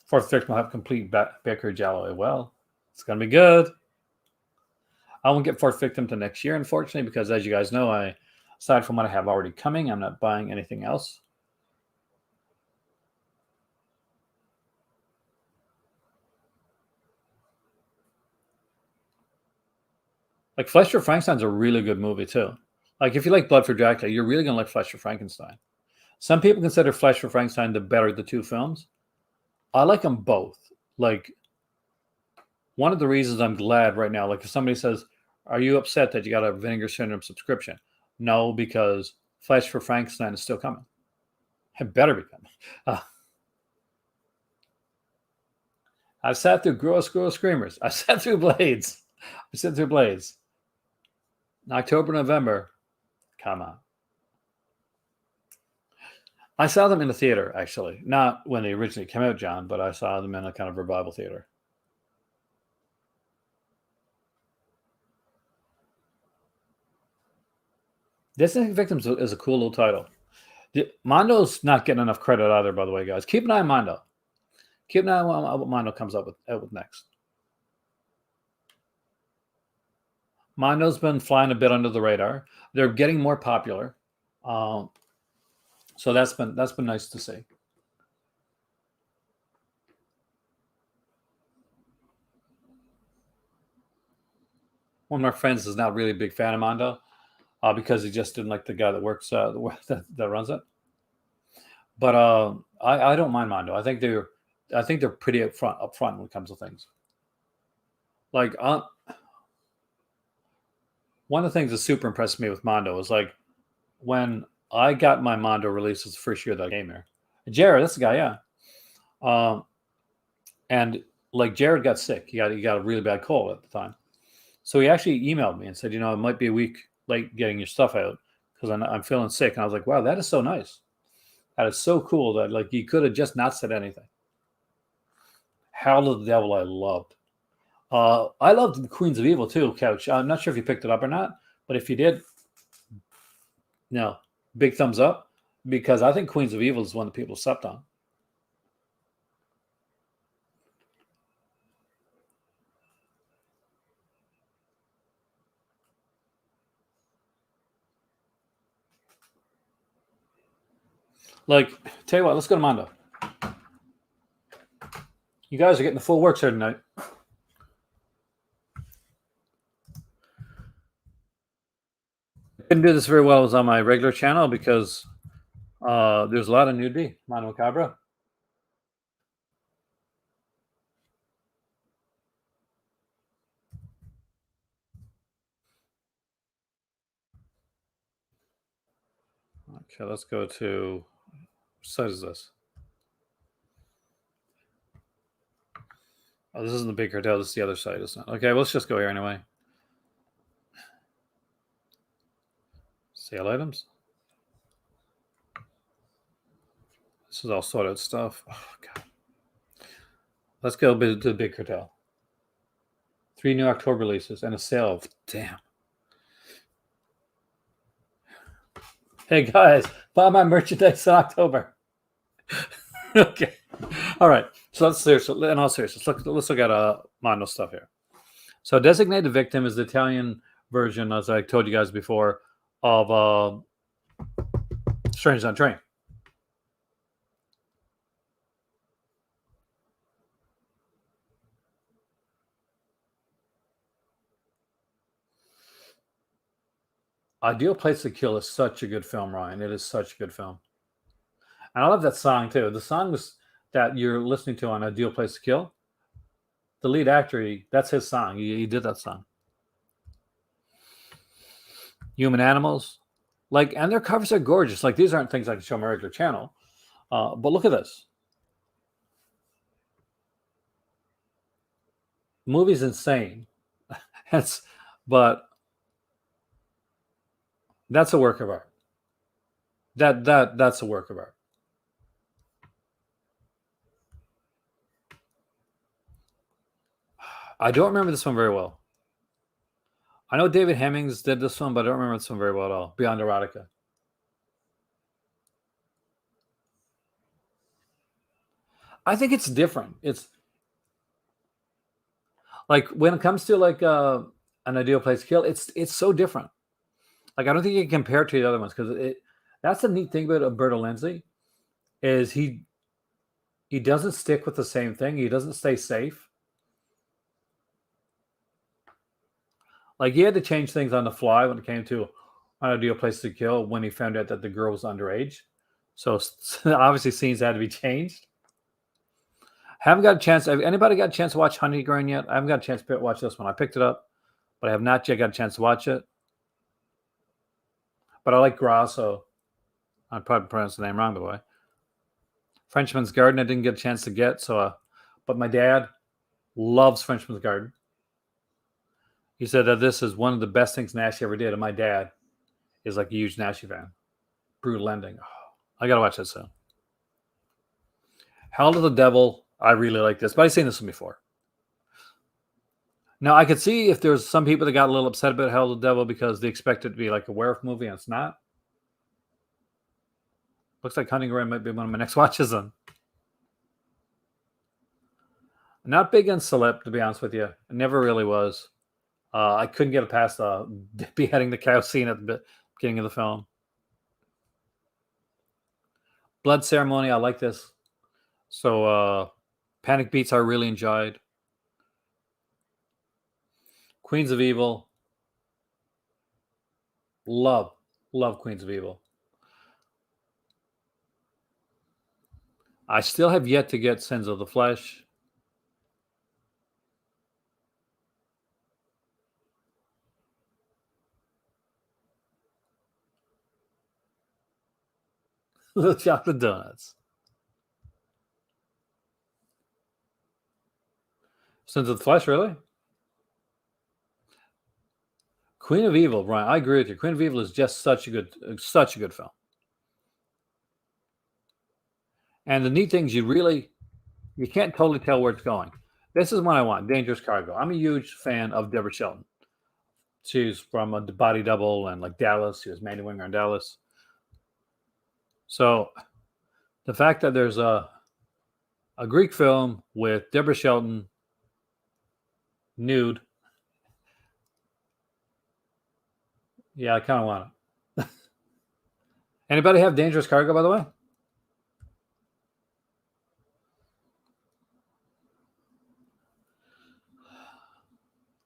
Fourth Victim will have complete Baker Jallow. Well, it's going to be good. I won't get Fourth Victim to next year, unfortunately, because as you guys know, aside from what I have already coming, I'm not buying anything else. Like Flesh for Frankenstein's a really good movie too. Like if you like Blood for Dracula, you're really gonna like Flesh for Frankenstein. Some people consider Flesh for Frankenstein the better of the two films. I like them both. Like one of the reasons I'm glad right now, like if somebody says, are you upset that you got a Vinegar Syndrome subscription? No, because Flesh for Frankenstein is still coming. It better be coming. I've sat through Girl Screamers. I've sat through Blades. I've sat through Blades. In October, November, Come on. I saw them in the theater, actually. Not when they originally came out, John, but I saw them in a kind of revival theater. Designated Victims is a cool little title. Mondo's not getting enough credit either, by the way, guys. Keep an eye on Mondo. Keep an eye on what Mondo comes out with next. Mondo's been flying a bit under the radar. They're getting more popular. So that's been nice to see. One of my friends is not really a big fan of Mondo because he just didn't like the guy that works that runs it. But I don't mind Mondo. I think they're pretty upfront when it comes to things. Like one of the things that super impressed me with Mondo is like when I got my Mondo releases the first year that I came here. Jared, that's the guy, yeah. And like Jared got sick. He got a really bad cold at the time. So he actually emailed me and said, it might be a week late getting your stuff out because I'm feeling sick. And I was like, wow, that is so nice. That is so cool that like you could have just not said anything. Howl of the Devil I loved. I loved the Queens of Evil too, Couch. I'm not sure if you picked it up or not, but if you did, no, big thumbs up because I think Queens of Evil is one that people slept on. Like, tell you what, let's go to Mondo. You guys are getting the full works here tonight. I couldn't do this very well as on my regular channel because there's a lot of nudity. Mondo Macabre. Okay, let's go to what site is this? Oh, this isn't the Big Cartel. This is the other site, isn't it? Okay, well, let's just go here anyway. Sale items. This is all sorted out stuff. Oh, God. Let's go to the Big Cartel. 3 new October releases and a sale of, damn. Hey, guys, buy my merchandise in October. Okay. All right. So let's seriously, in all seriousness, let's look at Mondo stuff here. So Designated Victim is the Italian version, as I told you guys before, of Strangers on a Train. Ideal Place to Kill is such a good film, Ryan. It is such a good film. And I love that song, too. The song that you're listening to on Ideal Place to Kill, the lead actor, that's his song. He did that song. Human Animals. And their covers are gorgeous. Like, these aren't things I can show on my regular channel. But look at this. The movie's insane. But that's a work of art. That's a work of art. I don't remember this one very well. I know David Hemmings did this one, but I don't remember this one very well at all. Beyond Erotica. I think it's different. It's like when it comes to like an Ideal Place to Kill, it's so different. Like I don't think you can compare it to the other ones because that's the neat thing about Alberto Lenzi is he doesn't stick with the same thing. He doesn't stay safe. Like he had to change things on the fly when it came to an Ideal Place to Kill when he found out that the girl was underage. So obviously scenes had to be changed. Haven't got a chance. Have anybody got a chance to watch Honey Ground yet? I haven't got a chance to watch this one. I picked it up, but I have not yet got a chance to watch it. But I like Grasso. I probably pronounced the name wrong, by the way. Frenchman's Garden I didn't get a chance to get, but my dad loves Frenchman's Garden. He said that this is one of the best things Nash ever did, and my dad is like a huge Nashi fan. Brutal ending. Oh, I gotta watch that soon. Hell of the Devil. I really like this, but I've seen this one before. Now I could see if there's some people that got a little upset about Hell of the Devil because they expect it to be like a werewolf movie and it's not. Looks like Hunting Ground might be one of my next watches then. Not big on Celeb, to be honest with you. I never really was. I couldn't get past beheading the cow scene at the beginning of the film. Blood Ceremony, I like this. So Panic Beats, I really enjoyed. Queens of Evil. Love Queens of Evil. I still have yet to get Sins of the Flesh. The chocolate donuts. Sins of the Flesh, really? Queen of Evil, Brian. I agree with you. Queen of Evil is just such a good film. And the neat thing is you can't totally tell where it's going. This is what I want, Dangerous Cargo. I'm a huge fan of Deborah Shelton. She's from a Body Double and like Dallas. She was Mandy Winger on Dallas. So the fact that there's a Greek film with Deborah Shelton nude. Yeah, I kind of want it. Anybody have Dangerous Cargo, by the way?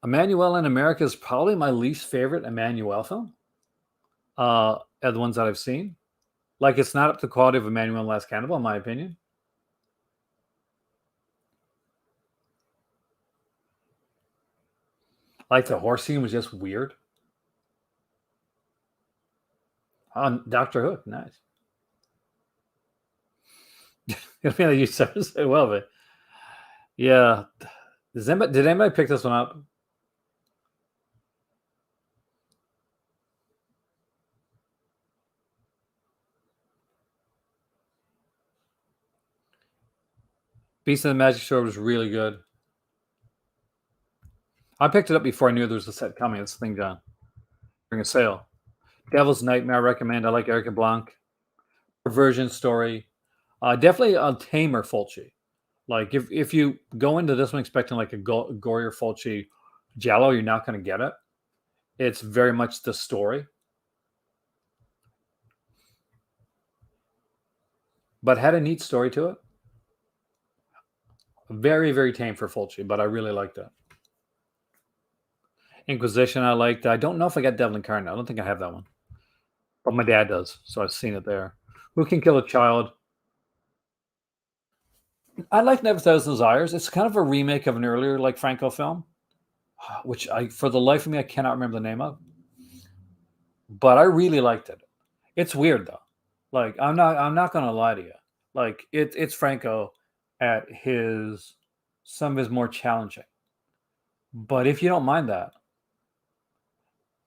Emmanuel in America is probably my least favorite Emmanuel film. Of the ones that I've seen. Like, it's not up to the quality of Emmanuel and Last Cannibal, in my opinion. Like, the horse scene was just weird. On Dr. Hook, nice. You said well, but yeah. Did anybody pick this one up? Beast of the Magic Shore was really good. I picked it up before I knew there was a set coming. This thing done during a sale. Devil's Nightmare, I recommend. I like Erica Blanc. Perversion Story. Definitely a tamer Fulci. Like, if you go into this one expecting like a gorier Fulci giallo, you're not going to get it. It's very much the story. But had a neat story to it. Very, very tame for Fulci, but I really liked it. Inquisition, I liked. I don't know if I got Devil Incarnate. I don't think I have that one. But my dad does, so I've seen it there. Who Can Kill a Child? I like Never Thousand Desires. It's kind of a remake of an earlier like Franco film, which for the life of me, I cannot remember the name of. But I really liked it. It's weird though. Like, I'm not gonna lie to you. Like, it's Franco at some of his more challenging. But if you don't mind that,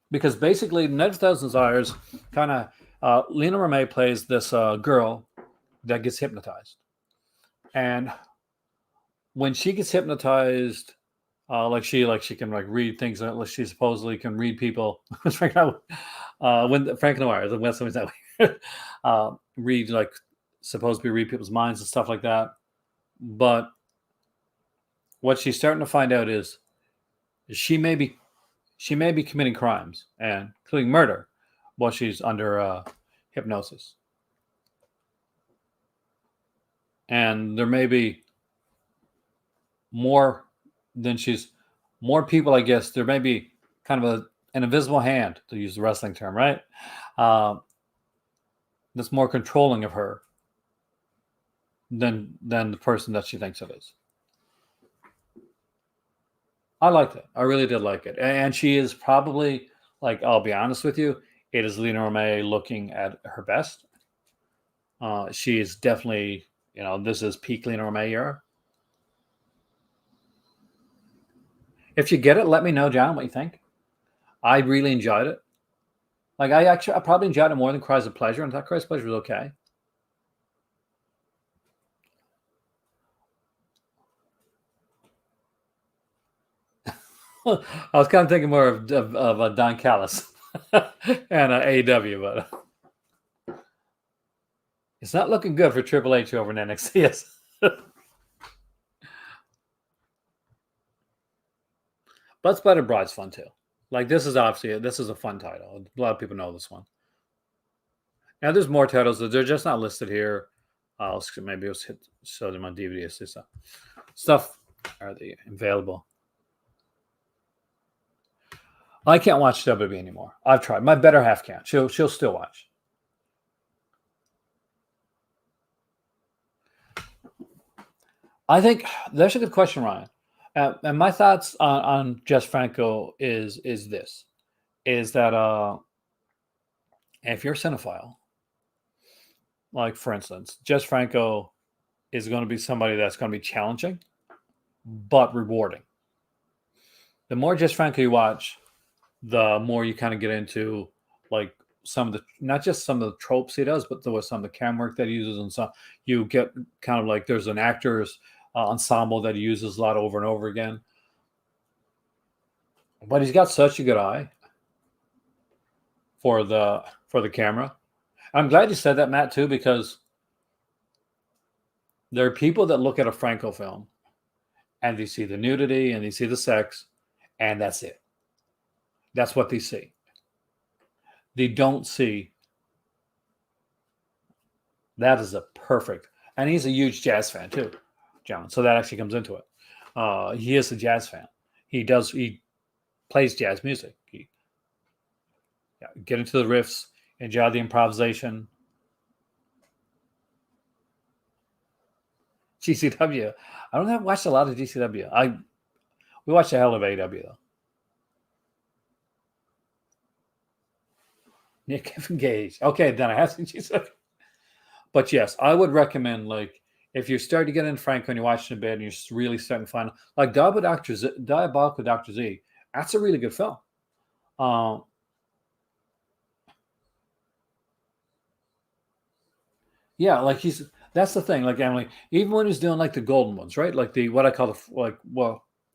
because basically Never Thousand Desires kind of Lena Romay plays this girl that gets hypnotized. And when she gets hypnotized, she can like read things. She supposedly can read people. When Frank Noir, when somebody's that way, read like supposedly read people's minds and stuff like that. But what she's starting to find out is she may be committing crimes, and including murder, while she's under hypnosis. And there may be more people, I guess. There may be kind of an invisible hand, to use the wrestling term, right? That's more controlling of her than the person that she thinks it is. I liked it. I really did like it. And she is probably, like, I'll be honest with you, it is Lena Romay looking at her best. She is definitely, this is peak Lena Romay era. If you get it, let me know, John, what you think. I really enjoyed it. Like I probably enjoyed it more than Cries of Pleasure, and I thought Cries of Pleasure was okay. I was kind of thinking more of Don Callis and AEW, but it's not looking good for Triple H over in NXT. Yes. But Spider Bride's fun too. Like this is a fun title. A lot of people know this one. Now there's more titles that they're just not listed here. Maybe I'll show them on DVD. Stuff are they available? I can't watch WWE anymore. I've tried. My better half can't. She'll still watch. I think that's a good question, Ryan. And my thoughts on Jess Franco is this: is that if you're a cinephile, like for instance, Jess Franco is going to be somebody that's going to be challenging, but rewarding. The more Jess Franco you watch, the more you kind of get into like some of the, not just some of the tropes he does, but some of the camera work that he uses, and some you get kind of like there's an actor's ensemble that he uses a lot over and over again. But he's got such a good eye for the camera. I'm glad you said that, Matt, too, because there are people that look at a Franco film and they see the nudity and they see the sex, and that's it. That's what they see. They don't see that is a perfect, and he's a huge jazz fan too, John. So that actually comes into it. He is a jazz fan. He plays jazz music. Get into the riffs, enjoy the improvisation. GCW. I don't have watched a lot of GCW. We watched a hell of AEW though. Nick Kevin Gage. Okay, then I have seen GCW. But yes, I would recommend, like, if you're starting to get in Franco and you're watching a bit and you're really starting to find, like, Diabolical Dr. Z, that's a really good film. Yeah, like that's the thing. Like Emily, even when he's doing like the golden ones, right? Like what I call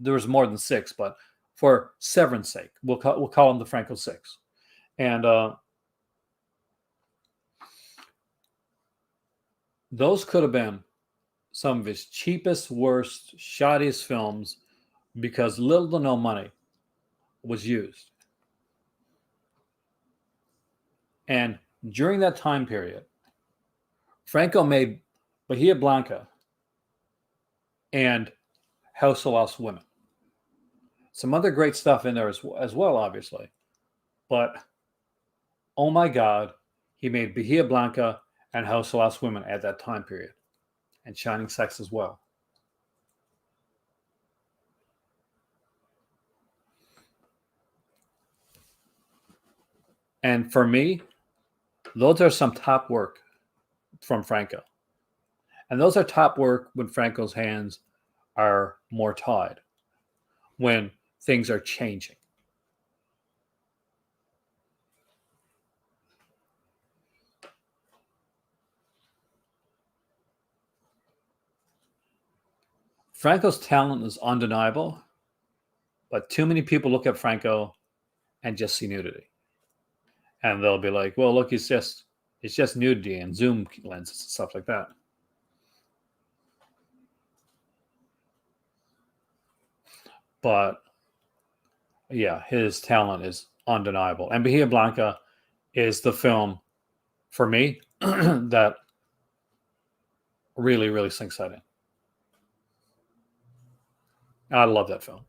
there was more than 6, but for severance sake, we'll call them the Franco 6. And those could have been some of his cheapest, worst, shoddiest films because little to no money was used. And during that time period, Franco made Bahia Blanca and House of Lost Women. Some other great stuff in there as well, obviously. But, oh my God, he made Bahia Blanca and House of Lost Women at that time period. And Shining Sex as well. And for me, those are some top work from Franco. And those are top work when Franco's hands are more tied, when things are changing. Franco's talent is undeniable, but too many people look at Franco and just see nudity. And they'll be like, well, look, it's just nudity and zoom lenses and stuff like that. But yeah, his talent is undeniable. And Bahia Blanca is the film for me that really, really sinks that in. I love that film.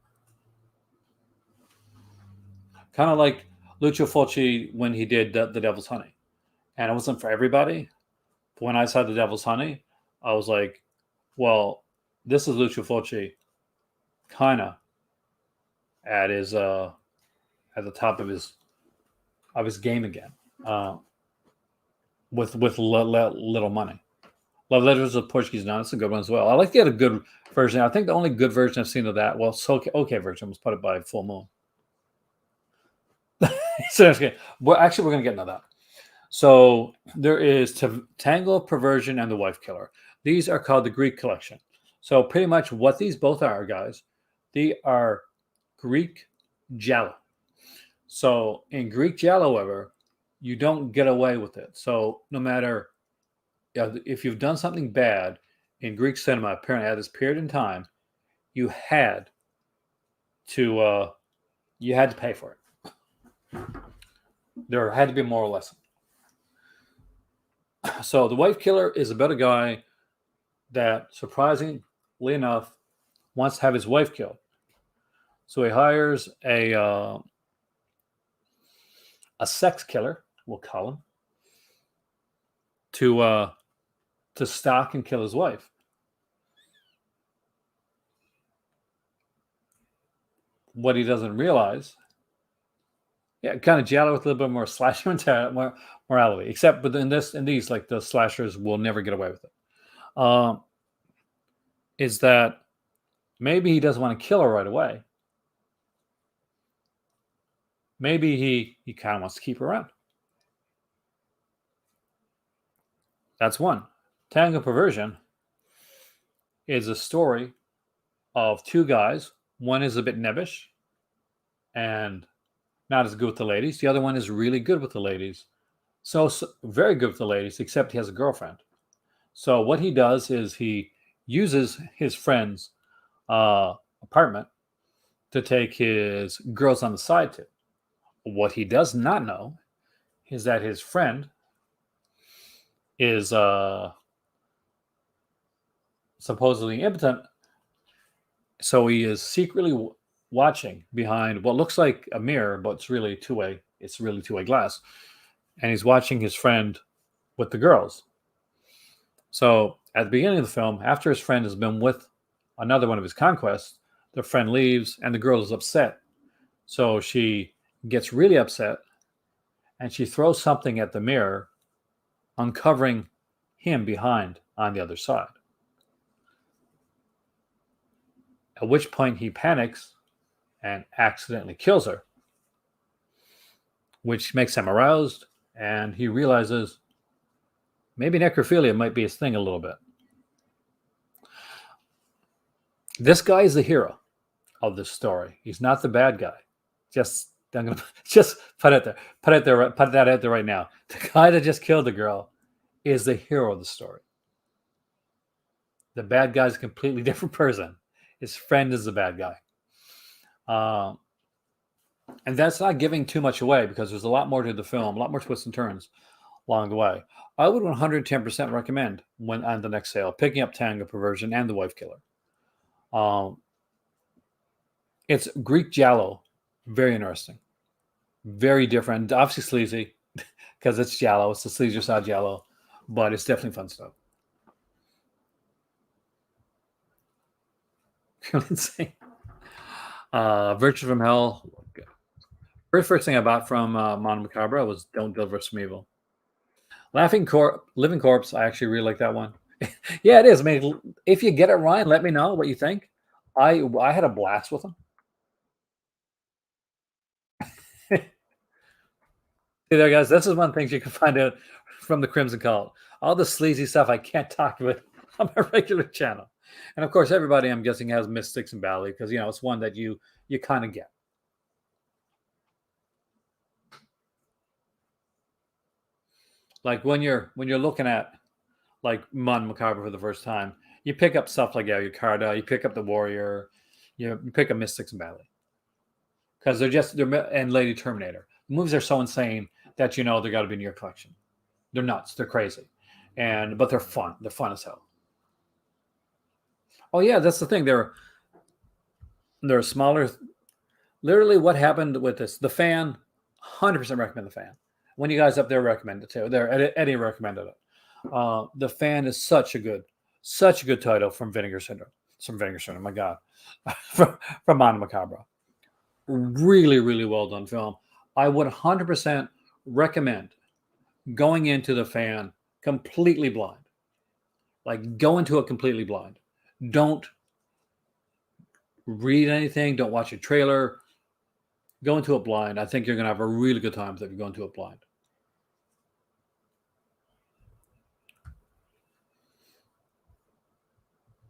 Kind of like Lucio Fulci when he did The Devil's Honey. And it wasn't for everybody. But when I saw The Devil's Honey, I was like, well, this is Lucio Fulci kind of at the top of his game again, with little money. Love Letters of Portuguese Nun. It's a good one as well. I like to get a good version. I think the only good version I've seen of that, well, okay version was put up by Full Moon. So okay. Well, actually, we're going to get into that. So there is Tango, Perversion, and the Wife Killer. These are called the Greek collection. So pretty much what these both are, guys, they are Greek giallo. So in Greek giallo, however, you don't get away with it. So no matter if you've done something bad in Greek cinema, apparently at this period in time, you had to pay for it. There had to be a moral lesson. So the Wife Killer is about a guy that, surprisingly enough, wants to have his wife killed. So he hires a sex killer, we'll call him, to stalk and kill his wife. What he doesn't realize, kind of giallo with a little bit more slasher morality. Except, but in these, like the slashers will never get away with it. Is that maybe he doesn't want to kill her right away. Maybe he kind of wants to keep her around. That's one. Tango Perversion is a story of two guys. One is a bit nebbish and not as good with the ladies. The other one is really good with the ladies. So very good with the ladies, except he has a girlfriend. So what he does is he uses his friend's apartment to take his girls on the side to. What he does not know is that his friend is supposedly impotent. So he is secretly watching behind what looks like a mirror, but it's really two-way. It's really two-way glass. And he's watching his friend with the girls. So at the beginning of the film, after his friend has been with another one of his conquests, the friend leaves and the girl is upset. So she gets really upset and she throws something at the mirror, uncovering him behind on the other side. At which point he panics and accidentally kills her, which makes him aroused, and he realizes maybe necrophilia might be his thing a little bit. This guy is the hero of this story. He's not the bad guy. I'm gonna just put that out there right now. The guy that just killed the girl is the hero of the story. The bad guy is a completely different person. His friend is the bad guy. And that's not giving too much away because there's a lot more to the film, a lot more twists and turns along the way. I would 110% recommend when on the next sale, picking up Tango Perversion and The Wife Killer. It's Greek giallo, very interesting, very different. Obviously sleazy because it's giallo. It's the sleazier side giallo, but it's definitely fun stuff. Insane. Virtue from Hell. Very first thing I bought from Mondo Macabra was Don't Deliver Us from Evil. Living Corpse. I actually really like that one. Yeah, it is. I mean, if you get it, Ryan, let me know what you think. I had a blast with them. See there, guys. This is one of the things you can find out from the Crimson Cult. All the sleazy stuff I can't talk about on my regular channel. And of course, everybody I'm guessing has Mystics and Bally because it's one that you kind of get. Like when you're looking at like Mondo Macabre for the first time, you pick up stuff like Alucarda, you pick up the Warrior, you pick up Mystics and Bally because they're and Lady Terminator. The movies are so insane that they got to be in your collection. They're nuts. They're crazy, but they're fun. They're fun as hell. Oh yeah, that's the thing. They're smaller. Literally, what happened with this? The Fan, 100% recommend The Fan. When you guys up there recommend it too. Eddie recommended it. The Fan is such a good title from Vinegar Syndrome. My God, from Mondo Macabra. Really, really well done film. I would 100% recommend going into The Fan completely blind. Like go into it completely blind. Don't read anything. Don't watch a trailer. go into it blind. I think you're going to have a really good time if you go into it blind.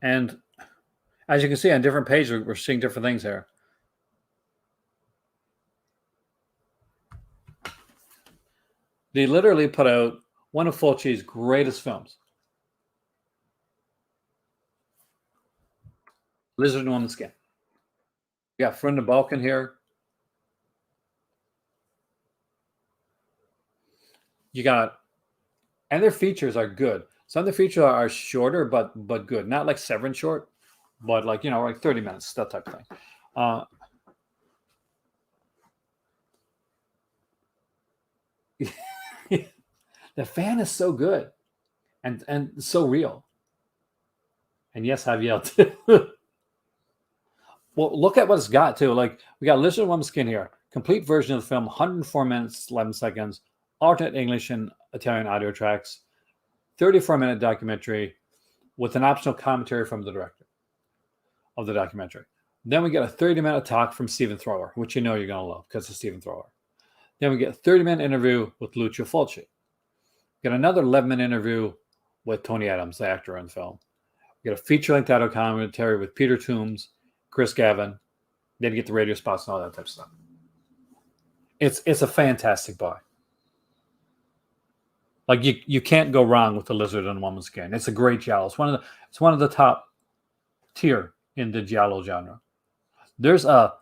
And as you can see on different pages, we're seeing different things here. They literally put out one of Fulci's greatest films, Lizard and Woman's Skin. You got Friend of Balkan here. You got, and their features are good. Some of the features are shorter, but good. Not like Severance short, but like, you know, like 30 minutes, that type of thing. The fan is so good and so real. And yes, I've yelled too. Well, look at what it's got too. Like, we got Lizard and Woman's Skin here. Complete version of the film, 104 minutes, 11 seconds, alternate English and Italian audio tracks, 34-minute documentary with an optional commentary from the director of the documentary. Then we get a 30-minute talk from Stephen Thrower, which you know you're going to love because it's Stephen Thrower. Then we get a 30-minute interview with Lucio Fulci. Get another 11-minute interview with Tony Adams, the actor in the film. We get a feature-length audio commentary with Peter Toombs, Chris Gavin. Then you get the radio spots and all that type of stuff. It's a fantastic buy. Like, you can't go wrong with the Lizard and Woman's Skin. It's a great giallo. It's one of the top tier in the giallo genre. There's a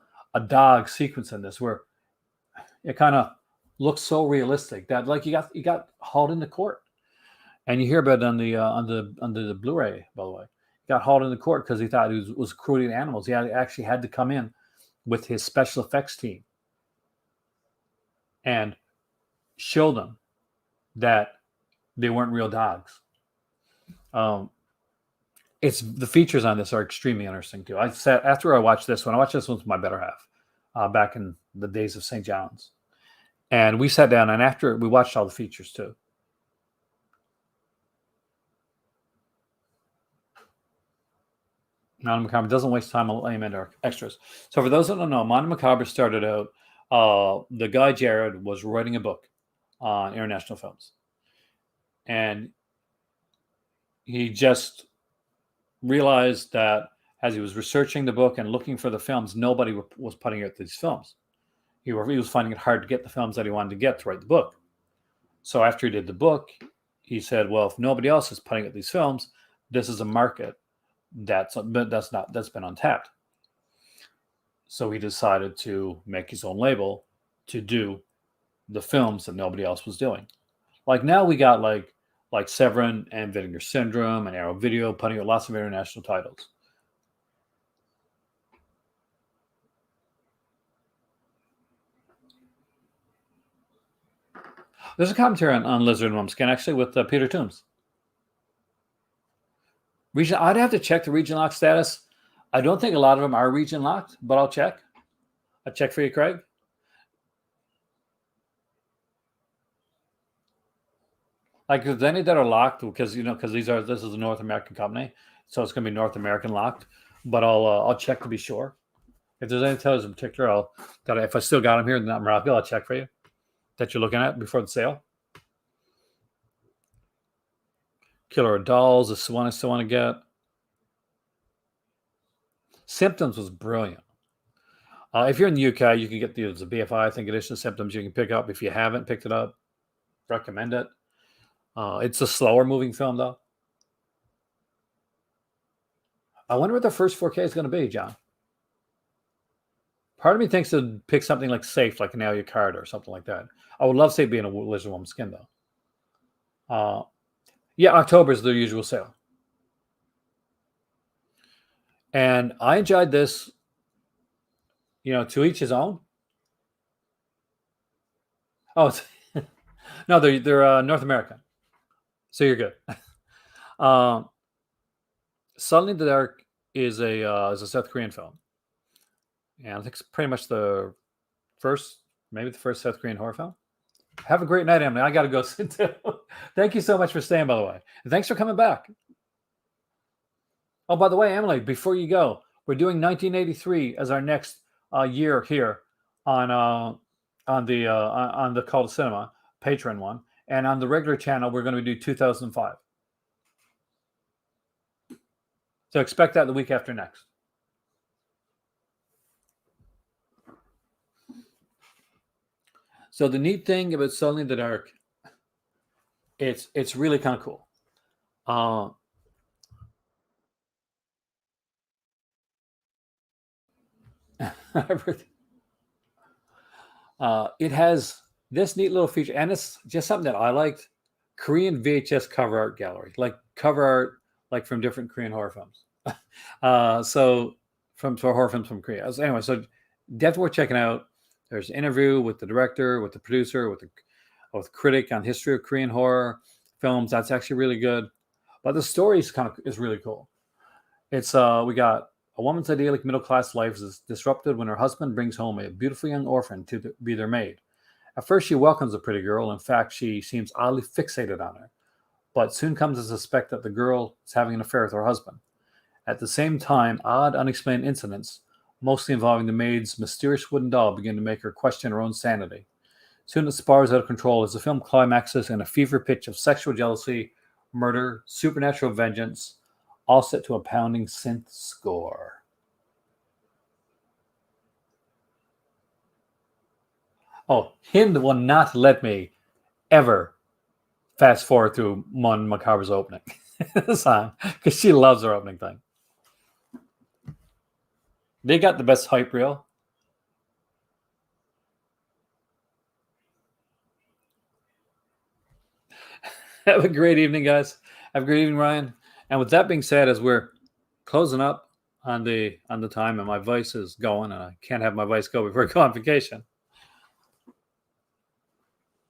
dog sequence in this where it kind of looks so realistic that, like, you got hauled into court, and you hear about it on the Blu-ray, by the way. He got hauled into court because he thought he was cruelty to animals. He actually had to come in with his special effects team and show them that they weren't real dogs. It's the features on this are extremely interesting too. After I watched this one with my better half back in the days of St. John's, and we sat down, and after we watched all the features too. Monty Macabre doesn't waste time on lame and extras. So for those that don't know, Monty Macabre started out. The guy Jared was writing a book on international films, and he just realized that as he was researching the book and looking for the films, nobody was putting out these films. He was finding it hard to get the films that he wanted to get to write the book. So after he did the book, he said, well, if nobody else is putting out these films, this is a market that's been untapped. So he decided to make his own label to do the films that nobody else was doing. Like, now we got like Severin and Vinegar Syndrome and Arrow Video putting out lots of international titles. There's a commentary on Lizard and Woman's Skin, actually, with Peter Toombs. I'd have to check the region lock status. I don't think a lot of them are region locked, but I'll check. I'll check for you, Craig. Like, there's any that are locked because this is a North American company, so it's going to be North American locked. But I'll check to be sure. If there's any titles in particular, if I still got them here, then I'm Rockville, I'll check for you that you're looking at before the sale. Killer of Dolls is the one I still want to get. Symptoms was brilliant. If you're in the UK, you can get the BFI, I think, edition of Symptoms you can pick up. If you haven't picked it up, recommend it. It's a slower moving film, though. I wonder what the first 4K is going to be, John. Part of me thinks to pick something like Safe, like an Alia Card or something like that. I would love to say being a Lizard Woman's Skin, though. Yeah, October is the usual sale. And I enjoyed this, to each his own. Oh, no, they're North American. So you're good. Suddenly the Dark is a South Korean film. And I think it's pretty much the first South Korean horror film. Have a great night, Emily. I got to go sit down. Thank you so much for staying, by the way. And thanks for coming back. Oh, by the way, Emily, before you go, we're doing 1983 as our next year here on the Call to Cinema Patreon one, and on the regular channel we're going to do 2005. So expect that the week after next. So the neat thing about Suddenly in the Dark, it's really kind of cool. It has this neat little feature, and it's just something that I liked. Korean VHS cover art gallery, like cover art, like from different Korean horror films. So for horror films from Korea. So anyway, so definitely worth checking out. There's an interview with the director, with the producer, with the critic on history of Korean horror films. That's actually really good. But the story is really cool. It's we got a woman's idyllic middle class life is disrupted when her husband brings home a beautiful young orphan to be their maid. At first, she welcomes the pretty girl. In fact, she seems oddly fixated on her, but soon comes to suspect that the girl is having an affair with her husband. At the same time, odd, unexplained incidents, mostly involving the maid's mysterious wooden doll, begin to make her question her own sanity. Soon it spirals out of control as the film climaxes in a fever pitch of sexual jealousy, murder, supernatural vengeance, all set to a pounding synth score. Oh, him will not let me ever fast forward through Mon Macabre's opening song because she loves her opening thing. They got the best hype reel. Have a great evening, guys. Have a great evening, Ryan. And with that being said, as we're closing up on the time, and my voice is going, and I can't have my voice go before I go on vacation.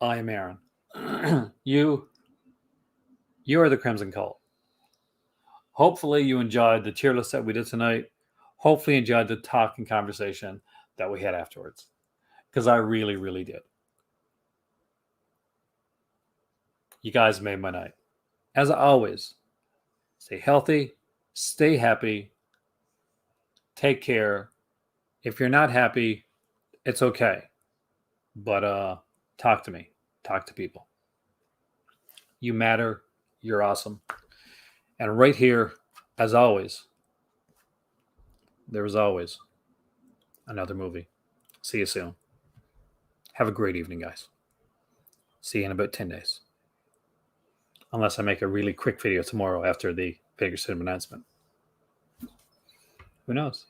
I am Aaron. You are the Crimson Cult. Hopefully you enjoyed the tier list that we did tonight. Hopefully you enjoyed the talk and conversation that we had afterwards. Because I really, really did. You guys made my night. As always, stay healthy, stay happy, take care. If you're not happy, it's okay. But talk to me. Talk to people. You matter. You're awesome. And right here, as always, there is always another movie. See you soon. Have a great evening, guys. See you in about 10 days. Unless I make a really quick video tomorrow after the Vegas Cinema announcement. Who knows?